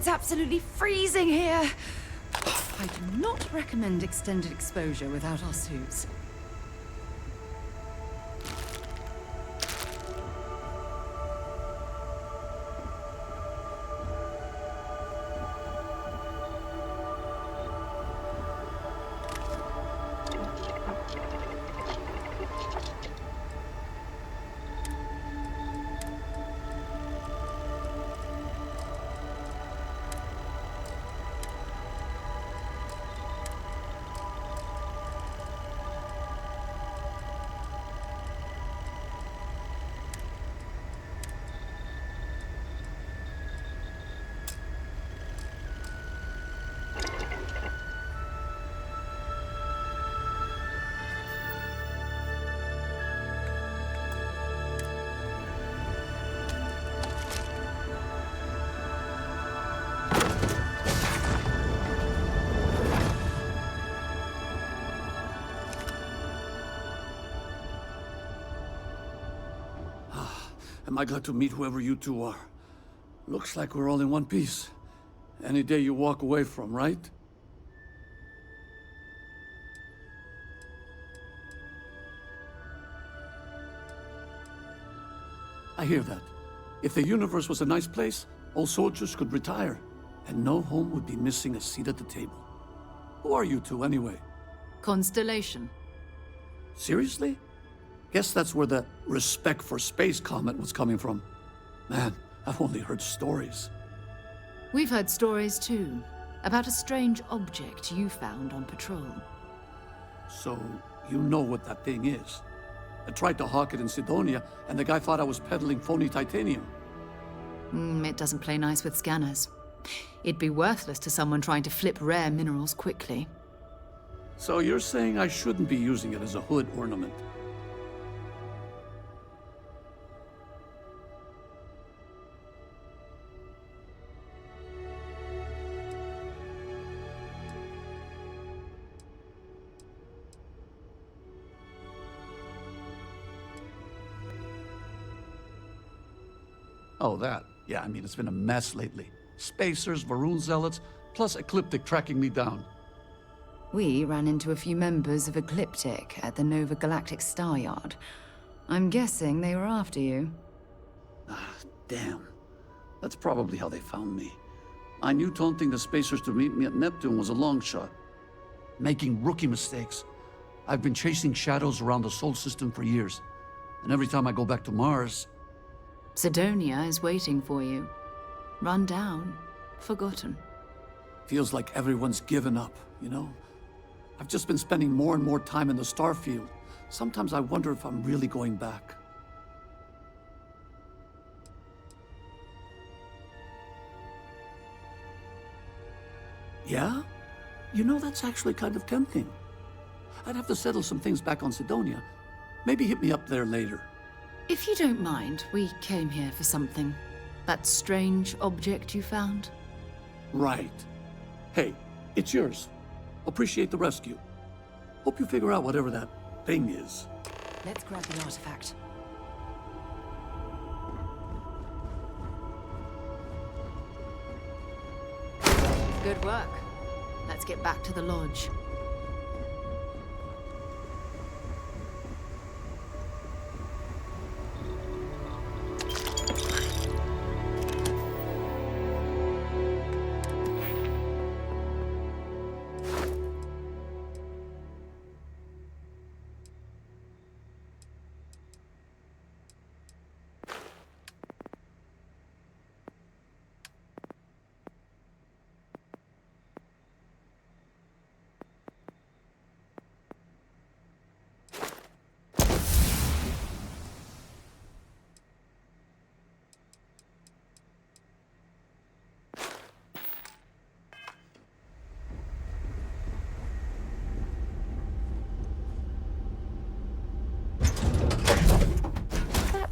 it's absolutely freezing here. I do not recommend extended exposure without our suits. Am I glad to meet whoever you two are. Looks like we're all in one piece. Any day you walk away from, right? I hear that. If the universe was a nice place, all soldiers could retire, and no home would be missing a seat at the table. Who are you two, anyway? Constellation. Seriously? Guess that's where the respect for space comment was coming from. Man, I've only heard stories. We've heard stories too, about a strange object you found on patrol. So, you know what that thing is? I tried to hawk it in Sidonia, and the guy thought I was peddling phony titanium. It doesn't play nice with scanners. It'd be worthless to someone trying to flip rare minerals quickly. So you're saying I shouldn't be using it as a hood ornament? Oh, that. Yeah, I mean, it's been a mess lately. Spacers, Varun zealots, plus Ecliptic tracking me down. We ran into a few members of Ecliptic at the Nova Galactic Star Yard. I'm guessing they were after you. Ah, damn. That's probably how they found me. I knew taunting the Spacers to meet me at Neptune was a long shot. Making rookie mistakes. I've been chasing shadows around the Sol system for years. And every time I go back to Mars... Sidonia is waiting for you. Run down. Forgotten. Feels like everyone's given up, you know? I've just been spending more and more time in the Starfield. Sometimes I wonder if I'm really going back. Yeah? You know, that's actually kind of tempting. I'd have to settle some things back on Sidonia. Maybe hit me up there later. If you don't mind, we came here for something. That strange object you found? Right. Hey, it's yours. Appreciate the rescue. Hope you figure out whatever that thing is. Let's grab the artifact. Good work. Let's get back to the lodge.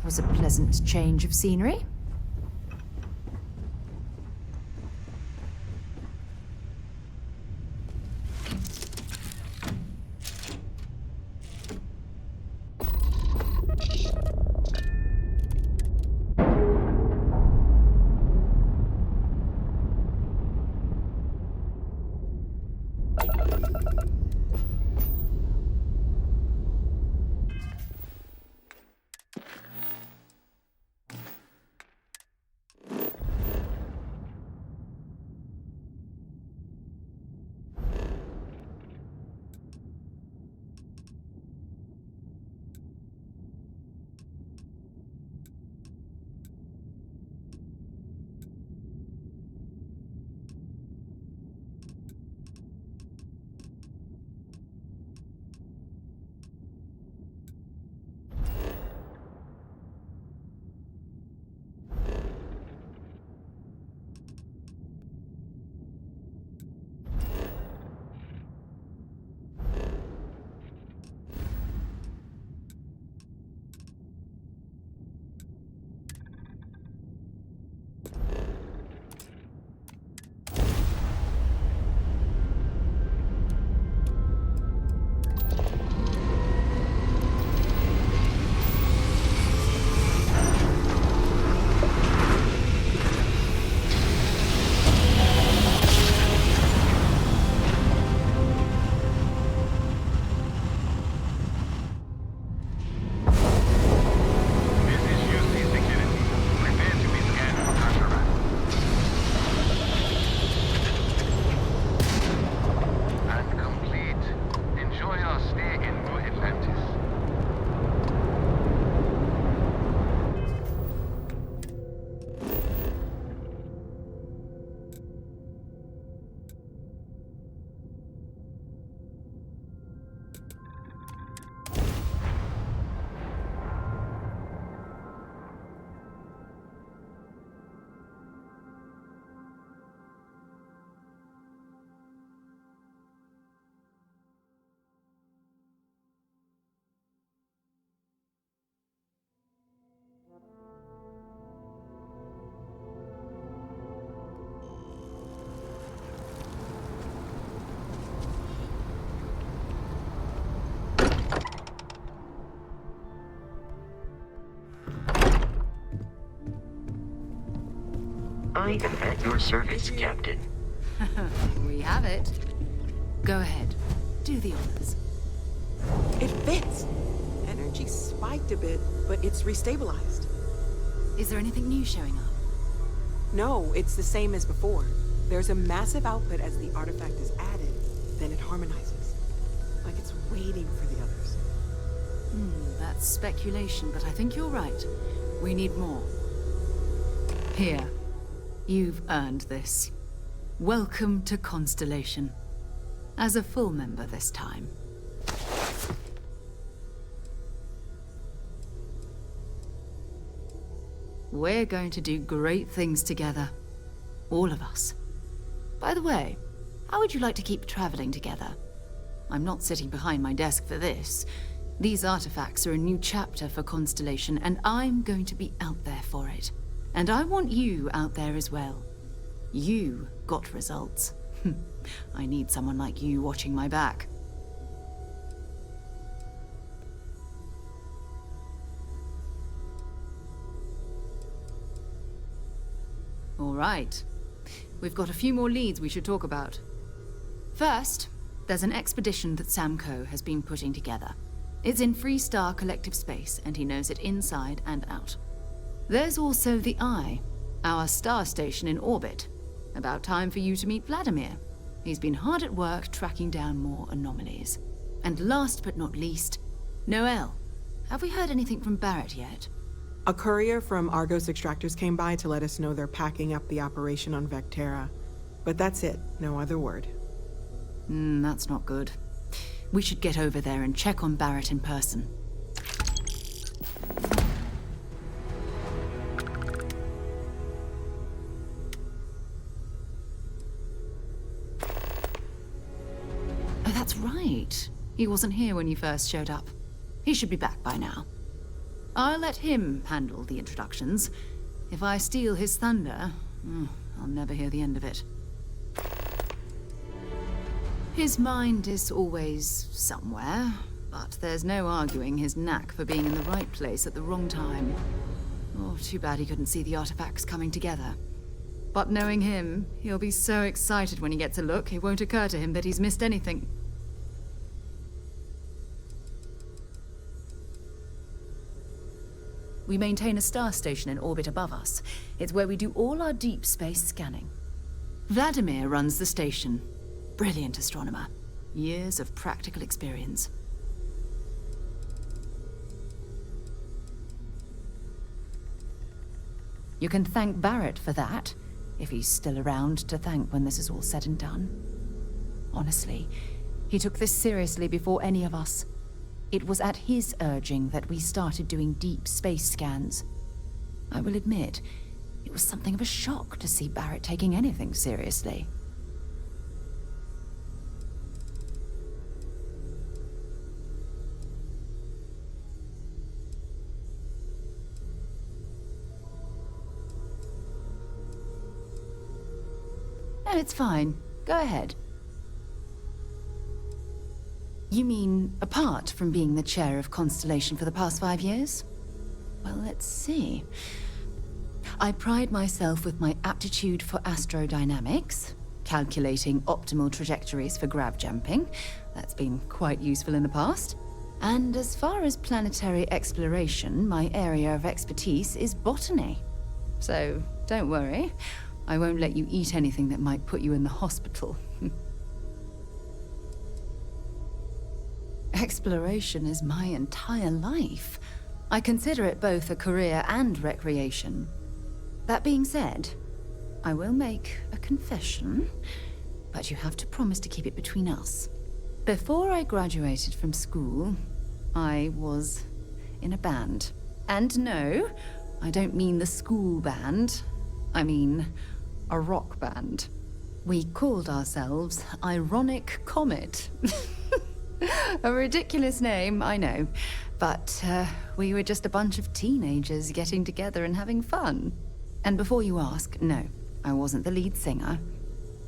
Was a pleasant change of scenery. I am at your service, Captain. We have it. Go ahead. Do the honors. It fits. Energy spiked a bit, but it's restabilized. Is there anything new showing up? No, it's the same as before. There's a massive output as the artifact is added, then it harmonizes. Like it's waiting for the others. That's speculation, but I think you're right. We need more. Here. You've earned this. Welcome to Constellation. As a full member this time. We're going to do great things together. All of us. By the way, how would you like to keep traveling together? I'm not sitting behind my desk for this. These artifacts are a new chapter for Constellation, and I'm going to be out there for it. And I want you out there as well. You got results. I need someone like you watching my back. All right. We've got a few more leads we should talk about. First, there's an expedition that Samco has been putting together. It's in Freestar Collective Space, and he knows it inside and out. There's also the Eye, our star station in orbit. About time for you to meet Vladimir. He's been hard at work tracking down more anomalies. And last but not least, Noel. Have we heard anything from Barrett yet? A courier from Argos Extractors came by to let us know they're packing up the operation on Vectera. But that's it, no other word. That's not good. We should get over there and check on Barrett in person. Oh, that's right. He wasn't here when you first showed up. He should be back by now. I'll let him handle the introductions. If I steal his thunder, I'll never hear the end of it. His mind is always somewhere, but there's no arguing his knack for being in the right place at the wrong time. Oh, too bad he couldn't see the artifacts coming together. But knowing him, he'll be so excited when he gets a look, it won't occur to him that he's missed anything. We maintain a star station in orbit above us. It's where we do all our deep space scanning. Vladimir runs the station. Brilliant astronomer. Years of practical experience. You can thank Barrett for that, if he's still around to thank when this is all said and done. Honestly, he took this seriously before any of us. It was at his urging that we started doing deep space scans. I will admit, it was something of a shock to see Barrett taking anything seriously. No, it's fine. Go ahead. You mean apart from being the chair of Constellation for the past 5 years? Well, let's see. I pride myself with my aptitude for astrodynamics, calculating optimal trajectories for grav jumping. That's been quite useful in the past. And as far as planetary exploration, my area of expertise is botany. So don't worry. I won't let you eat anything that might put you in the hospital. Exploration is my entire life. I consider it both a career and recreation. That being said, I will make a confession, but you have to promise to keep it between us. Before I graduated from school, I was in a band. And no, I don't mean the school band. I mean a rock band. We called ourselves Ironic Comet. A ridiculous name, I know. But we were just a bunch of teenagers getting together and having fun. And before you ask, no, I wasn't the lead singer.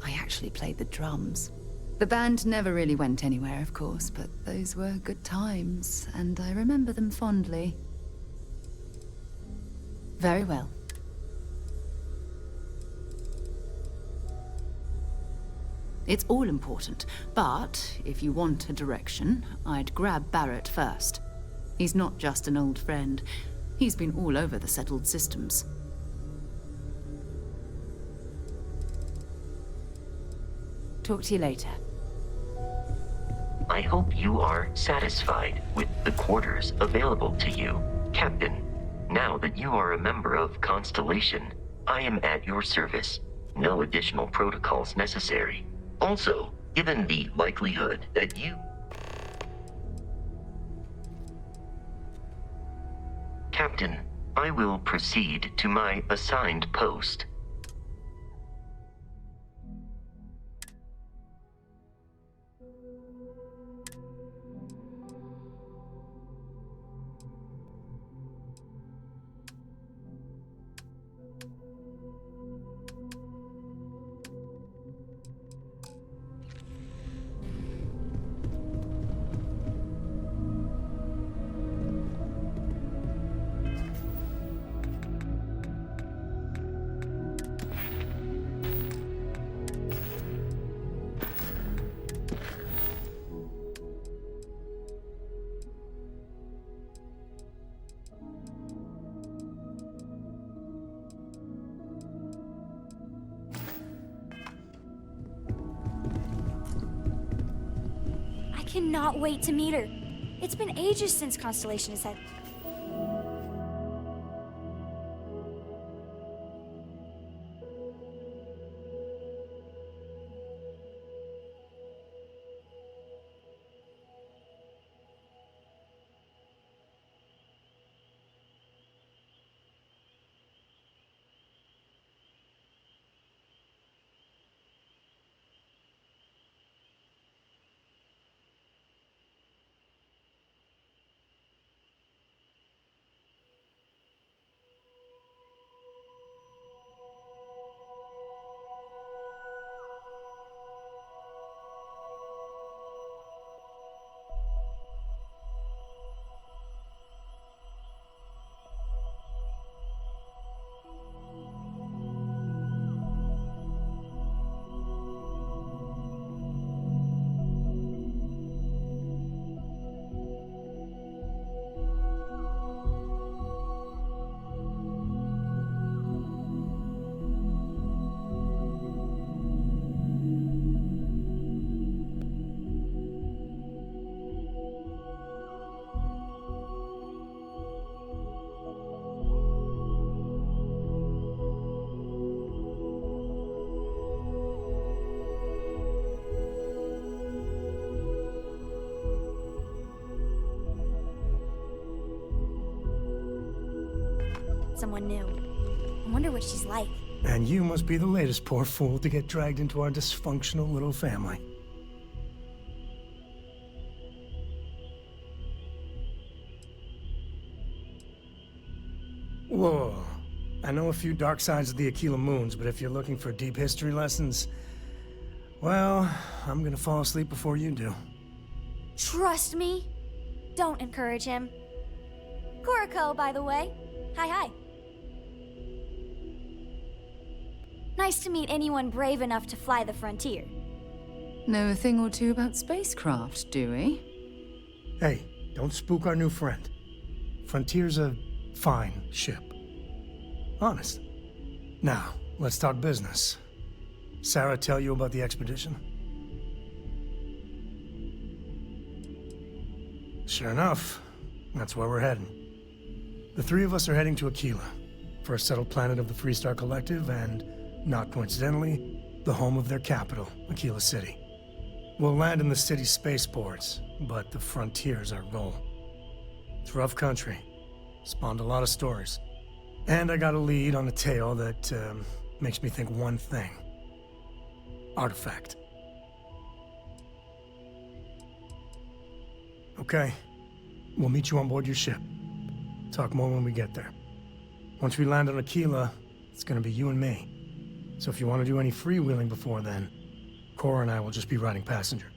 I actually played the drums. The band never really went anywhere, of course, but those were good times, and I remember them fondly. Very well. It's all important, but if you want a direction, I'd grab Barrett first. He's not just an old friend. He's been all over the settled systems. Talk to you later. I hope you are satisfied with the quarters available to you, Captain. Now that you are a member of Constellation, I am at your service. No additional protocols necessary. Also, given the likelihood that you... Captain, I will proceed to my assigned post. I cannot wait to meet her. It's been ages since Constellation has had... Someone new. I wonder what she's like. And you must be the latest poor fool to get dragged into our dysfunctional little family. Whoa. I know a few dark sides of the Aquila Moons, but if you're looking for deep history lessons, well, I'm gonna fall asleep before you do. Trust me. Don't encourage him. Kuriko, by the way. Hi. Nice to meet anyone brave enough to fly the frontier. Know a thing or two about spacecraft, do we? Hey, don't spook our new friend. Frontier's a fine ship. Honest. Now, let's talk business. Sarah tell you about the expedition? Sure enough, that's where we're heading. The three of us are heading to Aquila, first settled planet of the Freestar Collective, and, not coincidentally, the home of their capital, Aquila City. We'll land in the city's spaceports, but the frontier's our goal. It's rough country. Spawned a lot of stories. And I got a lead on a tale that makes me think one thing. Artifact. Okay. We'll meet you on board your ship. Talk more when we get there. Once we land on Aquila, it's gonna be you and me. So if you want to do any freewheeling before then, Cora and I will just be riding passenger.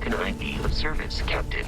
can I be of service, Captain?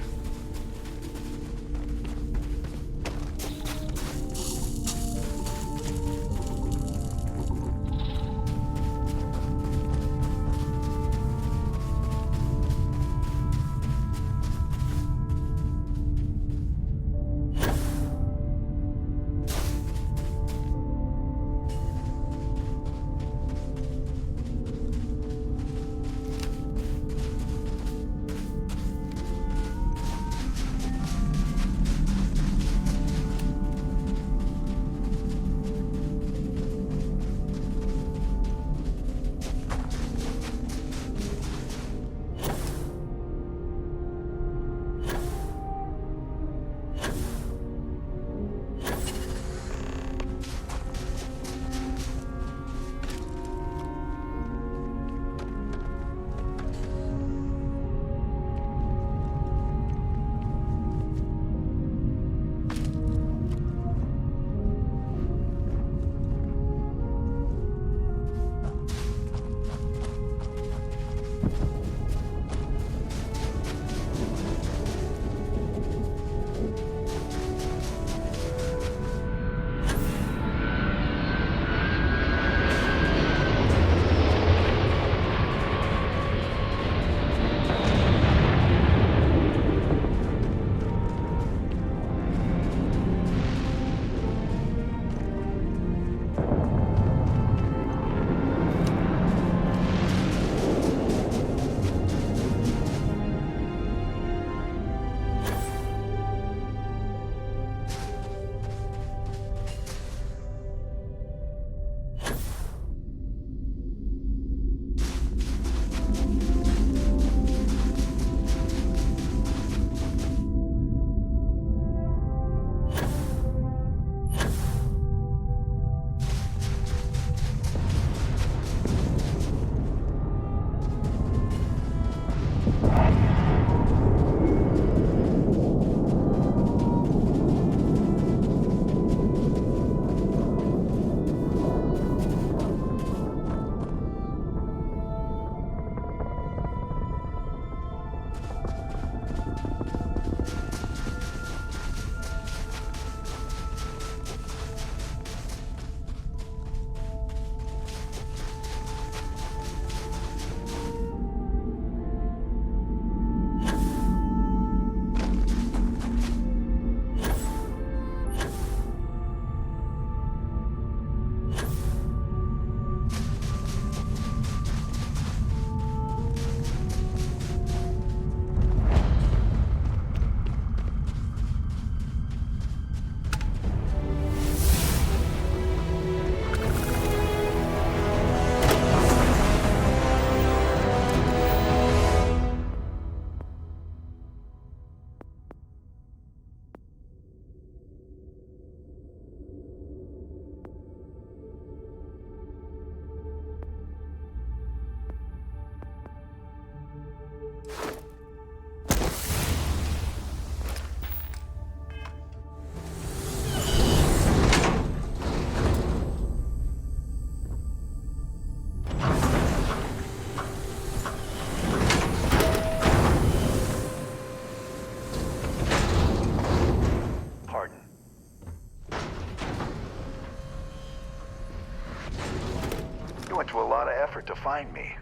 To a lot of effort to find me.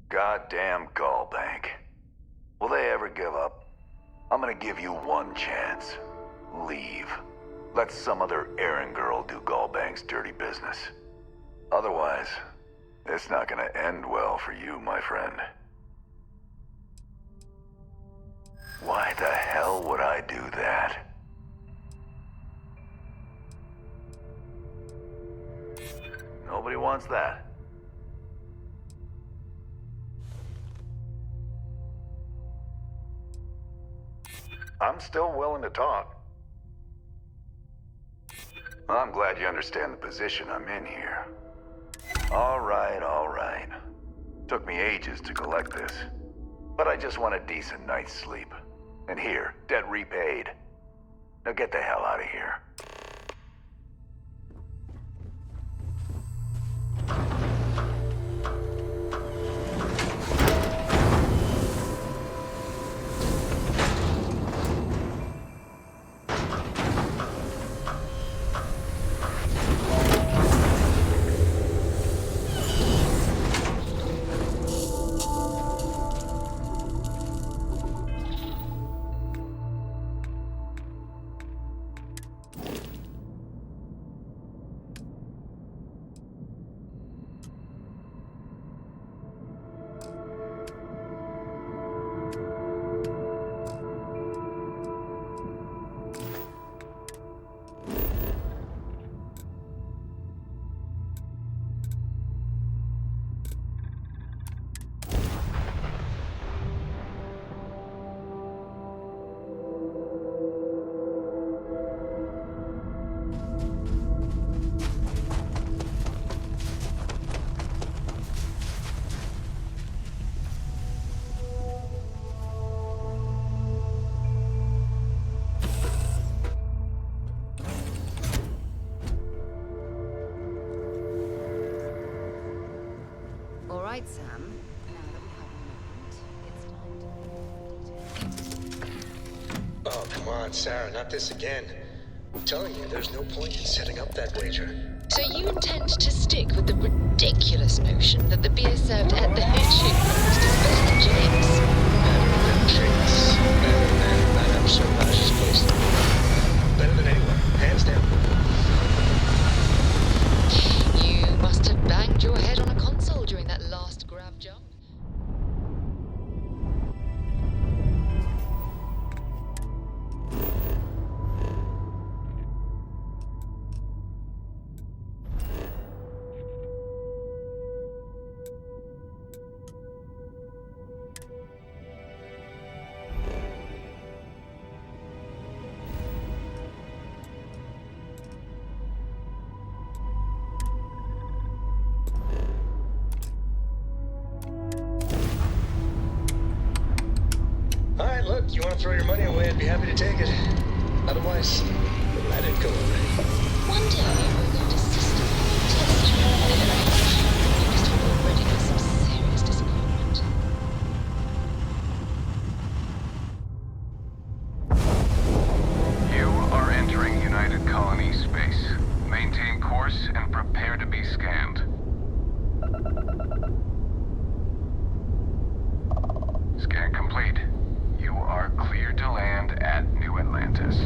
Goddamn Gallbank. Will they ever give up? I'm gonna give you one chance. Leave. Let some other errand girl do Gallbank's dirty business. Otherwise, it's not gonna end well for you, my friend. Why the hell would I do that? Nobody wants that. I'm still willing to talk. I'm glad you understand the position I'm in here. All right, all right. Took me ages to collect this. But I just want a decent night's sleep. And here, debt repaid. Now get the hell out of here. right, Sam. Now that we have a moment, it's time to... Oh, come on, Sarah, not this again. I'm telling you, there's no point in setting up that wager. So you intend to stick with the ridiculous notion that the beer served at the Hoochie Roast is better than Jake's? Better than Jake's. Better than Madame Sauvage's place. Better than anywhere, hands down. You must have banged your head on a console during that last grab jump. Alright, look, you want to throw your money away, I'd be happy to take it. Otherwise, let it go already. One day we're going to systematically test your marriage. You must have already got some serious disappointment. You are entering United Colony space. Maintain course and prepare to be scanned. Scan complete. You are cleared to land at New Atlantis.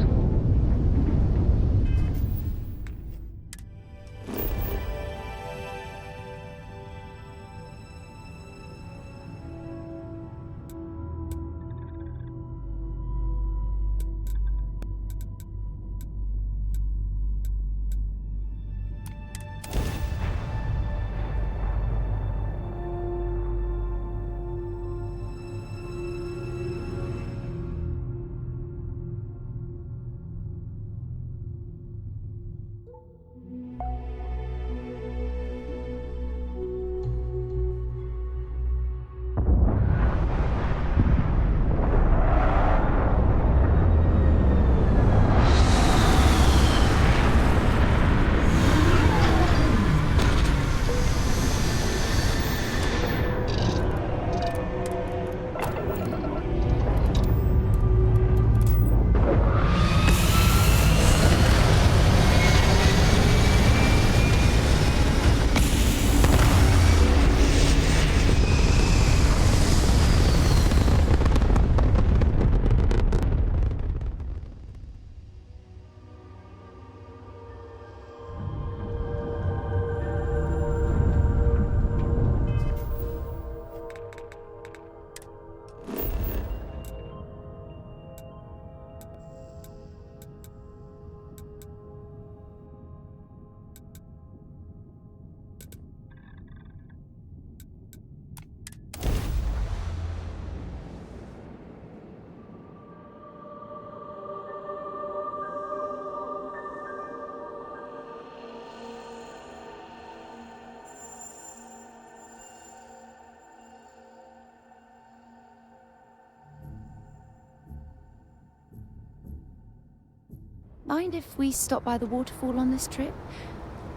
Mind if we stop by the waterfall on this trip?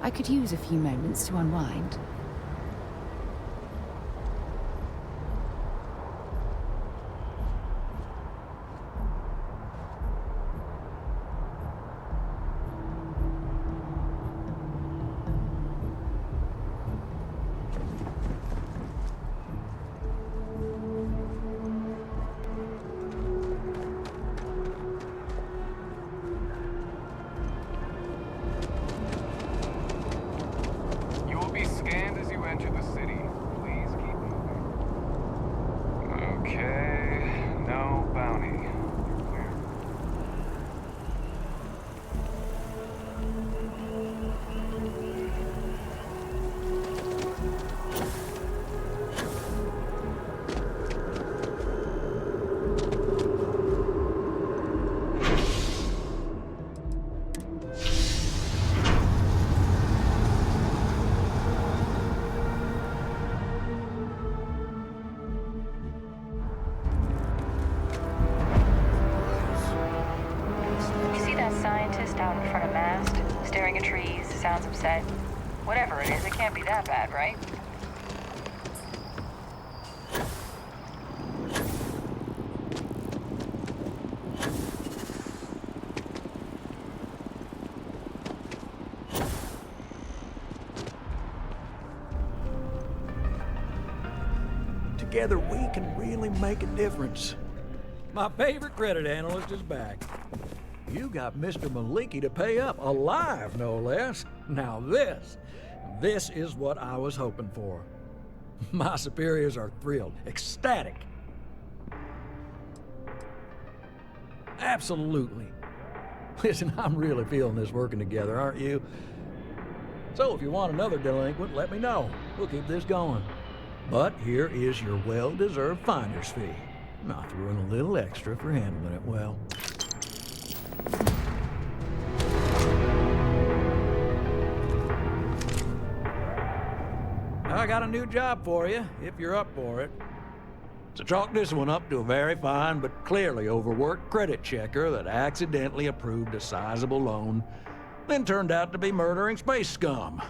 I could use a few moments to unwind. Out in front of mast, staring at trees, sounds upset. Whatever it is, it can't be that bad, right? together, we can really make a difference. My favorite credit analyst is back. You got Mr. Maliki to pay up, alive no less. Now this is what I was hoping for. My superiors are thrilled, ecstatic. Absolutely. Listen, I'm really feeling this working together, aren't you? So if you want another delinquent, let me know. We'll keep this going. But here is your well-deserved finder's fee. I threw in a little extra for handling it well. I got a new job for you, if you're up for it. To chalk this one up to a very fine but clearly overworked credit checker that accidentally approved a sizable loan, then turned out to be murdering space scum.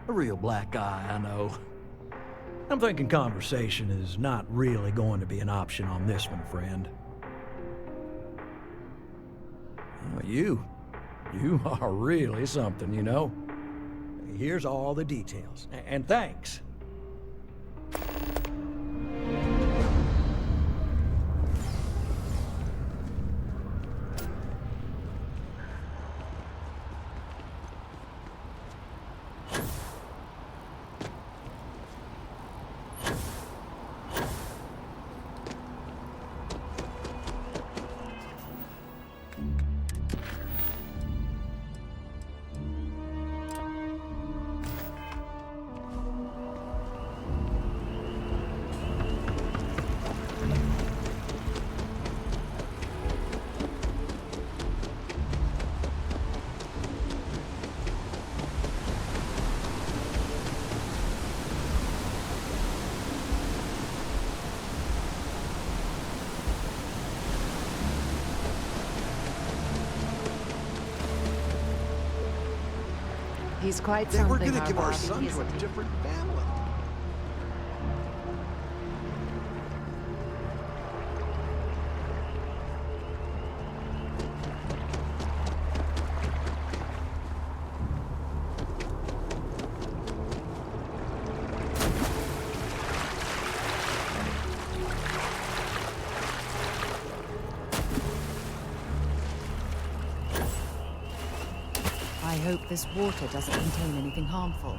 A real black eye, I know. I'm thinking conversation is not really going to be an option on this one, friend. Well, you are really something, you know. Here's all the details, and thanks. He's quite They something. were gonna give our Bobby, son to a isn't he? different family. I hope this water doesn't contain anything harmful.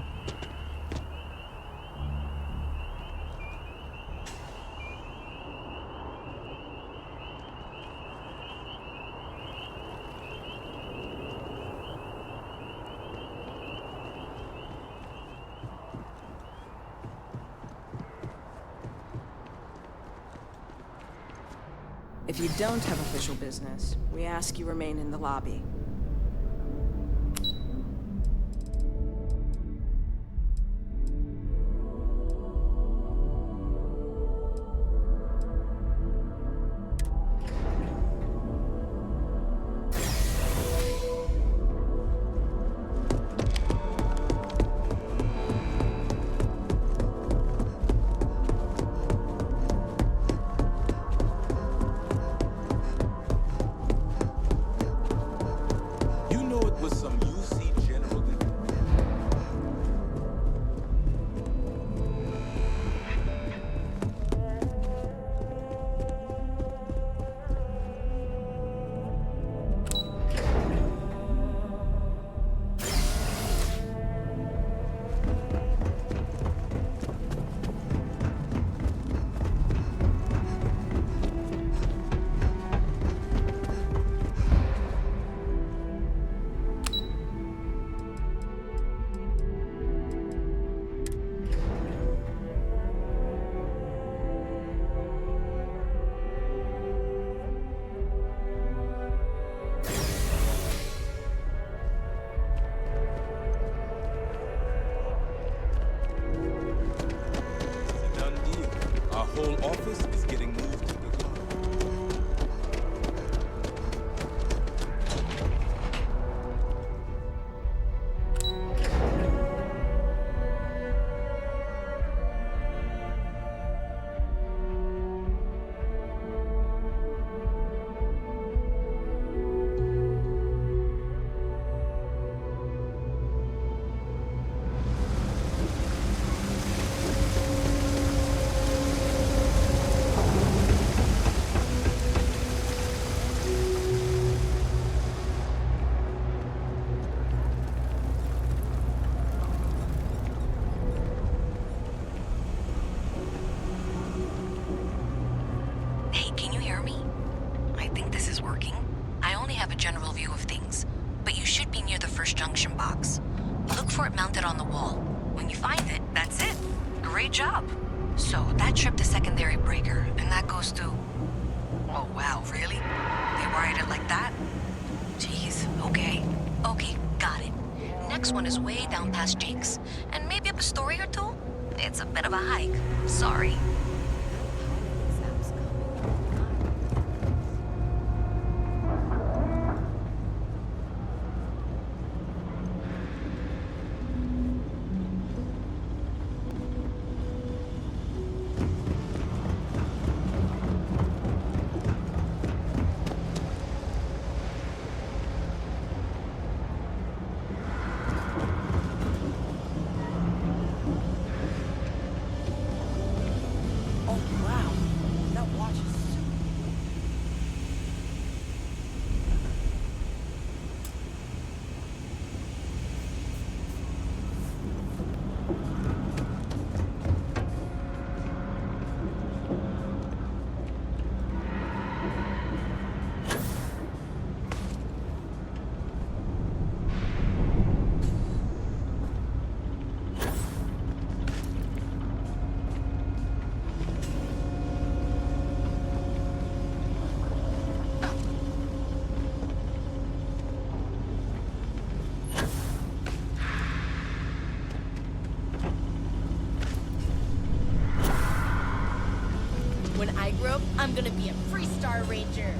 If you don't have official business, we ask you remain in the lobby. Office is getting moved to the cloud. general view of things, but you should be near the first junction box. Look for it mounted on the wall. When you find it, that's it. Great job. So that tripped the secondary breaker, and that goes to... Oh wow, really? They wired it like that? Jeez, okay. Okay, got it. Next one is way down past Jake's, and maybe up a story or two? It's a bit of a hike. Sorry. When I grow up, I'm gonna be a Freestar Ranger.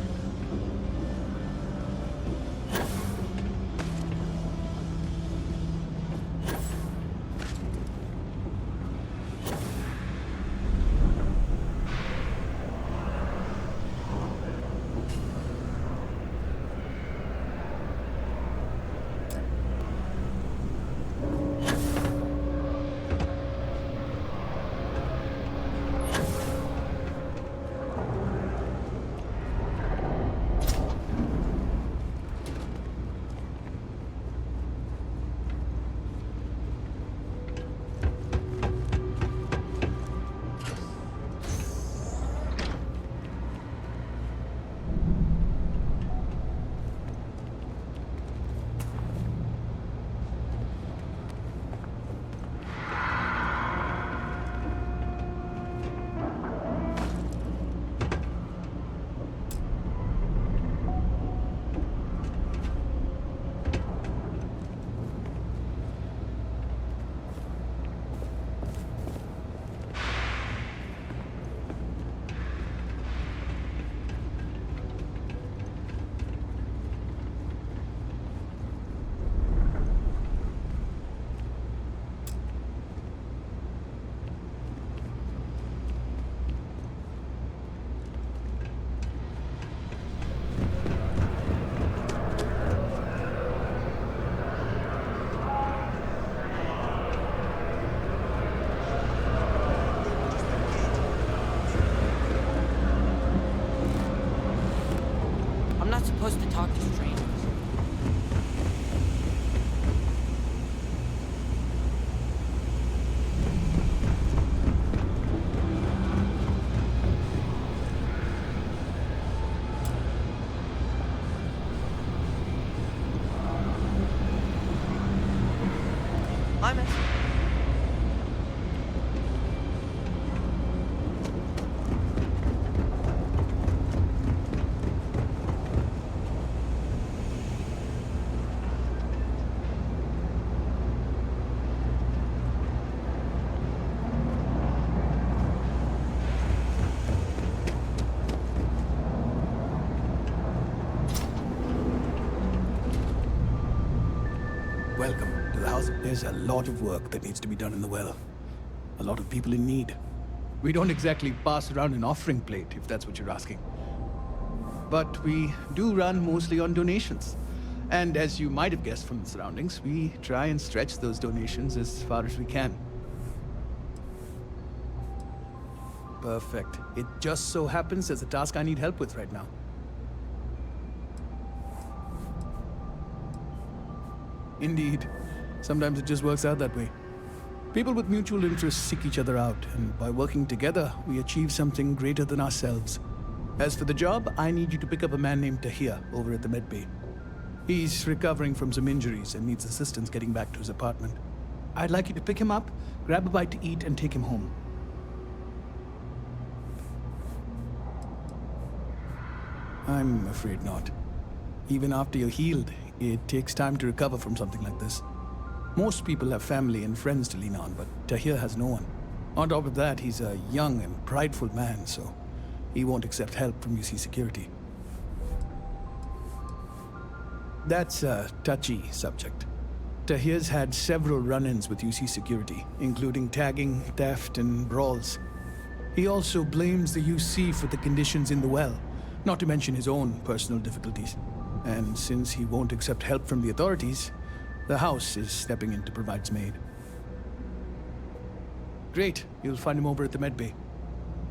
Supposed to talk to strangers. Hi, man. Welcome to the house. There's a lot of work that needs to be done in the well. A lot of people in need. We don't exactly pass around an offering plate, if that's what you're asking. But we do run mostly on donations. And as you might have guessed from the surroundings, we try and stretch those donations as far as we can. Perfect. It just so happens there's a task I need help with right now. Indeed. Sometimes it just works out that way. People with mutual interests seek each other out, and by working together, we achieve something greater than ourselves. As for the job, I need you to pick up a man named Tahir over at the medbay. He's recovering from some injuries and needs assistance getting back to his apartment. I'd like you to pick him up, grab a bite to eat, and take him home. I'm afraid not. Even after you're healed, it takes time to recover from something like this. Most people have family and friends to lean on, but Tahir has no one. On top of that, he's a young and prideful man, so he won't accept help from UC security. That's a touchy subject. Tahir's had several run-ins with UC security, including tagging, theft, and brawls. He also blames the UC for the conditions in the well, not to mention his own personal difficulties. And since he won't accept help from the authorities, the house is stepping in to provide some aid. Great, you'll find him over at the medbay.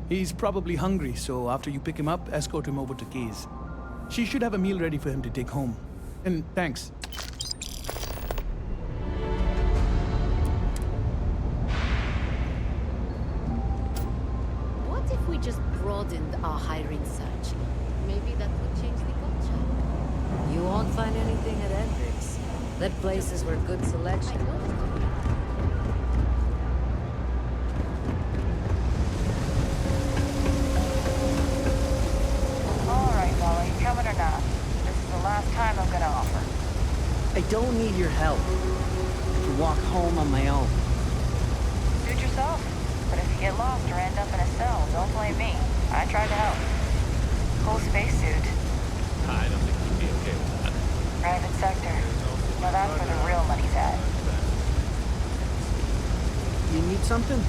He's probably hungry, so after you pick him up, escort him over to Kay's. She should have a meal ready for him to take home. And thanks. What if we just broadened our hiring search? Maybe that would change the culture. You won't find anything at Hendrix. That place is where good selection. All right, Molly, coming or not? This is the last time I'm gonna offer. I don't need your help. I can walk home on my own. Suit yourself. But if you get lost or end up in a cell, don't blame me. I tried to help. Cool spacesuit. I don't think you'd be okay with that. Private sector. Now that's where the real money's at. You need something?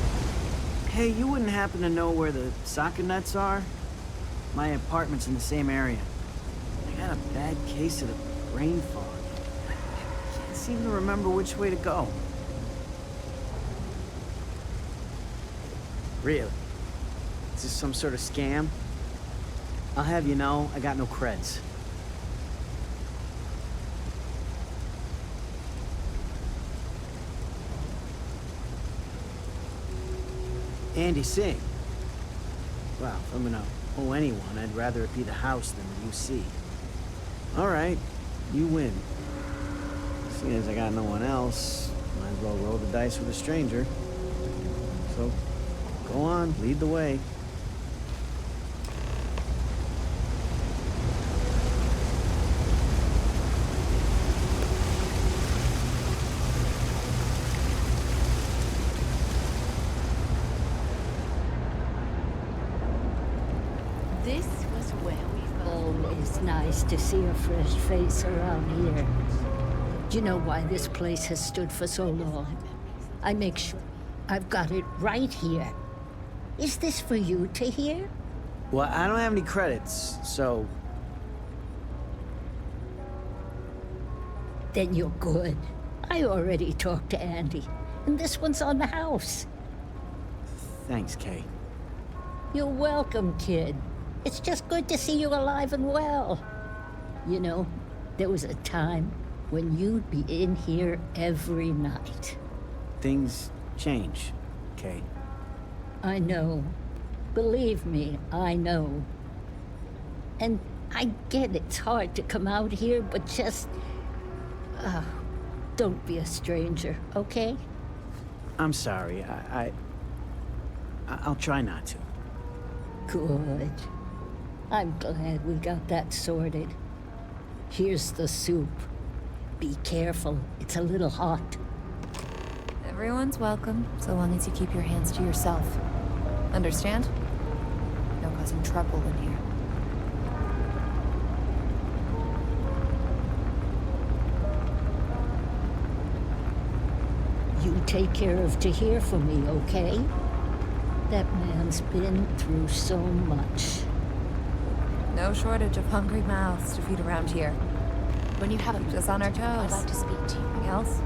Hey, you wouldn't happen to know where the soccer nets are? My apartment's in the same area. I got a bad case of the brain fog. I can't seem to remember which way to go. Really? Is this some sort of scam? I'll have you know, I got no creds. Andy Singh. Well, if I'm gonna owe anyone, I'd rather it be the house than the UC. All right, you win. Seeing as I got no one else, might as well roll the dice with a stranger. So, go on, lead the way. This was where we always nice to see a fresh face around here. Do you know why this place has stood for so long? I make sure I've got it right here. Is this for you to hear? Well, I don't have any credits, so... Then you're good. I already talked to Andy, and this one's on the house. Thanks, Kay. You're welcome, kid. It's just good to see you alive and well. You know, there was a time when you'd be in here every night. Things change, Kay. I know. Believe me, I know. And I get it's hard to come out here, but just... don't be a stranger, okay? I'm sorry. I'll try not to. Good. I'm glad we got that sorted. Here's the soup. Be careful, it's a little hot. Everyone's welcome, so long as you keep your hands to yourself. Understand? No causing trouble in here. You take care of Tahir for me, okay? That man's been through so much. No shortage of hungry mouths to feed around here. When you have us on our toes. I'd like to speak to you. Anything else?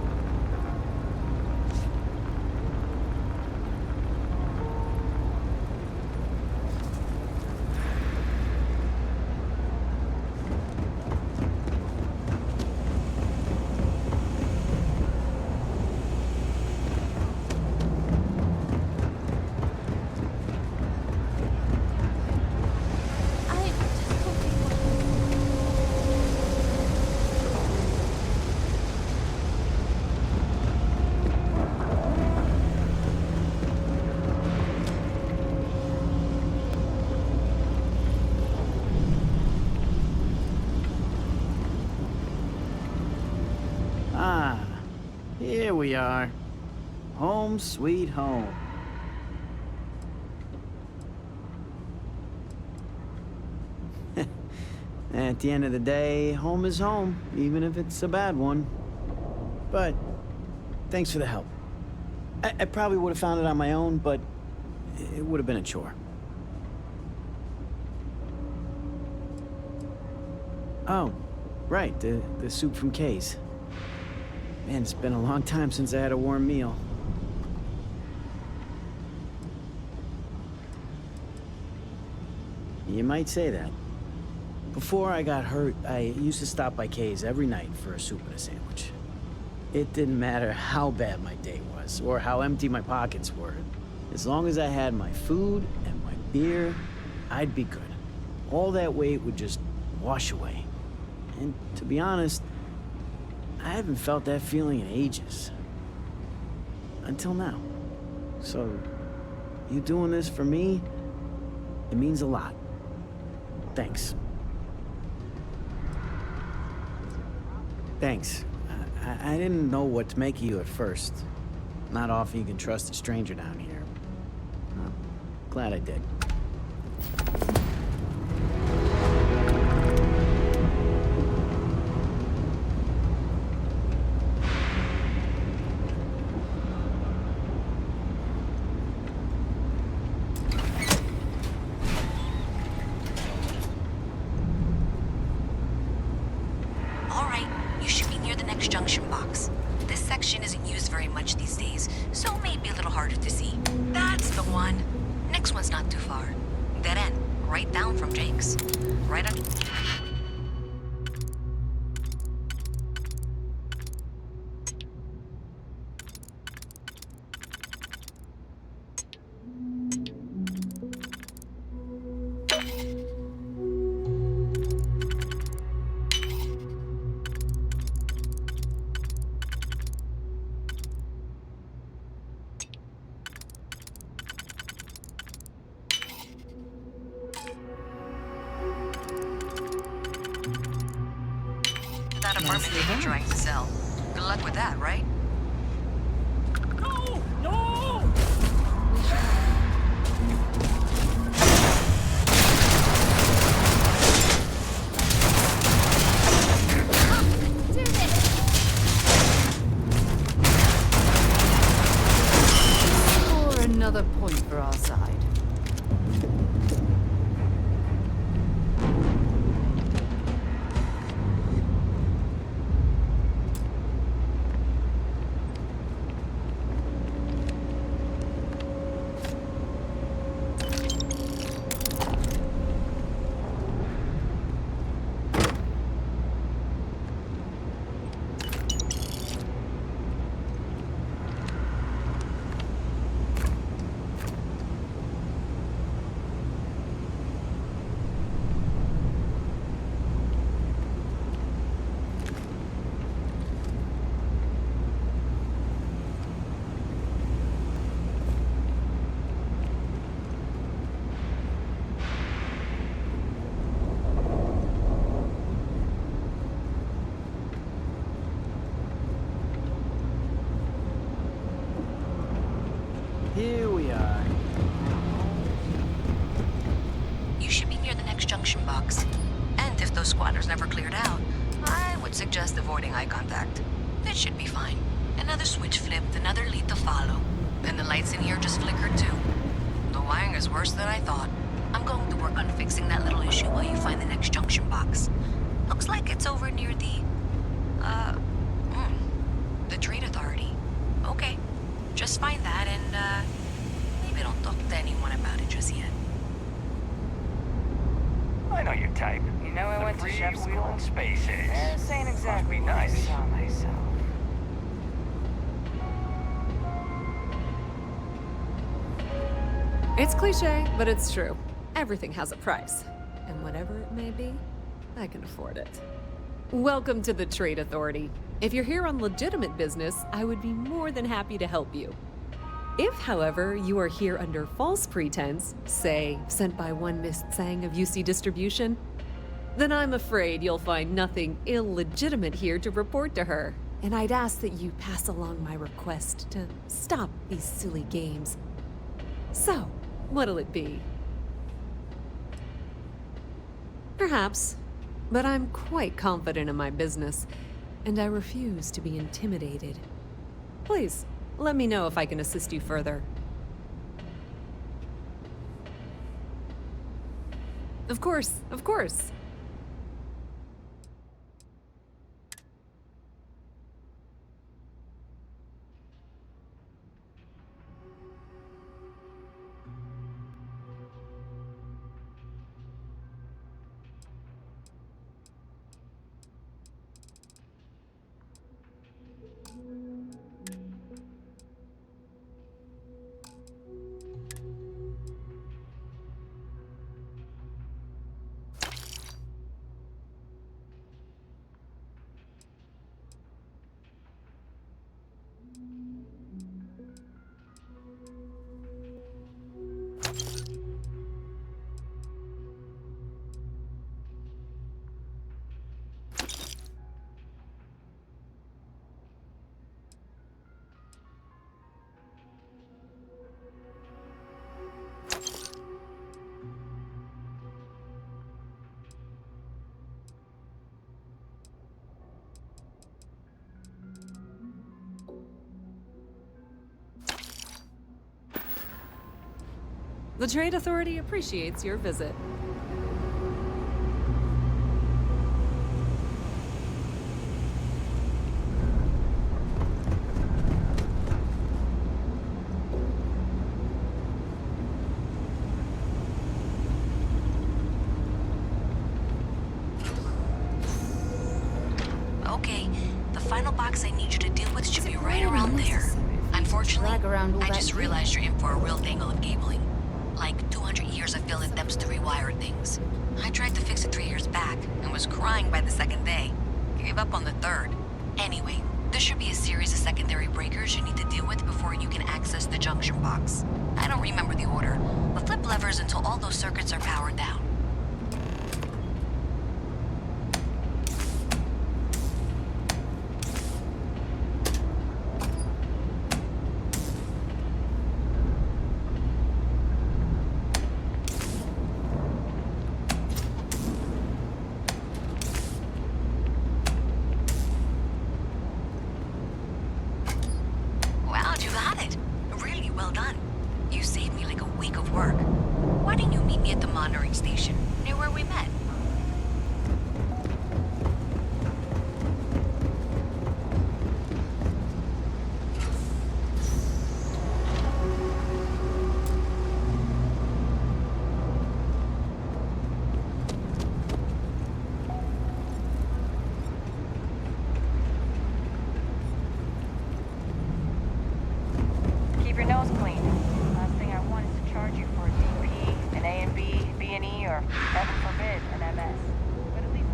Here we are. Home sweet home. At the end of the day, home is home, even if it's a bad one. But thanks for the help. I probably would have found it on my own, but it would have been a chore. Oh, right, the soup from Kay's. Man, it's been a long time since I had a warm meal. You might say that. Before I got hurt, I used to stop by Kay's every night for a soup and a sandwich. It didn't matter how bad my day was, or how empty my pockets were. As long as I had my food and my beer, I'd be good. All that weight would just wash away. And to be honest, I haven't felt that feeling in ages. Until now. So, you doing this for me, it means a lot. Thanks. Thanks. I didn't know what to make of you at first. Not often you can trust a stranger down here. Well, glad I did. All right, you should be near the next junction box. This section isn't used very much these days, so it may be a little harder to see. That's the one. Next one's not too far. Dead end, right down from Jake's. Right under... That apartment they've been trying to sell. Good luck with that, right? No! No! Or another point for our side. Here we are. You should be near the next junction box. And if those squatters never cleared out, I would suggest avoiding eye contact. That should be fine. Another switch flipped, another lead to follow. And the lights in here just flickered too. The wiring is worse than I thought. I'm going to work on fixing that little issue while you find the next junction box. Looks like it's over near the Trade Authority. Okay. Just find that and, maybe don't talk to anyone about it just yet. I know your type. You know I went to chef school. Freewheeling space age. This ain't exactly Must be nice. what I saw myself. It's cliche, but it's true. Everything has a price. And whatever it may be, I can afford it. Welcome to the Trade Authority. If you're here on legitimate business, I would be more than happy to help you. If, however, you are here under false pretense, say, sent by one Miss Tsang of UC Distribution, then I'm afraid you'll find nothing illegitimate here to report to her. and I'd ask that you pass along my request to stop these silly games. So, what'll it be? Perhaps, but I'm quite confident in my business, and I refuse to be intimidated. Please, let me know if I can assist you further. Of course, of course. The Trade Authority appreciates your visit. Okay, the final box I need you to deal with should be right around there. Unfortunately, I just realized you're in for a real tangle of cabling. Like 200 years of failed attempts to rewire things. I tried to fix it 3 years back and was crying by the second day. Gave up on the third. Anyway, there should be a series of secondary breakers you need to deal with before you can access the junction box. I don't remember the order, but flip levers until all those circuits are powered down. Wow, you got it. Really well done. You saved me like a week of work. Why didn't you meet me at the monitoring station, near where we met? Keep your nose clean. Last thing I want is to charge you for a DP, an A and B, B&E, or heaven forbid, an MS. But at least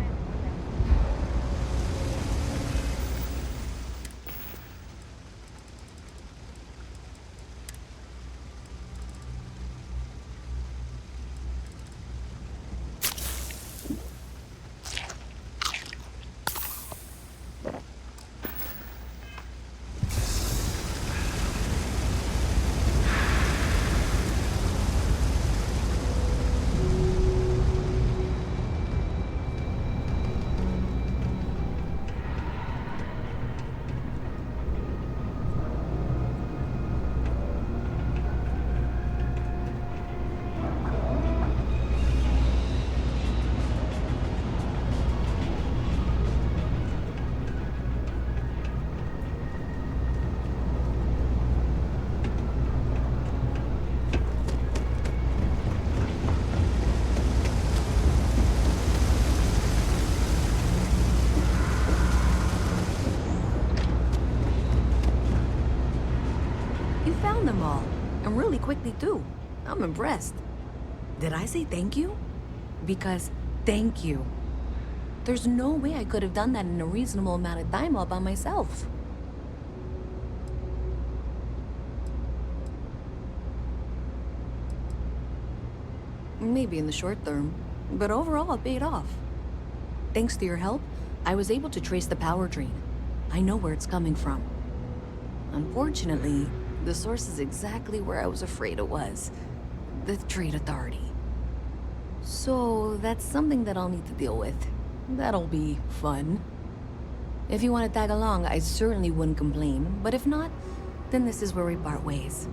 you found them all, and really quickly too. I'm impressed. Did I say thank you? Because thank you. There's no way I could have done that in a reasonable amount of time all by myself. Maybe in the short term, but overall it paid off. Thanks to your help, I was able to trace the power drain. I know where it's coming from. Unfortunately, the source is exactly where I was afraid it was. The Trade Authority. So that's something that I'll need to deal with. That'll be fun. If you want to tag along, I certainly wouldn't complain, but if not, then this is where we part ways.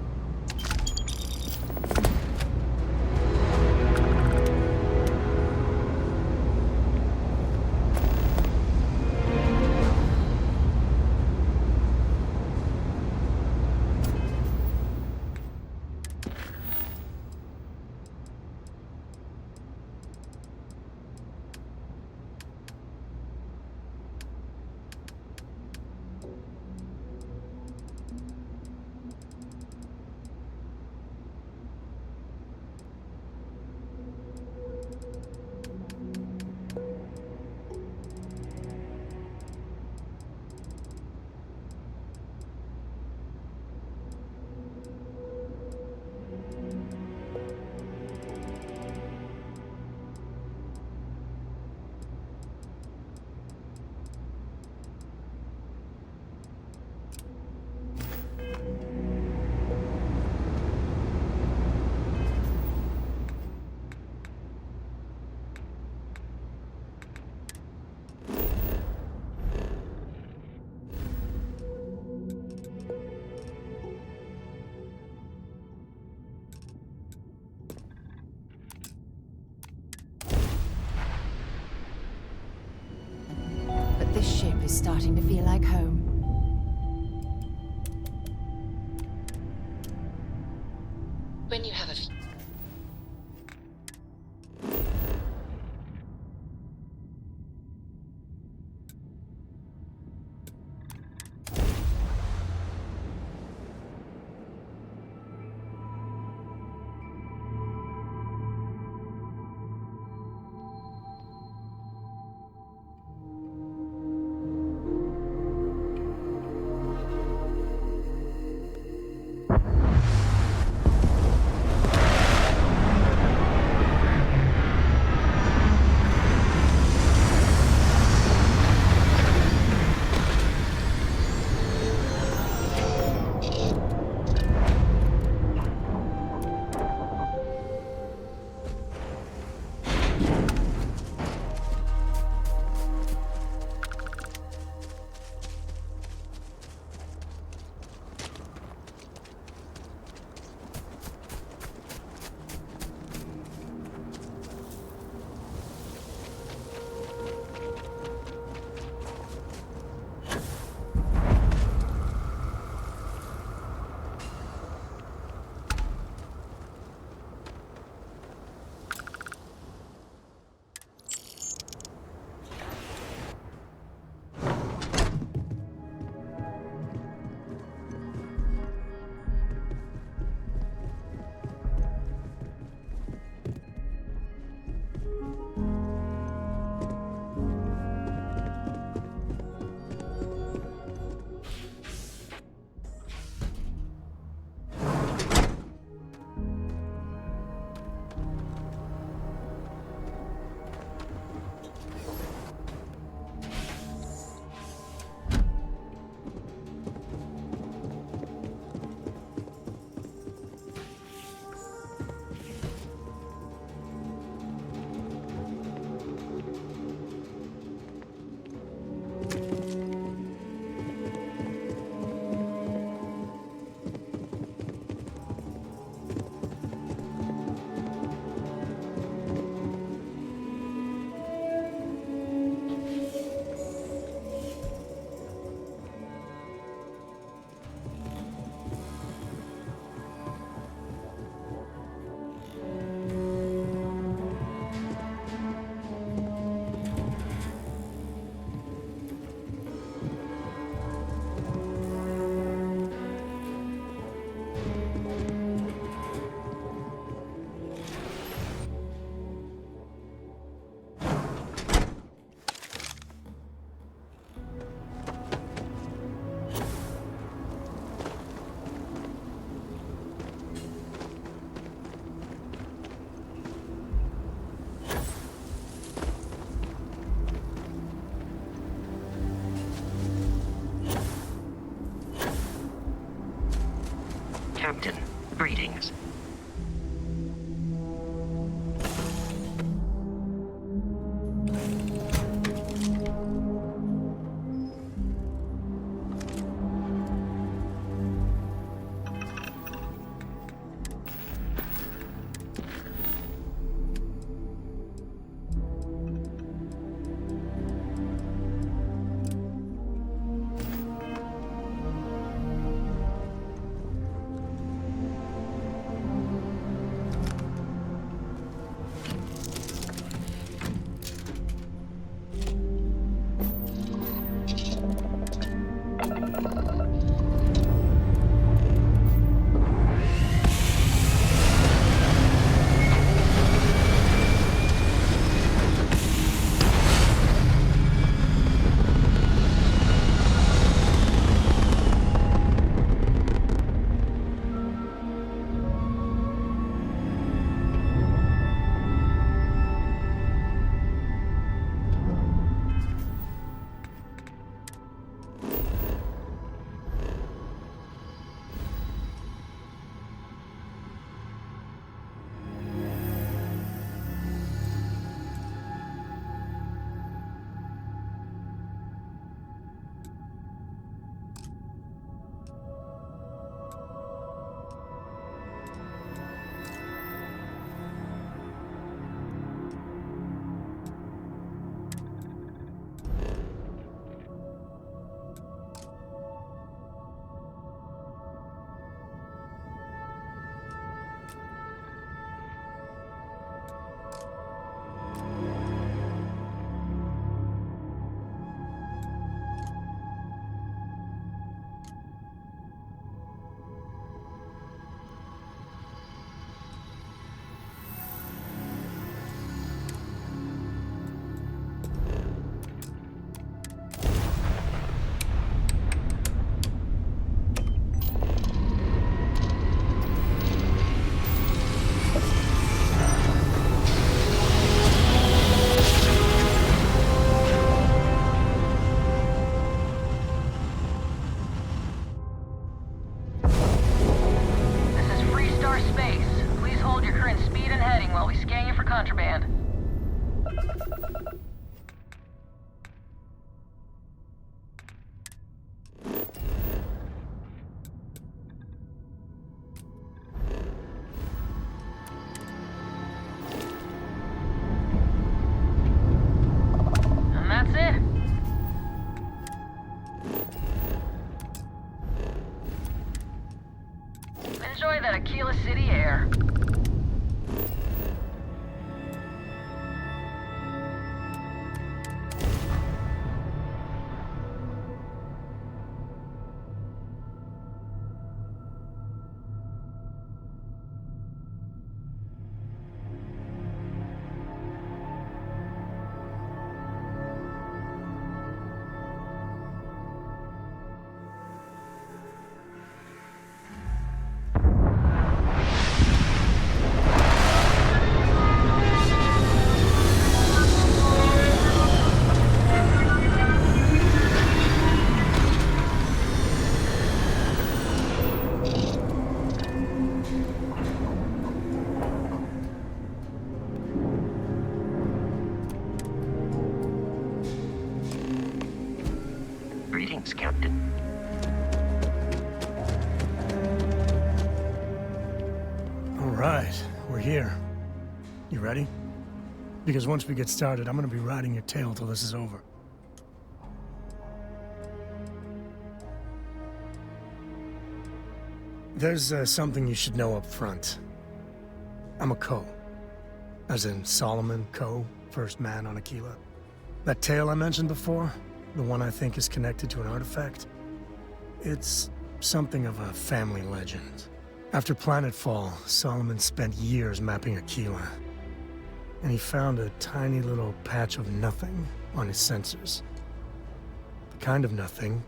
This ship is starting to feel like home. When you have a Captain, greetings. Contraband. And that's it. Enjoy that Aquila City air. Greetings, Captain. All right, we're here. You ready? Because once we get started, I'm gonna be riding your tail till this is over. There's something you should know up front. I'm a Coe. As in Solomon Coe, first man on Aquila. That tale I mentioned before, the one I think is connected to an artifact, it's something of a family legend. After Planetfall, Solomon spent years mapping Aquila, and he found a tiny little patch of nothing on his sensors. The kind of nothing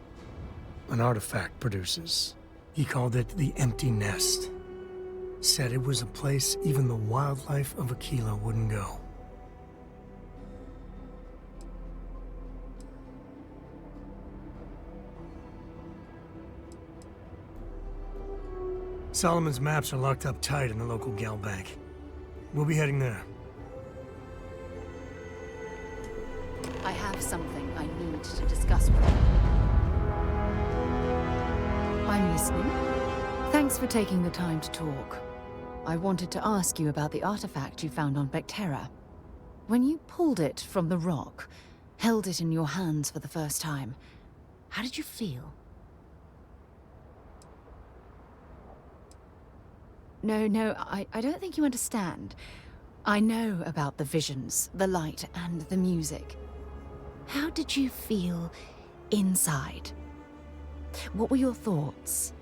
an artifact produces. He called it the Empty Nest. Said it was a place even the wildlife of Aquila wouldn't go. Solomon's maps are locked up tight in the local gal bank. We'll be heading there. I have something I need to discuss with you. I'm listening. Thanks for taking the time to talk. I wanted to ask you about the artifact you found on Bethesda. When you pulled it from the rock, held it in your hands for the first time, how did you feel? No, I don't think you understand. I know about the visions, the light, and the music. How did you feel inside? What were your thoughts?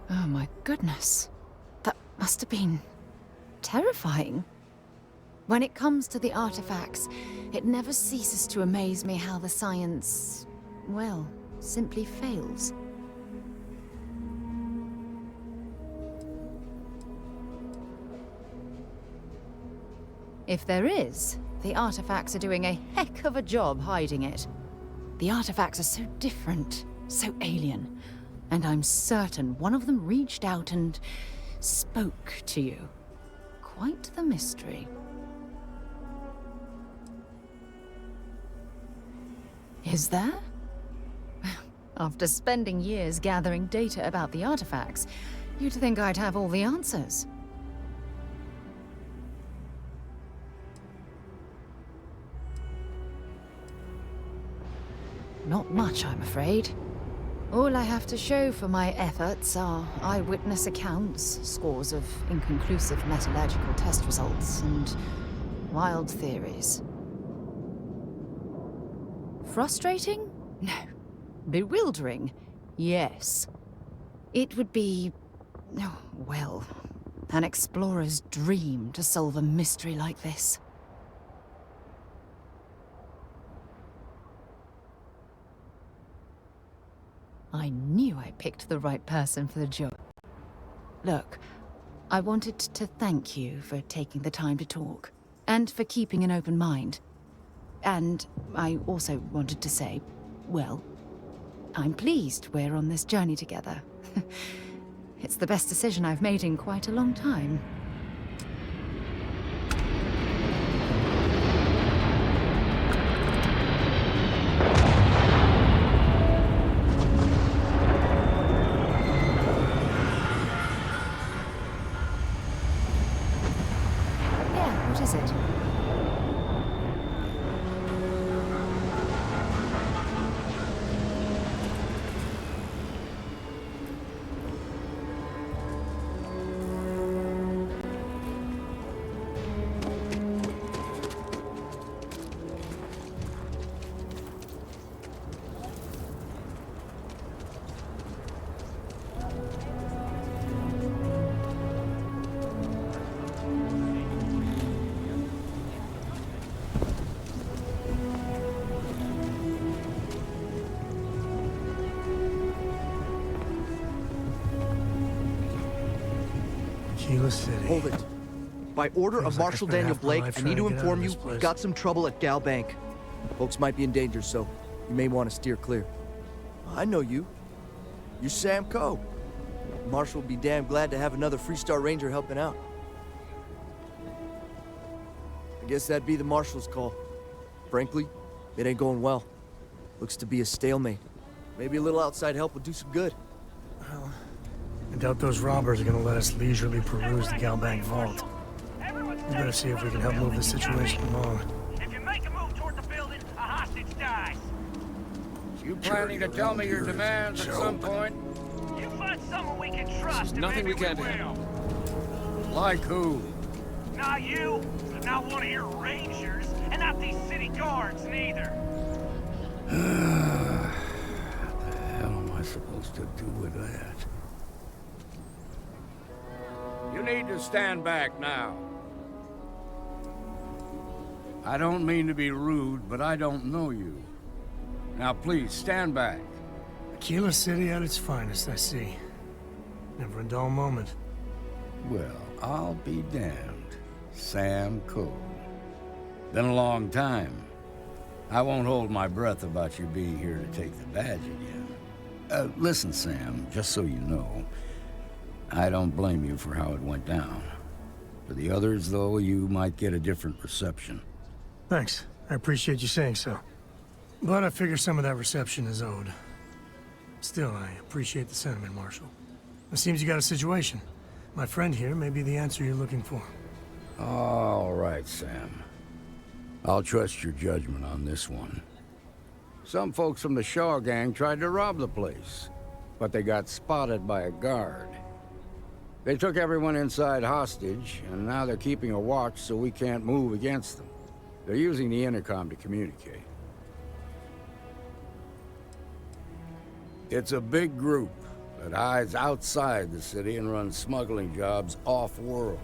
Oh my goodness. That must have been terrifying. When it comes to the artifacts, it never ceases to amaze me how the science, well, simply fails. If there is, the artifacts are doing a heck of a job hiding it. The artifacts are so different, so alien, and I'm certain one of them reached out and spoke to you. Quite the mystery. Is there? After spending years gathering data about the artifacts, you'd think I'd have all the answers. Not much, I'm afraid. All I have to show for my efforts are eyewitness accounts, scores of inconclusive metallurgical test results, and wild theories. Frustrating? No. Bewildering? Yes. It would be, oh, well, an explorer's dream to solve a mystery like this. I knew I picked the right person for the job. Look, I wanted to thank you for taking the time to talk, and for keeping an open mind. And I also wanted to say, well, I'm pleased we're on this journey together. It's the best decision I've made in quite a long time. Yeah, what is it? City. Hold it. By order Feels of like I Marshal spent Daniel half my Blake, life I trying need to to get out of inform you this we've place. got some trouble at Gal Bank. Folks might be in danger, so you may want to steer clear. I know you. You're Sam Coe. Marshal will be damn glad to have another Freestar Ranger helping out. I guess that'd be the Marshal's call. Frankly, it ain't going well. Looks to be a stalemate. Maybe a little outside help would do some good. Well, I doubt those robbers are gonna let us leisurely peruse the Gal Bank vault. We better see if we can help move the situation along. If you make a move toward the building, a hostage dies. You planning to tell me your demands at some point? You find someone we can trust, and nothing maybe we can't will. handle. Like who? Not you, not one of your rangers, and not these city guards, neither. What the hell am I supposed to do with that? You need to stand back now. I don't mean to be rude, but I don't know you. Now please, stand back. Aquila City at its finest, I see. Never a dull moment. Well, I'll be damned. Sam Coe. Been a long time. I won't hold my breath about you being here to take the badge again. Listen, Sam, just so you know, I don't blame you for how it went down. For the others, though, you might get a different reception. Thanks. I appreciate you saying so. But I figure some of that reception is owed. Still, I appreciate the sentiment, Marshal. It seems you got a situation. My friend here may be the answer you're looking for. All right, Sam. I'll trust your judgment on this one. Some folks from the Shaw gang tried to rob the place, but they got spotted by a guard. They took everyone inside hostage, and now they're keeping a watch so we can't move against them. They're using the intercom to communicate. It's a big group that hides outside the city and runs smuggling jobs off-world.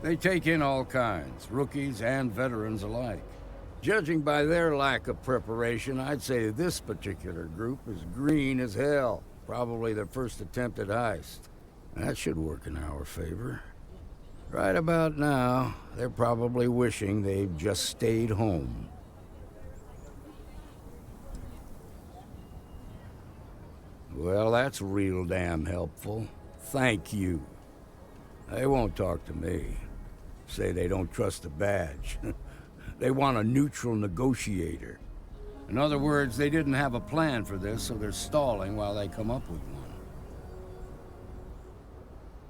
They take in all kinds, rookies and veterans alike. Judging by their lack of preparation, I'd say this particular group is green as hell. Probably their first attempt at heist. That should work in our favor. Right about now, they're probably wishing they'd just stayed home. Well, that's real damn helpful. Thank you. They won't talk to me. Say they don't trust the badge. They want a neutral negotiator. In other words, they didn't have a plan for this, so they're stalling while they come up with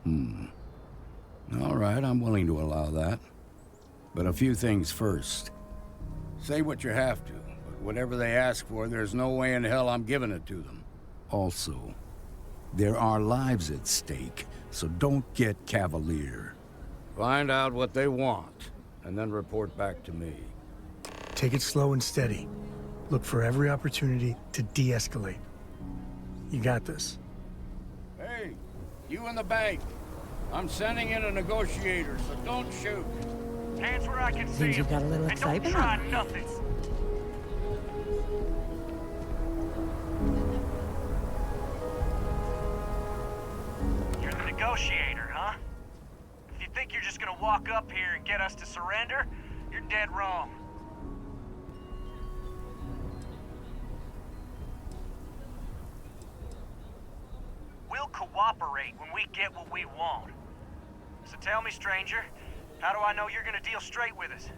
one. All right, I'm willing to allow that. But a few things first. Say what you have to, but whatever they ask for, there's no way in hell I'm giving it to them. Also, there are lives at stake, so don't get cavalier. Find out what they want, and then report back to me. Take it slow and steady. Look for every opportunity to de-escalate. You got this. Hey, you in the bank. I'm sending in a negotiator, so don't shoot. Hands where I can see Seems you've got a little and don't excitement try on. nothing. You're the negotiator, huh? If you think you're just gonna walk up here and get us to surrender, you're dead wrong. We'll cooperate when we get what we want. So tell me, stranger, how do I know you're gonna deal straight with us?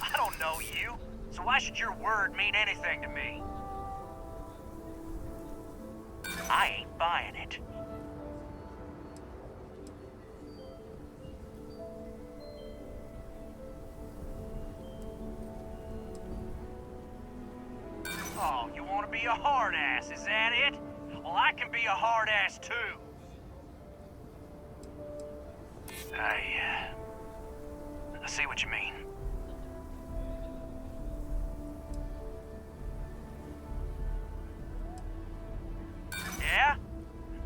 I don't know you, so why should your word mean anything to me? I ain't buying it. Oh, you want to be a hard ass, is that it? Well, I can be a hard ass too. I see what you mean. Yeah?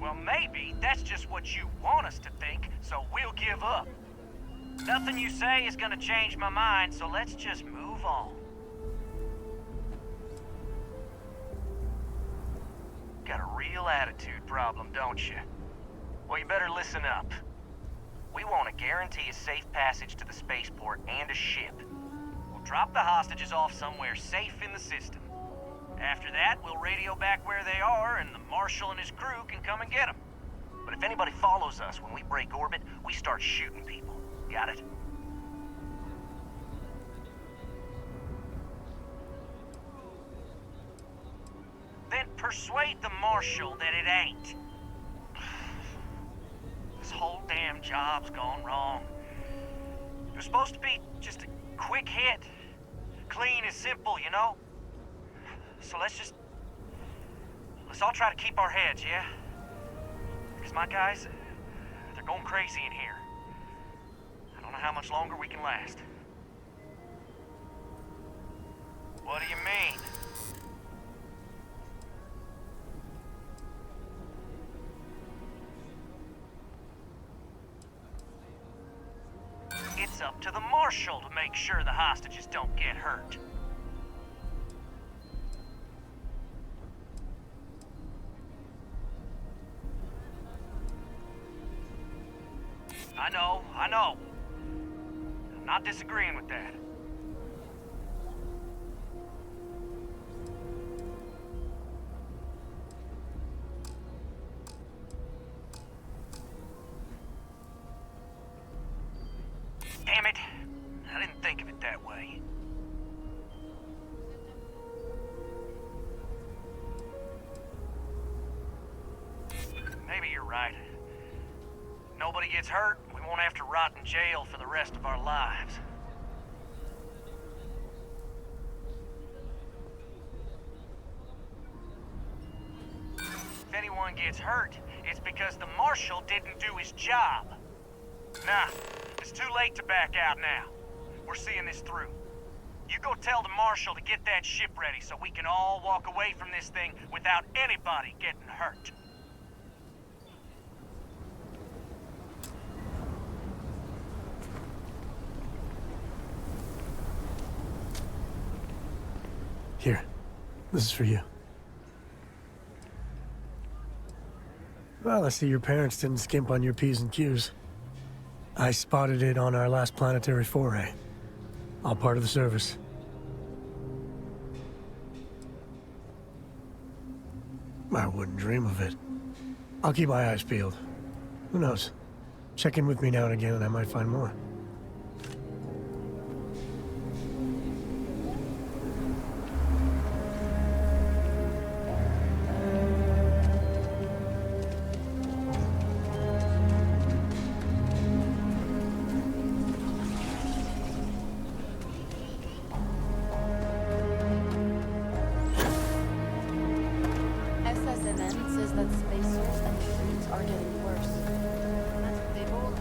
Well, maybe that's just what you want us to think, so we'll give up. Nothing you say is gonna change my mind, so let's just move on. Got a real attitude problem, don't you? Well, you better listen up. We want to guarantee a safe passage to the spaceport and a ship. We'll drop the hostages off somewhere safe in the system. After that, we'll radio back where they are, and the Marshal and his crew can come and get them. But if anybody follows us when we break orbit, we start shooting people. Got it? Then persuade the Marshal that it ain't. This whole damn job's gone wrong. It was supposed to be just a quick hit. Clean and simple, you know? So let's all try to keep our heads, yeah? Because my guys, they're going crazy in here. I don't know how much longer we can last. What do you mean? It's up to the Marshal to make sure the hostages don't get hurt. I I know. I'm not disagreeing with that. Damn it. I didn't think of it that way. Maybe you're right. Nobody gets hurt, we won't have to rot in jail for the rest of our lives. If anyone gets hurt, it's because the marshal didn't do his job. Nah, it's too late to back out now. We're seeing this through. You go tell the marshal to get that ship ready so we can all walk away from this thing without anybody getting hurt. Here, this is for you. Well, I see your parents didn't skimp on your P's and Q's. I spotted it on our last planetary foray. All part of the service. I wouldn't dream of it. I'll keep my eyes peeled. Who knows? Check in with me now and again and I might find more. SSNN says that space souls and mutants are getting worse. That's what they've all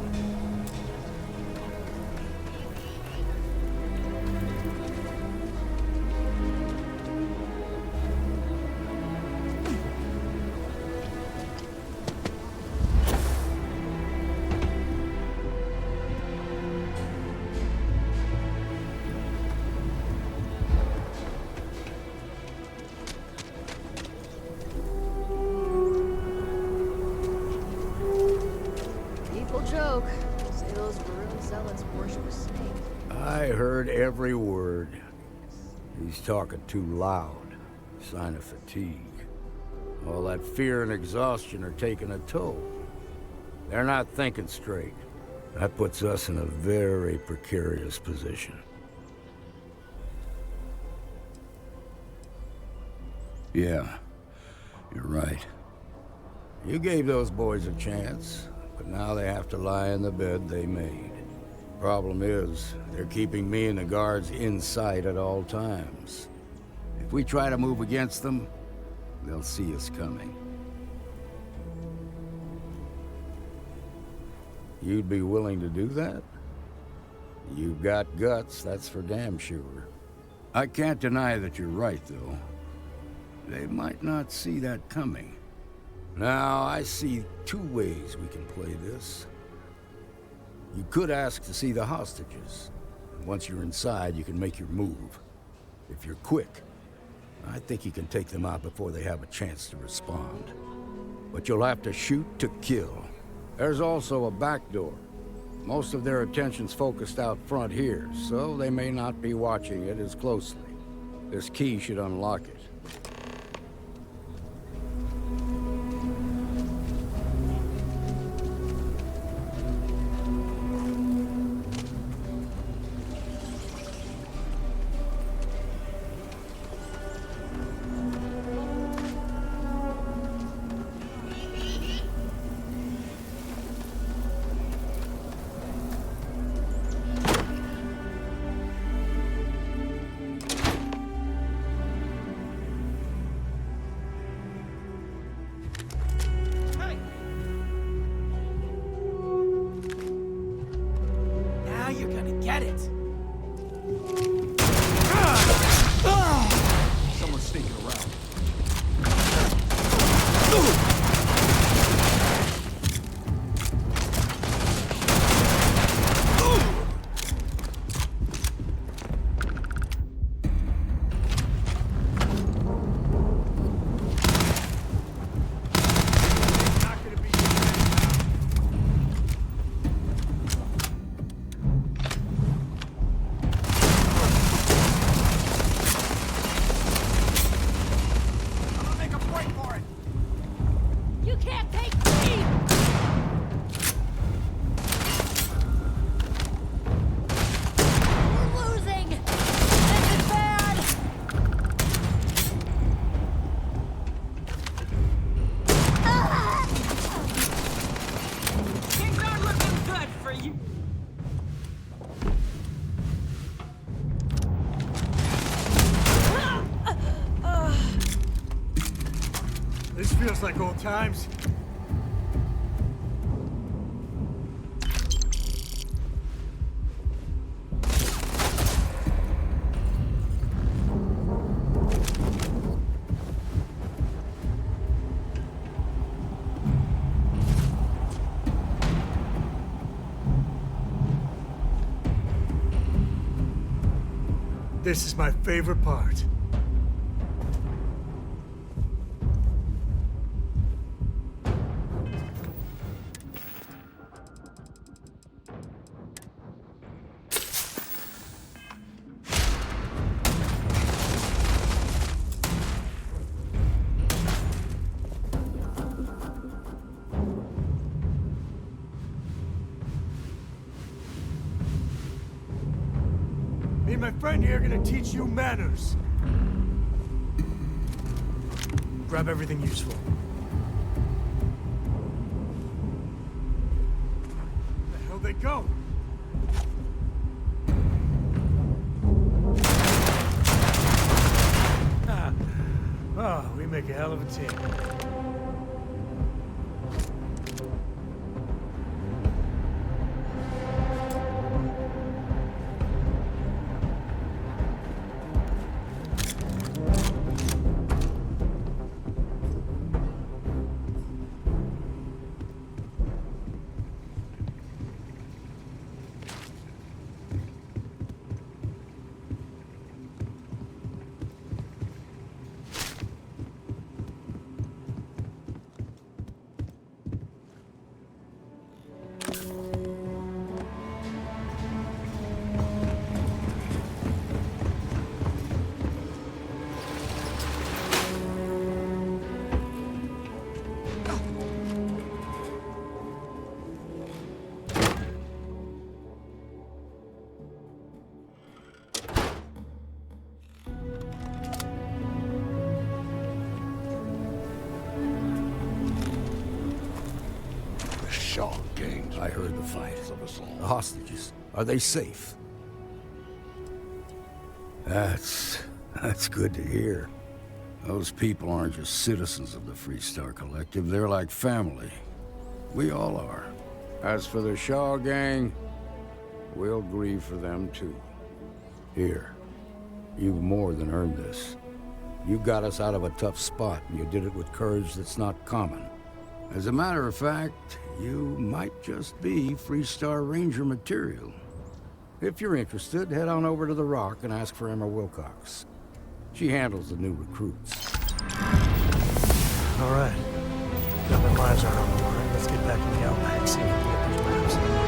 joke. Say those maroon zealots worship a snake. I heard every word. He's talking too loud. Sign of fatigue. All that fear and exhaustion are taking a toll. They're not thinking straight. That puts us in a very precarious position. Yeah, you're right. You gave those boys a chance. But now they have to lie in the bed they made. Problem is, they're keeping me and the guards in sight at all times. If we try to move against them, they'll see us coming. You'd be willing to do that? You've got guts, that's for damn sure. I can't deny that you're right, though. They might not see that coming. Now, I see two ways we can play this. You could ask to see the hostages. Once you're inside, you can make your move. If you're quick, I think you can take them out before they have a chance to respond. But you'll have to shoot to kill. There's also a back door. Most of their attention's focused out front here, so they may not be watching it as closely. This key should unlock it. Get it! Someone's sneaking around. like old times. This is my favorite part. Me and my friend here are gonna teach you manners. Grab everything useful. Where the hell they go? Oh, we make a hell of a team. I heard the fight. The hostages, are they safe? That's good to hear. Those people aren't just citizens of the Freestar Collective, they're like family. We all are. As for the Shaw gang, we'll grieve for them too. Here, you've more than earned this. You got us out of a tough spot, and you did it with courage that's not common. As a matter of fact, you might just be Freestar Ranger material. If you're interested, head on over to the Rock and ask for Emma Wilcox. She handles the new recruits. All right. Now their lives aren't on the line. Let's get back in the Outback, see if we can get those maps.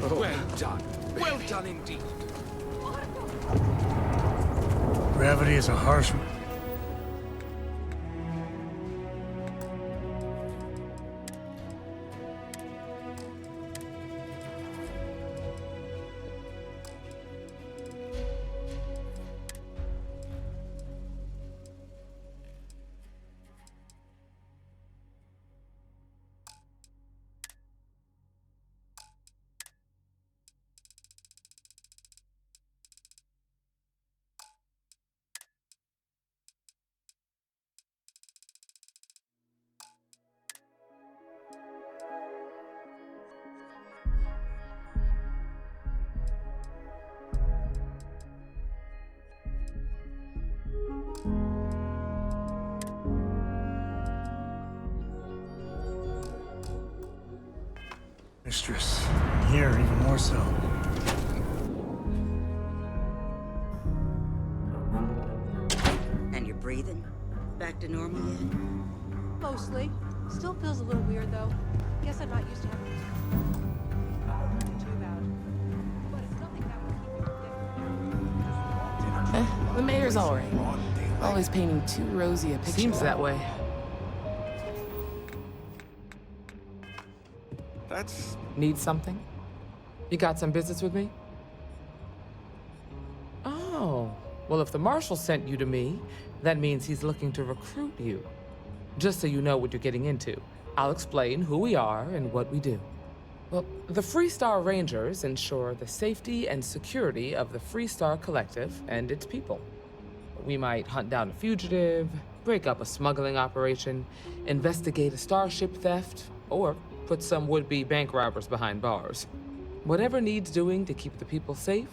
Well done. Well done indeed. Gravity is a harsh... Mistress. Here, even more so. And you're breathing? Back to normal yet? Mostly. Still feels a little weird, though. Guess I'm not used to having too bad. But it's nothing that would keep me. The mayor's all right. Always painting too rosy a picture. Seems that way. That's... Need something? You got some business with me? Oh, well, if the marshal sent you to me, that means he's looking to recruit you. Just so you know what you're getting into, I'll explain who we are and what we do. Well, the Freestar Rangers ensure the safety and security of the Freestar Collective and its people. We might hunt down a fugitive, break up a smuggling operation, investigate a starship theft, or put some would-be bank robbers behind bars. Whatever needs doing to keep the people safe,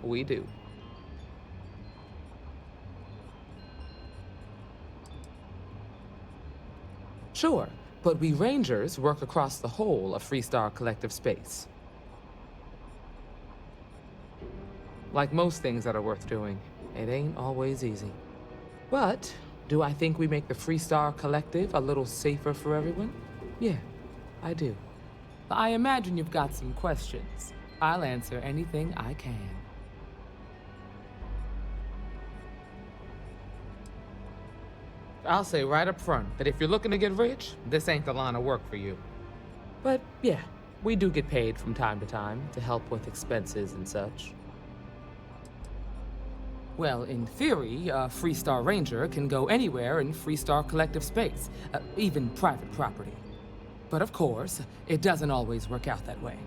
we do. Sure, but we Rangers work across the whole of Freestar Collective space. Like most things that are worth doing, it ain't always easy. But do I think we make the Freestar Collective a little safer for everyone? Yeah, I do. I imagine you've got some questions. I'll answer anything I can. I'll say right up front that if you're looking to get rich, this ain't the line of work for you. But yeah, we do get paid from time to time to help with expenses and such. Well, in theory, a Freestar Ranger can go anywhere in Freestar Collective space, even private property. But of course, it doesn't always work out that way.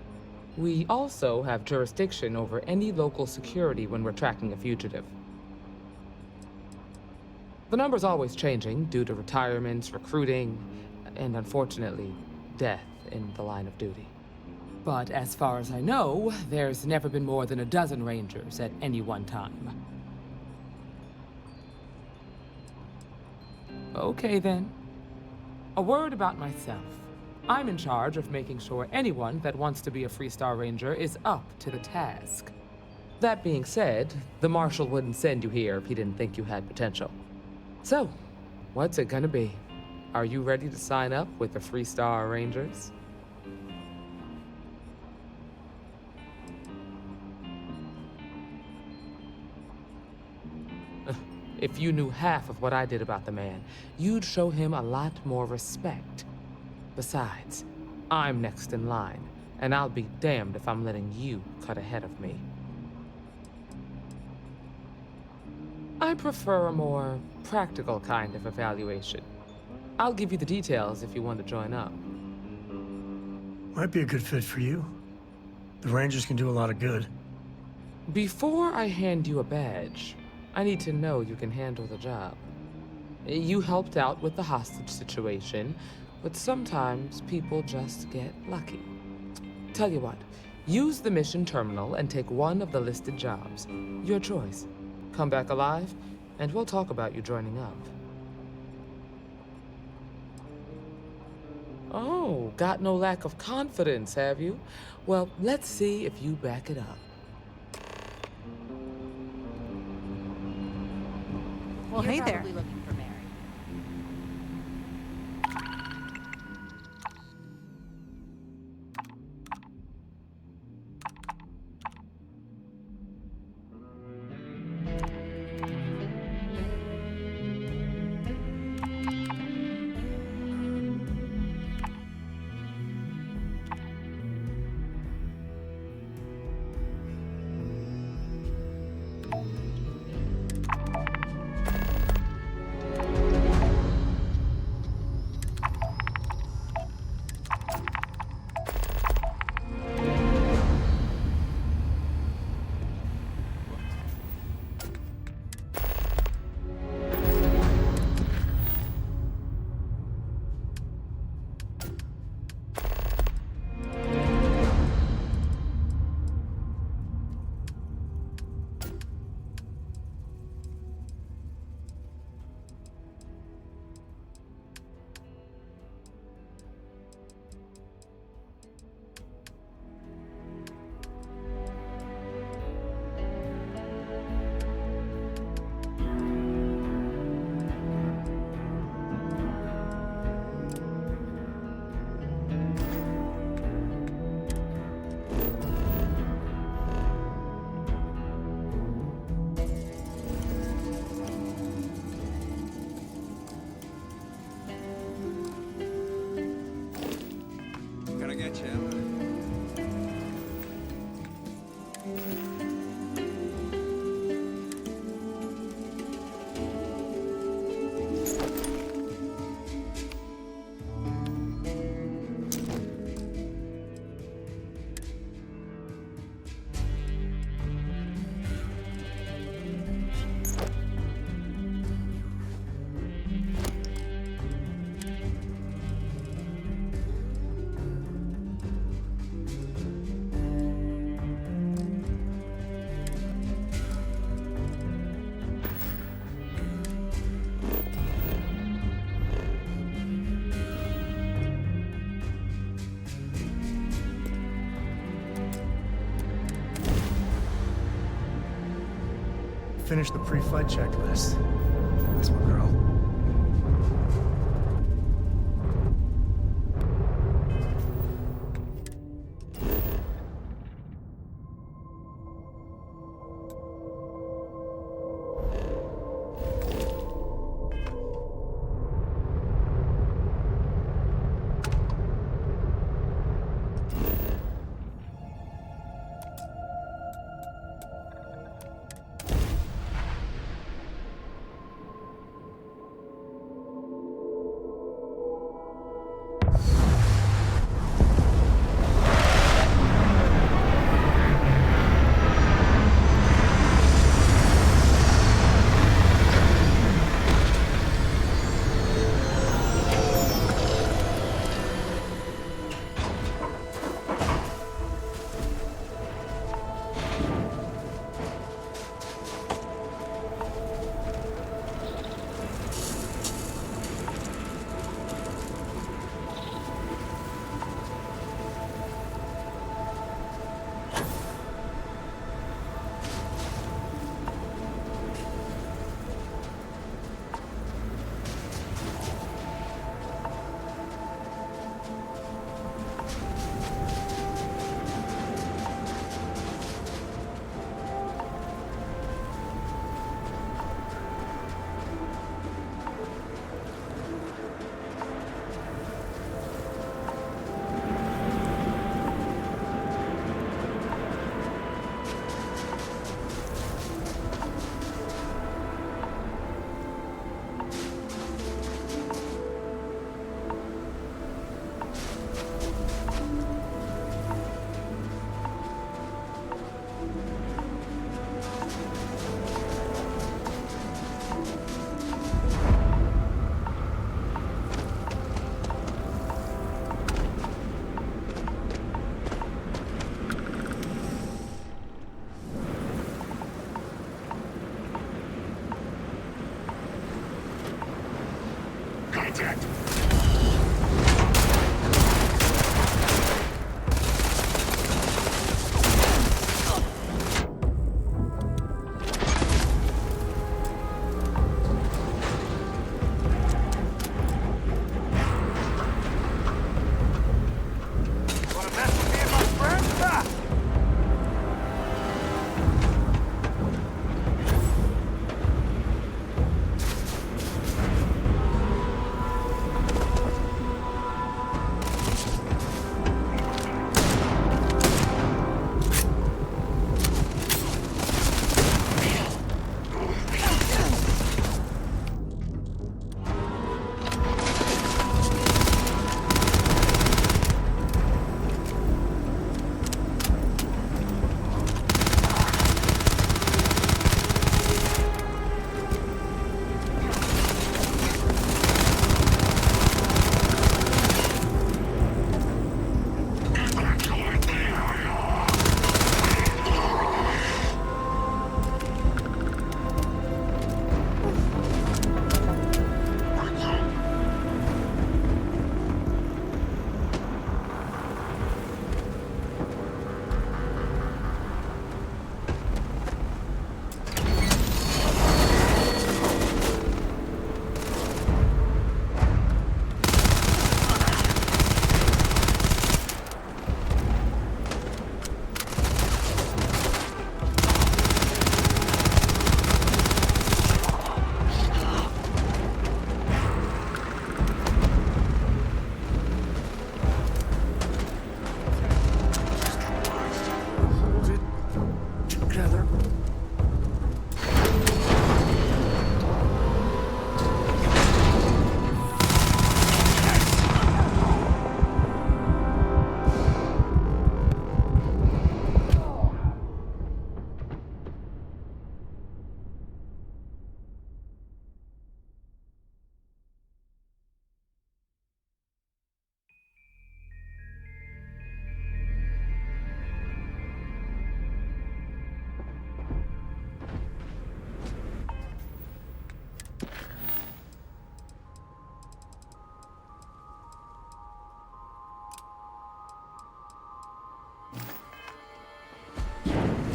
We also have jurisdiction over any local security when we're tracking a fugitive. The number's always changing due to retirements, recruiting, and unfortunately, death in the line of duty. But as far as I know, there's never been more than a dozen Rangers at any one time. Okay then. A word about myself. I'm in charge of making sure anyone that wants to be a Freestar Ranger is up to the task. That being said, the Marshal wouldn't send you here if he didn't think you had potential. So, what's it gonna be? Are you ready to sign up with the Freestar Rangers? If you knew half of what I did about the man, you'd show him a lot more respect. Besides, I'm next in line, and I'll be damned if I'm letting you cut ahead of me. I prefer a more practical kind of evaluation. I'll give you the details if you want to join up. Might be a good fit for you. The Rangers can do a lot of good. Before I hand you a badge, I need to know you can handle the job. You helped out with the hostage situation, but sometimes people just get lucky. Tell you what, use the mission terminal and take one of the listed jobs. Your choice. Come back alive, and we'll talk about you joining up. Oh, got no lack of confidence, have you? Well, let's see if you back it up. Well, hey there. Looking for Mary. finish the pre-flight checklist. That's my girl.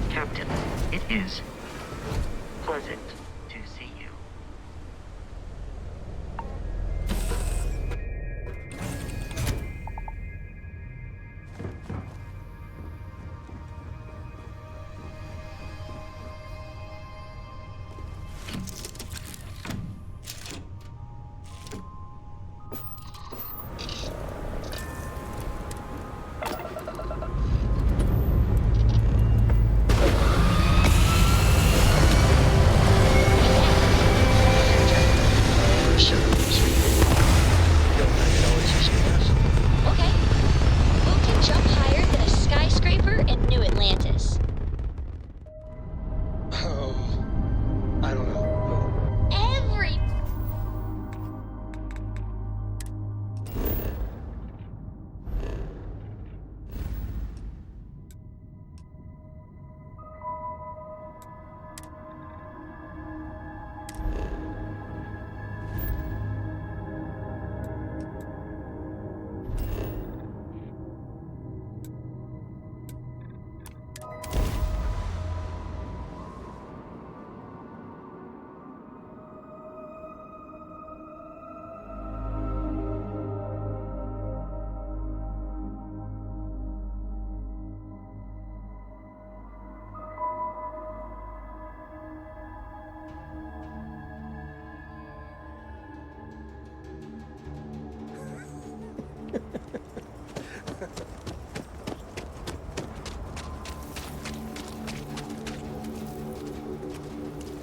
Captain, it is. pleasant to see you. Okay. Who can jump higher than a skyscraper in New Atlantis? I don't know. Every...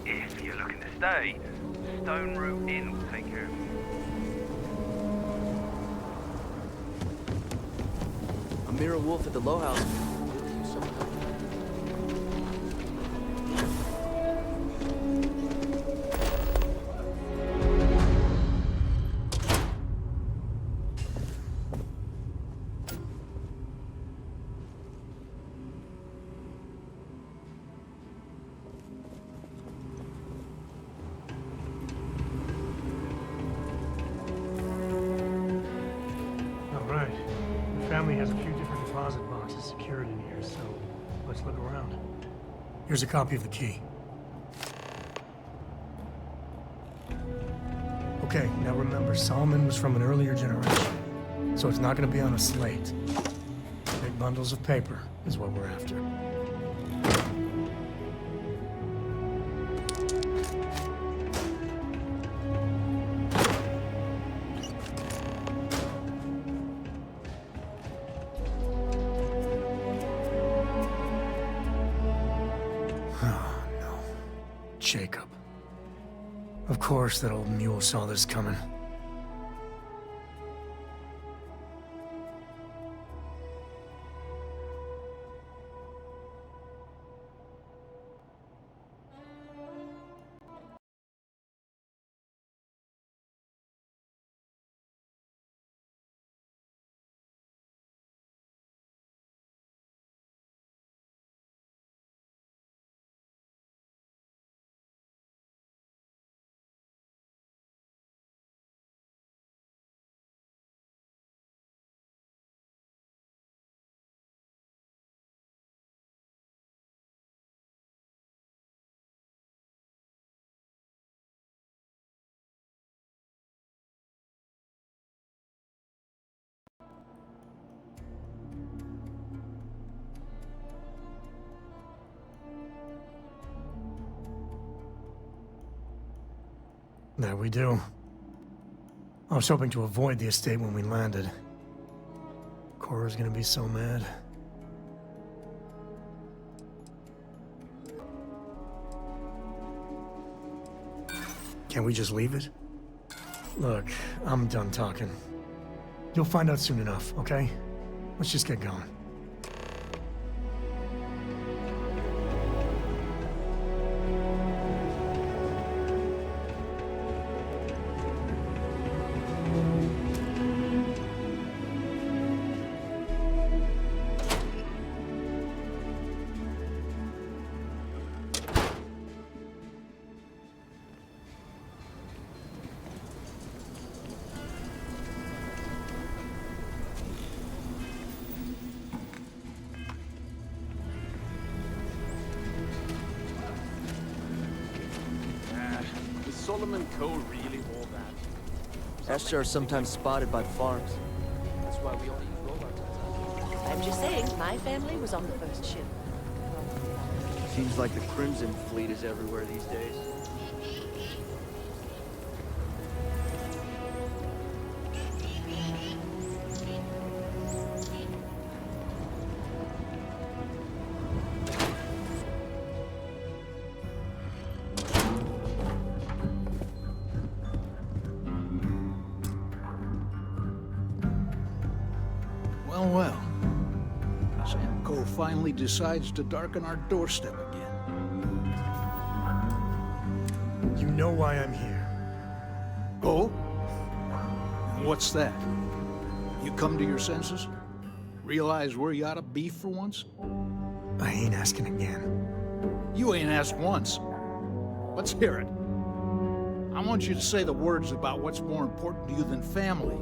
If you're looking to stay, Stone Root Inn will take care of you. Amira Wolf at the Low House. All right. The family has a few different deposit boxes secured in here, so let's look around. Here's a copy of the key. Okay, now remember, Solomon was from an earlier generation, so it's not going to be on a slate. Big bundles of paper is what we're after. Oh, no. Jacob. Of course that old mule saw this coming. There we do. I was hoping to avoid the estate when we landed. Cora's gonna be so mad. Can't we just leave it? Look, I'm done talking. You'll find out soon enough, okay? Let's just get going. Solomon Co. really all that? Ashtar are sometimes spotted by the farms. That's why we only use robots. I'm just saying, my family was on the first ship. Seems like the Crimson Fleet is everywhere these days. Well, well. Sam Coe finally decides to darken our doorstep again. You know why I'm here. Oh? And what's that? You come to your senses? Realize where you ought to be for once? I ain't asking again. You ain't asked once. Let's hear it. I want you to say the words about what's more important to you than family.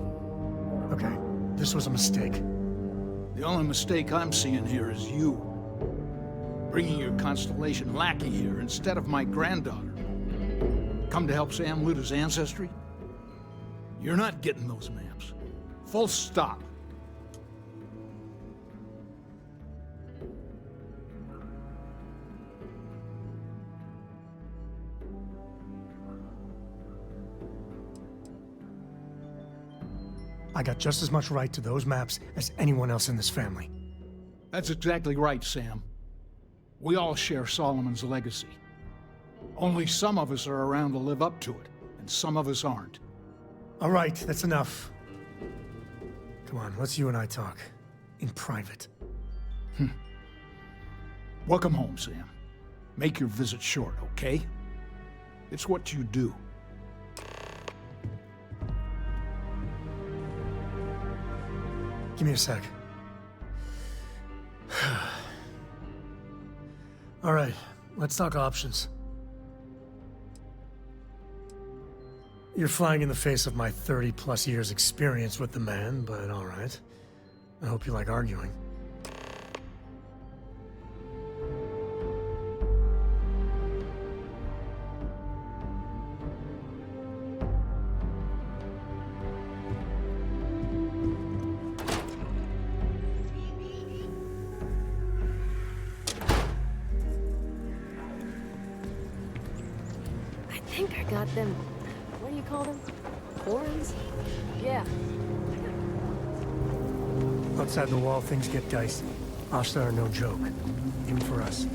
Okay, this was a mistake. The only mistake I'm seeing here is you. Bringing your Constellation lackey here instead of my granddaughter. Come to help Sam loot his ancestry? You're not getting those maps. Full stop. I got just as much right to those maps as anyone else in this family. That's exactly right, Sam. We all share Solomon's legacy. Only some of us are around to live up to it, and some of us aren't. All right, that's enough. Come on, let's you and I talk. In private. Welcome home, Sam. Make your visit short, okay? It's what you do. Give me a sec. All right, let's talk options. You're flying in the face of my 30-plus years experience with the man, but all right. I hope you like arguing. I think I got them. What do you call them? Horns? Yeah. Outside the wall, things get dicey. Ashtar are no joke, even for us.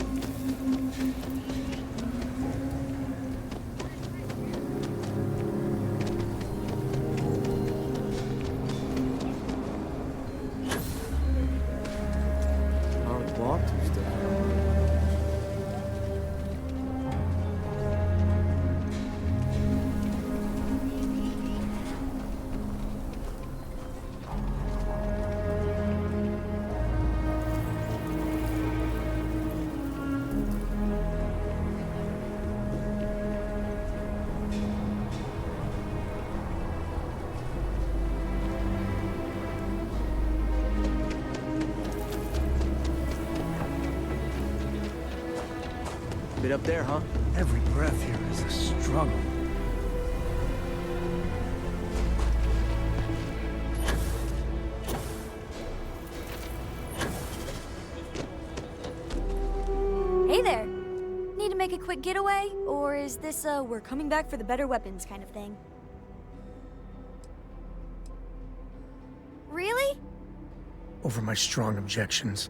Bit up there, huh? Every breath here is a struggle. Hey there! Need to make a quick getaway? Or is this a we're coming back for the better weapons kind of thing? Really? Over my strong objections.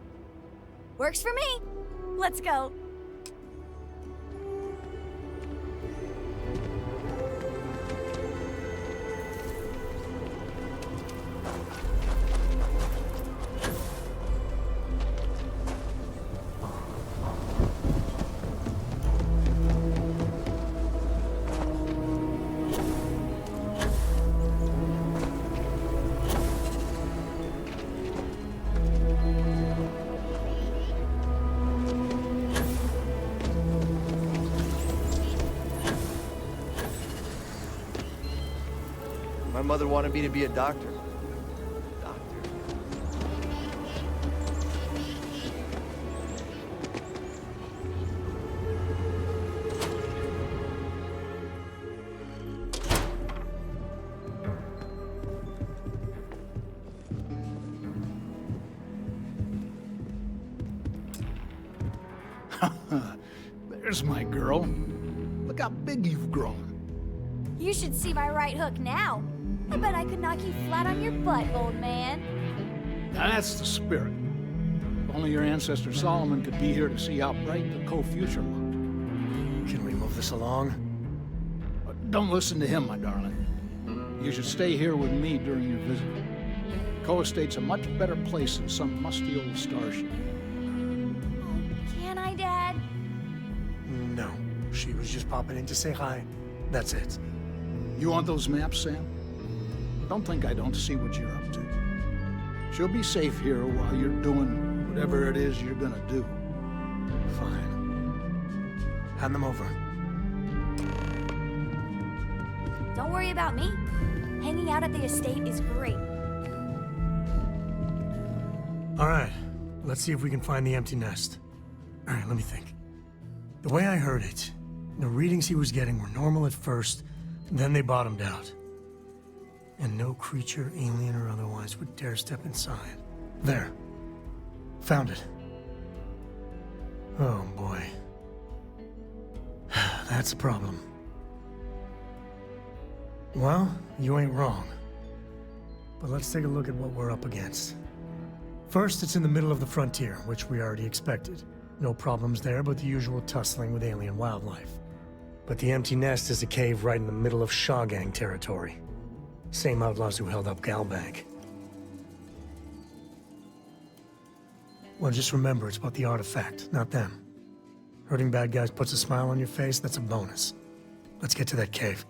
Works for me! Let's go! My mother wanted me to be a doctor. There's my girl. Look how big you've grown. You should see my right hook now. I bet I could knock you flat on your butt, old man. Now that's the spirit. If only your ancestor Solomon could be here to see how bright the co-future looked. Can we move this along? Don't listen to him, my darling. You should stay here with me during your visit. Co-estate's a much better place than some musty old starship. Can I, Dad? No. She was just popping in to say hi. That's it. You want those maps, Sam? Don't think I don't see what you're up to. She'll be safe here while you're doing whatever it is you're gonna do. Fine. Hand them over. Don't worry about me. Hanging out at the estate is great. All right. Let's see if we can find the empty nest. All right, let me think. The way I heard it, the readings he was getting were normal at first, then they bottomed out. And no creature, alien or otherwise, would dare step inside. There. Found it. Oh, boy. That's a problem. Well, you ain't wrong. But let's take a look at what we're up against. First, it's in the middle of the frontier, which we already expected. No problems there, but the usual tussling with alien wildlife. But the empty nest is a cave right in the middle of Shaw Gang territory. Same outlaws who held up Galbank. Well, just remember, it's about the artifact, not them. Hurting bad guys puts a smile on your face, that's a bonus. Let's get to that cave.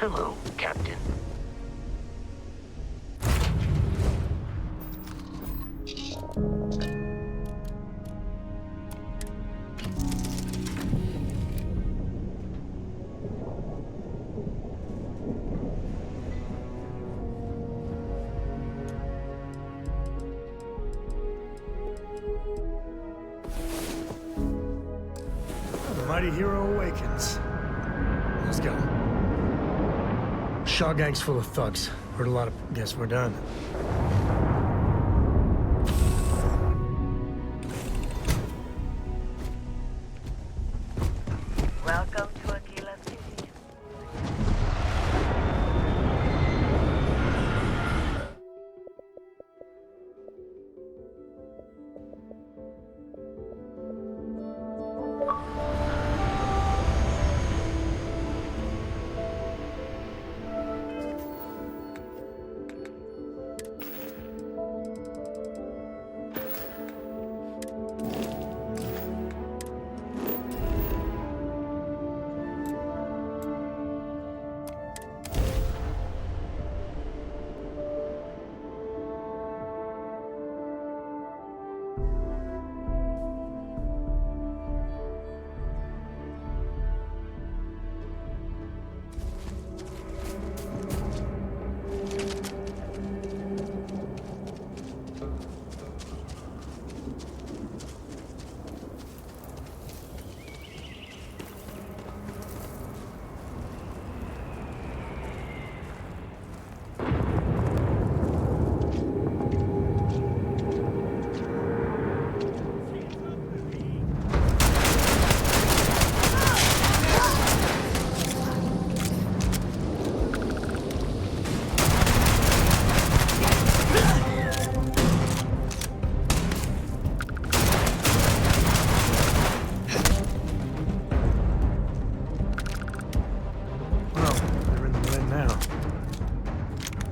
Hello, Captain. The mighty hero awakens. Let's go. Shaw gang's full of thugs. Heard a lot of... Guess we're done. Welcome to Aquila City.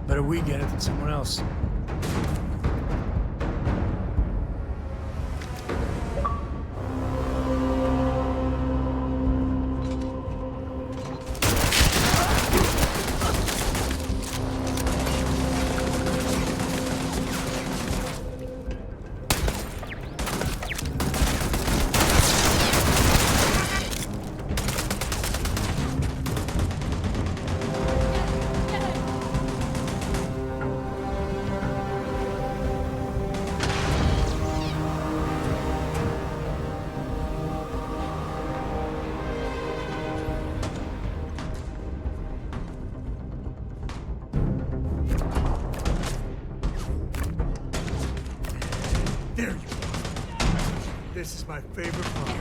Better we get it than someone else. There you are. This is my favorite part.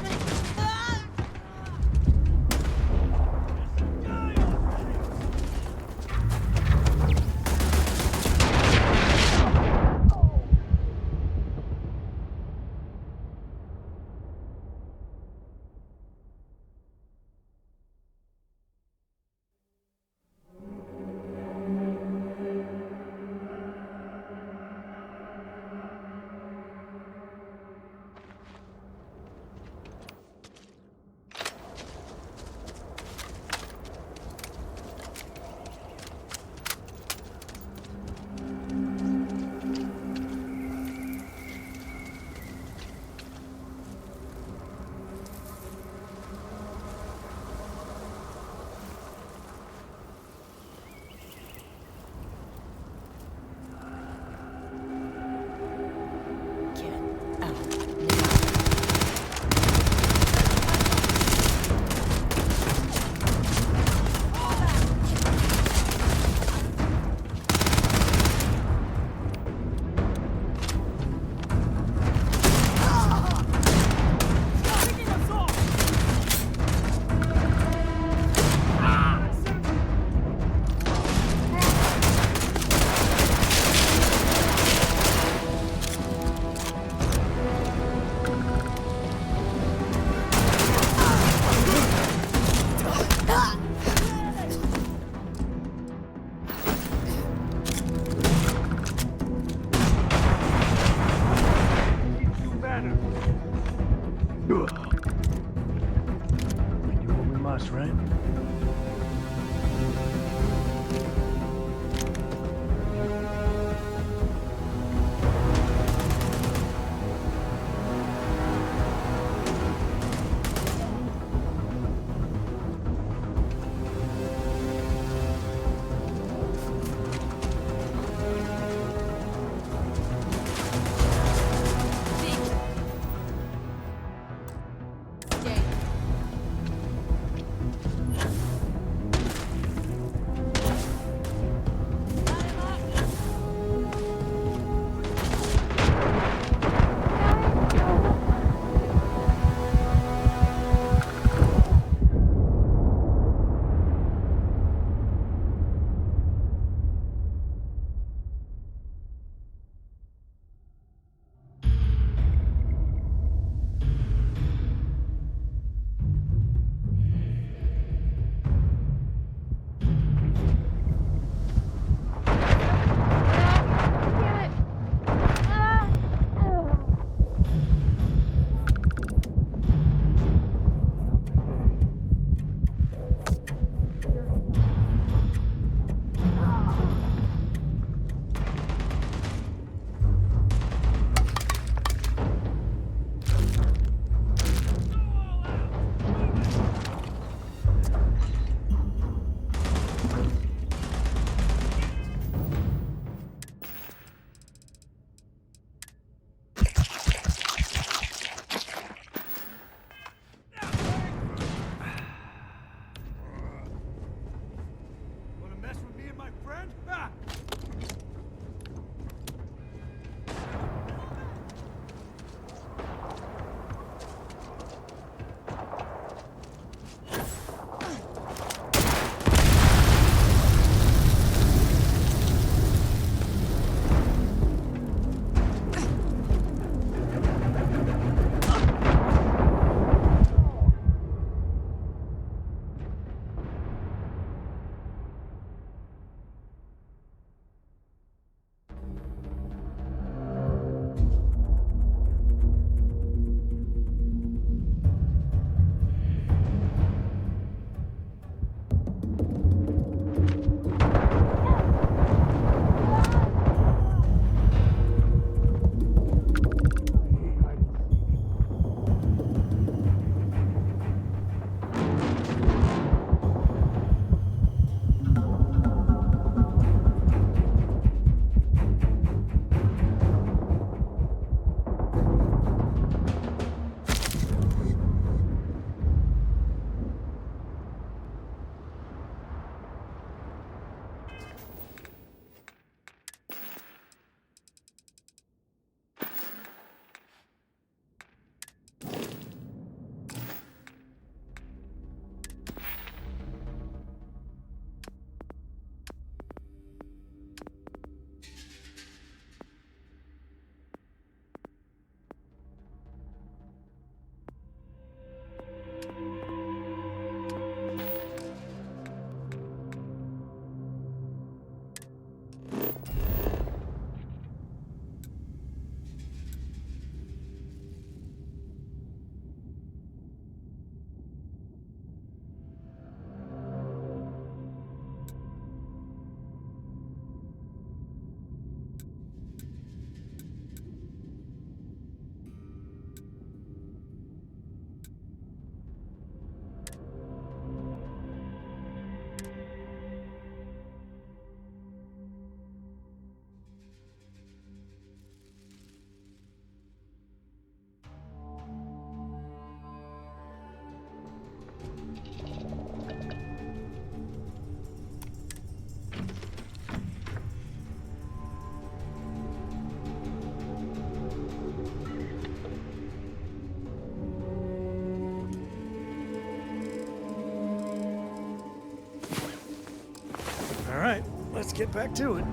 All right, let's get back to it.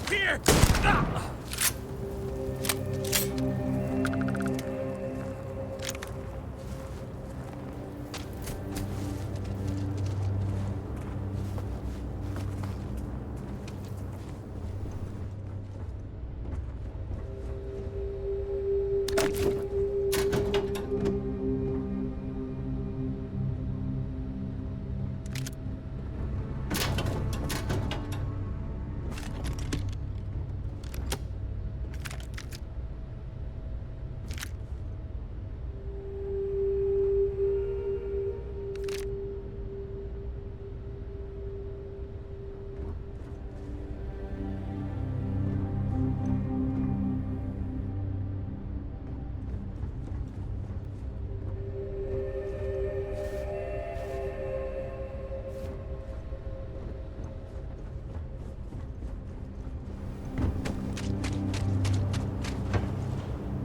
Here!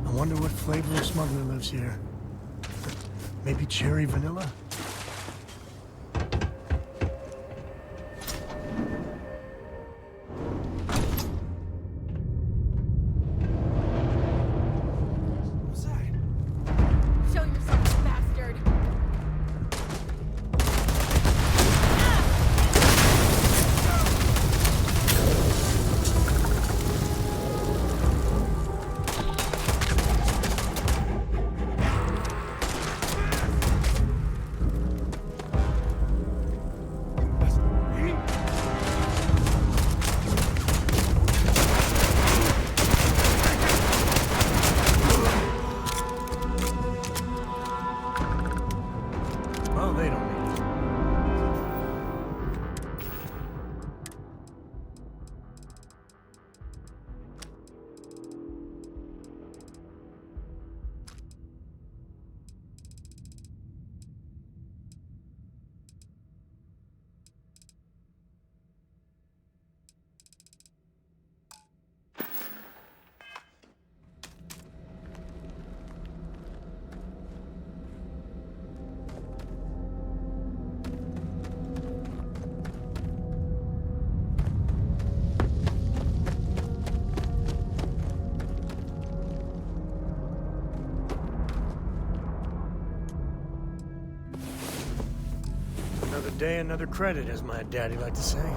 I wonder what flavor of smuggler lives here. Maybe cherry vanilla? Show yourself, bastard! Well, they don't need it. Another day, another credit, as my daddy liked to say.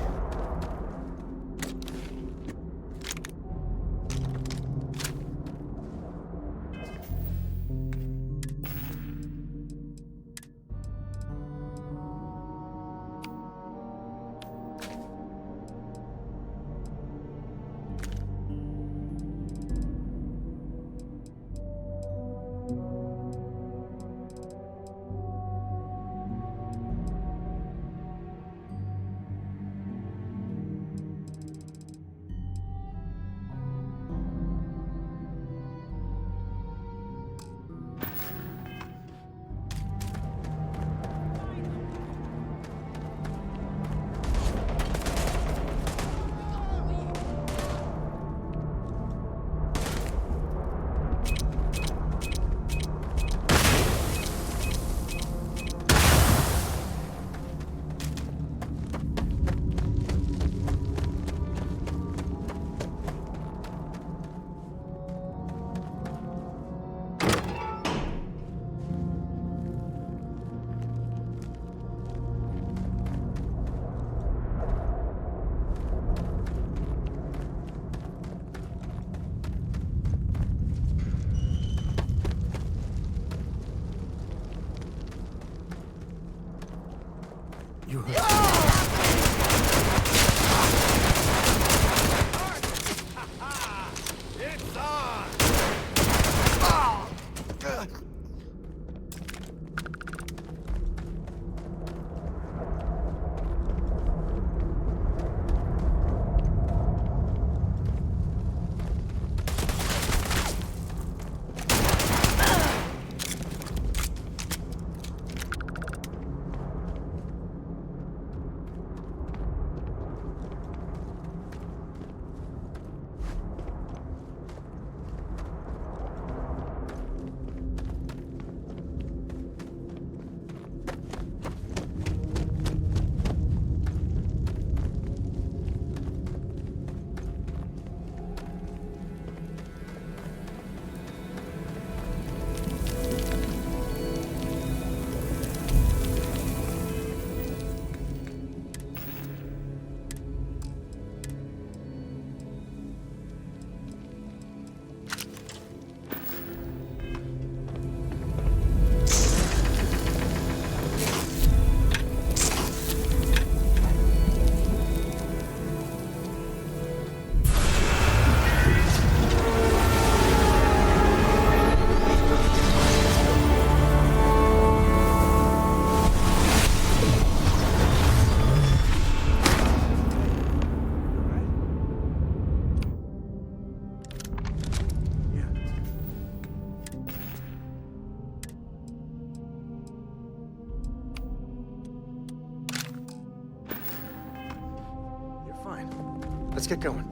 Let's get going.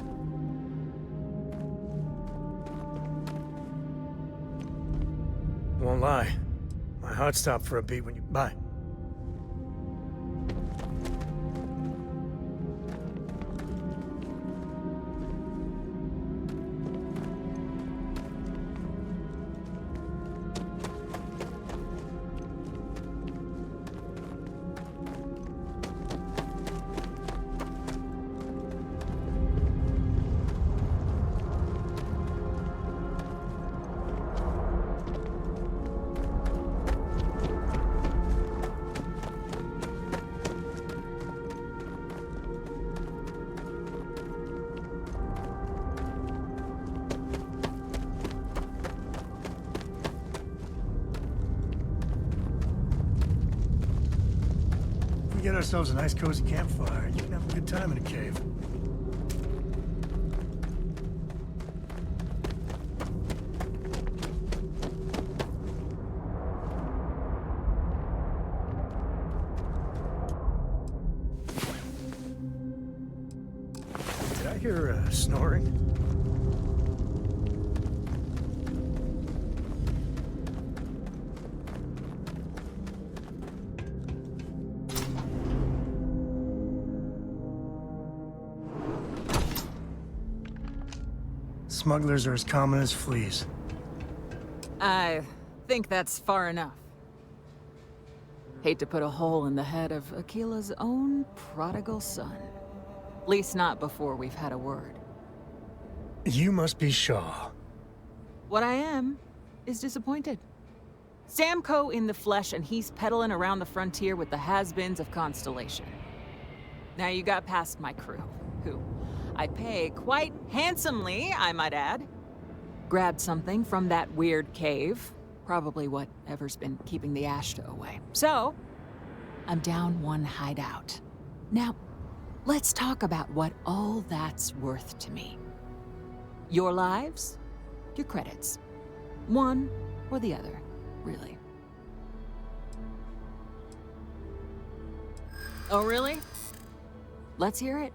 Won't lie. My heart stopped for a beat when you... Bye. we get ourselves a nice cozy campfire, you can have a good time in a cave. Did I hear snoring? Smugglers are as common as fleas. I think that's far enough. Hate to put a hole in the head of Akila's own prodigal son. At least not before we've had a word. You must be Shaw. What I am is disappointed. Samco in the flesh, and he's peddling around the frontier with the has-beens of Constellation. Now you got past my crew, who I pay quite handsomely, I might add. Grabbed something from that weird cave. Probably whatever's been keeping the Ashta away. So, I'm down one hideout. Now, let's talk about what all that's worth to me. Your lives, your credits. One or the other, really. Oh, really? Let's hear it.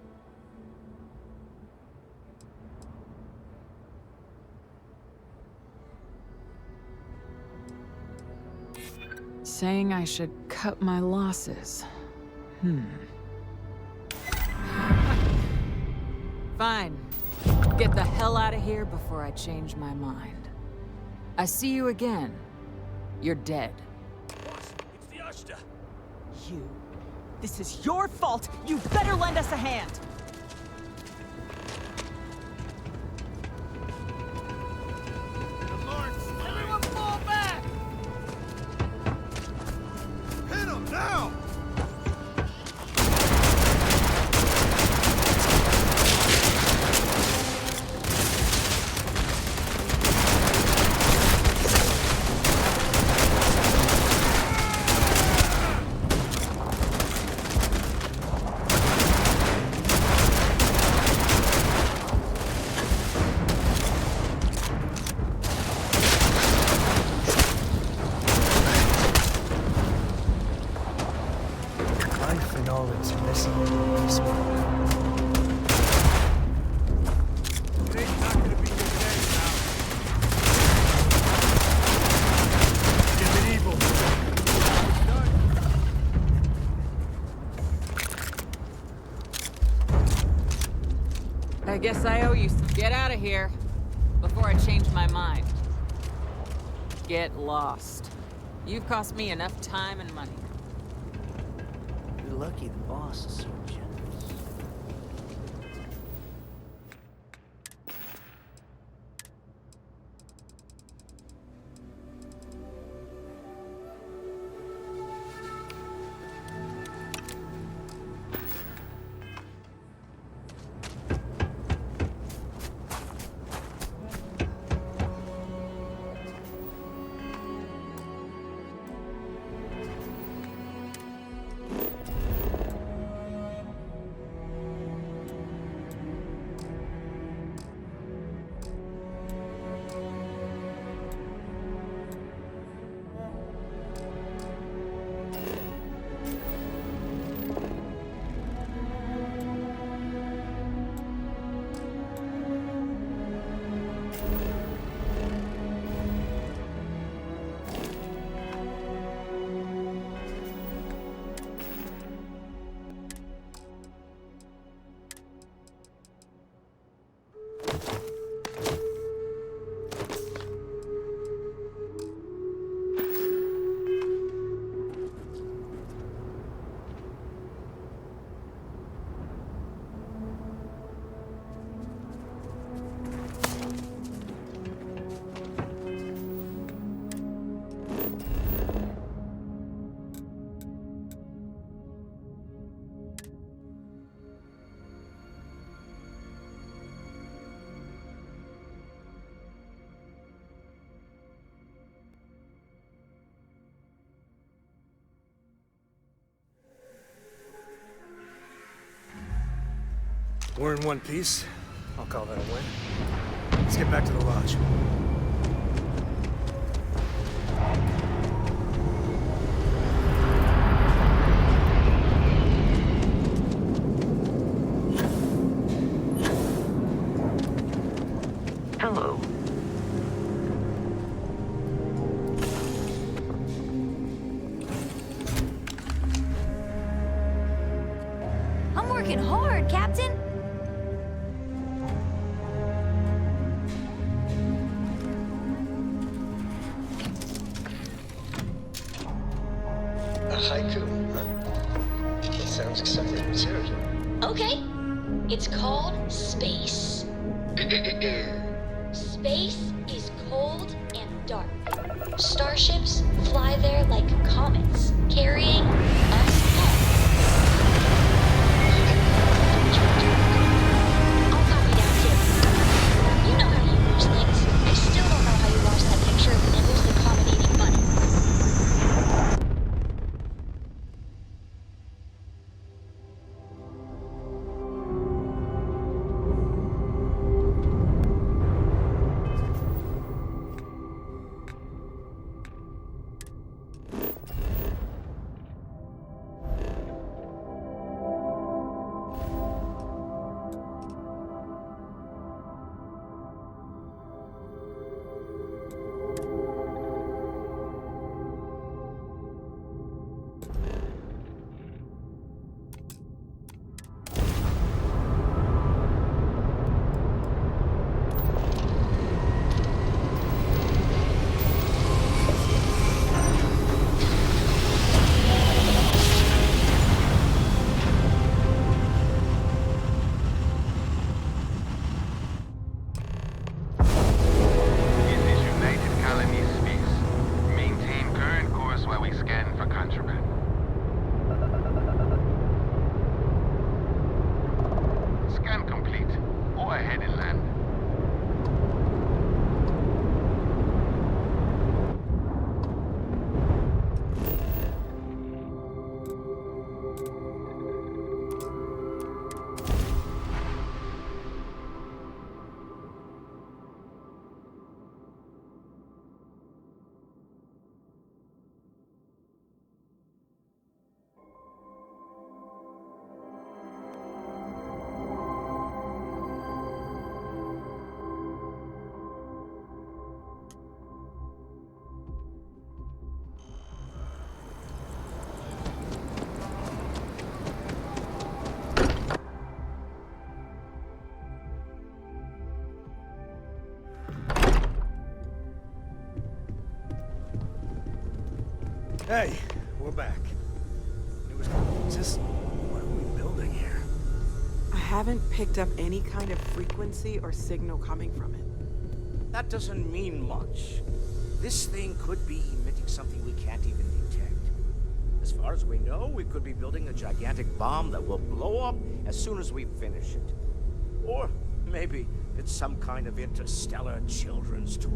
Saying I should cut my losses. Fine. Get the hell out of here before I change my mind. I see you again. You're dead. Boss, it's the Ashta. You. This is your fault. You better lend us a hand. Everyone fall back! Hit him now! Life and all its missing piece. Today's not gonna be your day now. Give it evil. I guess I owe you some. Get out of here before I change my mind. Get lost. You've cost me enough time and money. You're lucky the boss is so generous. We're in one piece. I'll call that a win. Let's get back to the lodge. Hello. I'm working hard, Captain. A haiku, huh? That sounds exciting. Let's hear it. Okay. It's called space. Space is cold and dark. Starships fly there like comets, carrying us home. I'll copy down too. You know how you lose things. I still don't know how you lost that picture of Nibbles the comet eating bunny. Hey, we're back. It was just... what are we building here? I haven't picked up any kind of frequency or signal coming from it. That doesn't mean much. This thing could be emitting something we can't even detect. As far as we know, we could be building a gigantic bomb that will blow up as soon as we finish it. Or maybe it's some kind of interstellar children's toy.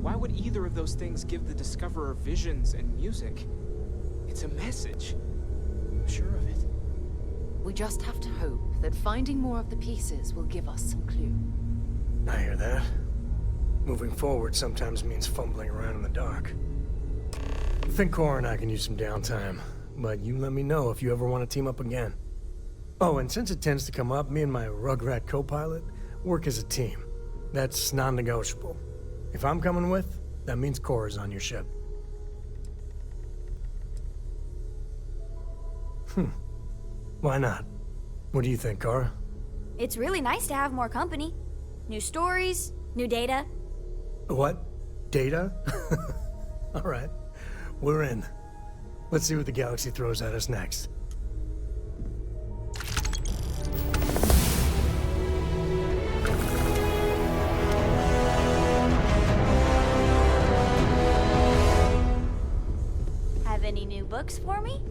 Why would either of those things give the Discoverer visions and music? It's a message. I'm sure of it. We just have to hope that finding more of the pieces will give us some clue. I hear that. Moving forward sometimes means fumbling around in the dark. I think Cora and I can use some downtime, but you let me know if you ever want to team up again. Oh, and since it tends to come up, me and my Rugrat co-pilot work as a team. That's non-negotiable. If I'm coming with, that means Cora's on your ship. Why not? What do you think, Cora? It's really nice to have more company. New stories, new data. What? Data? All right. We're in. Let's see what the galaxy throws at us next. Have any new books for me?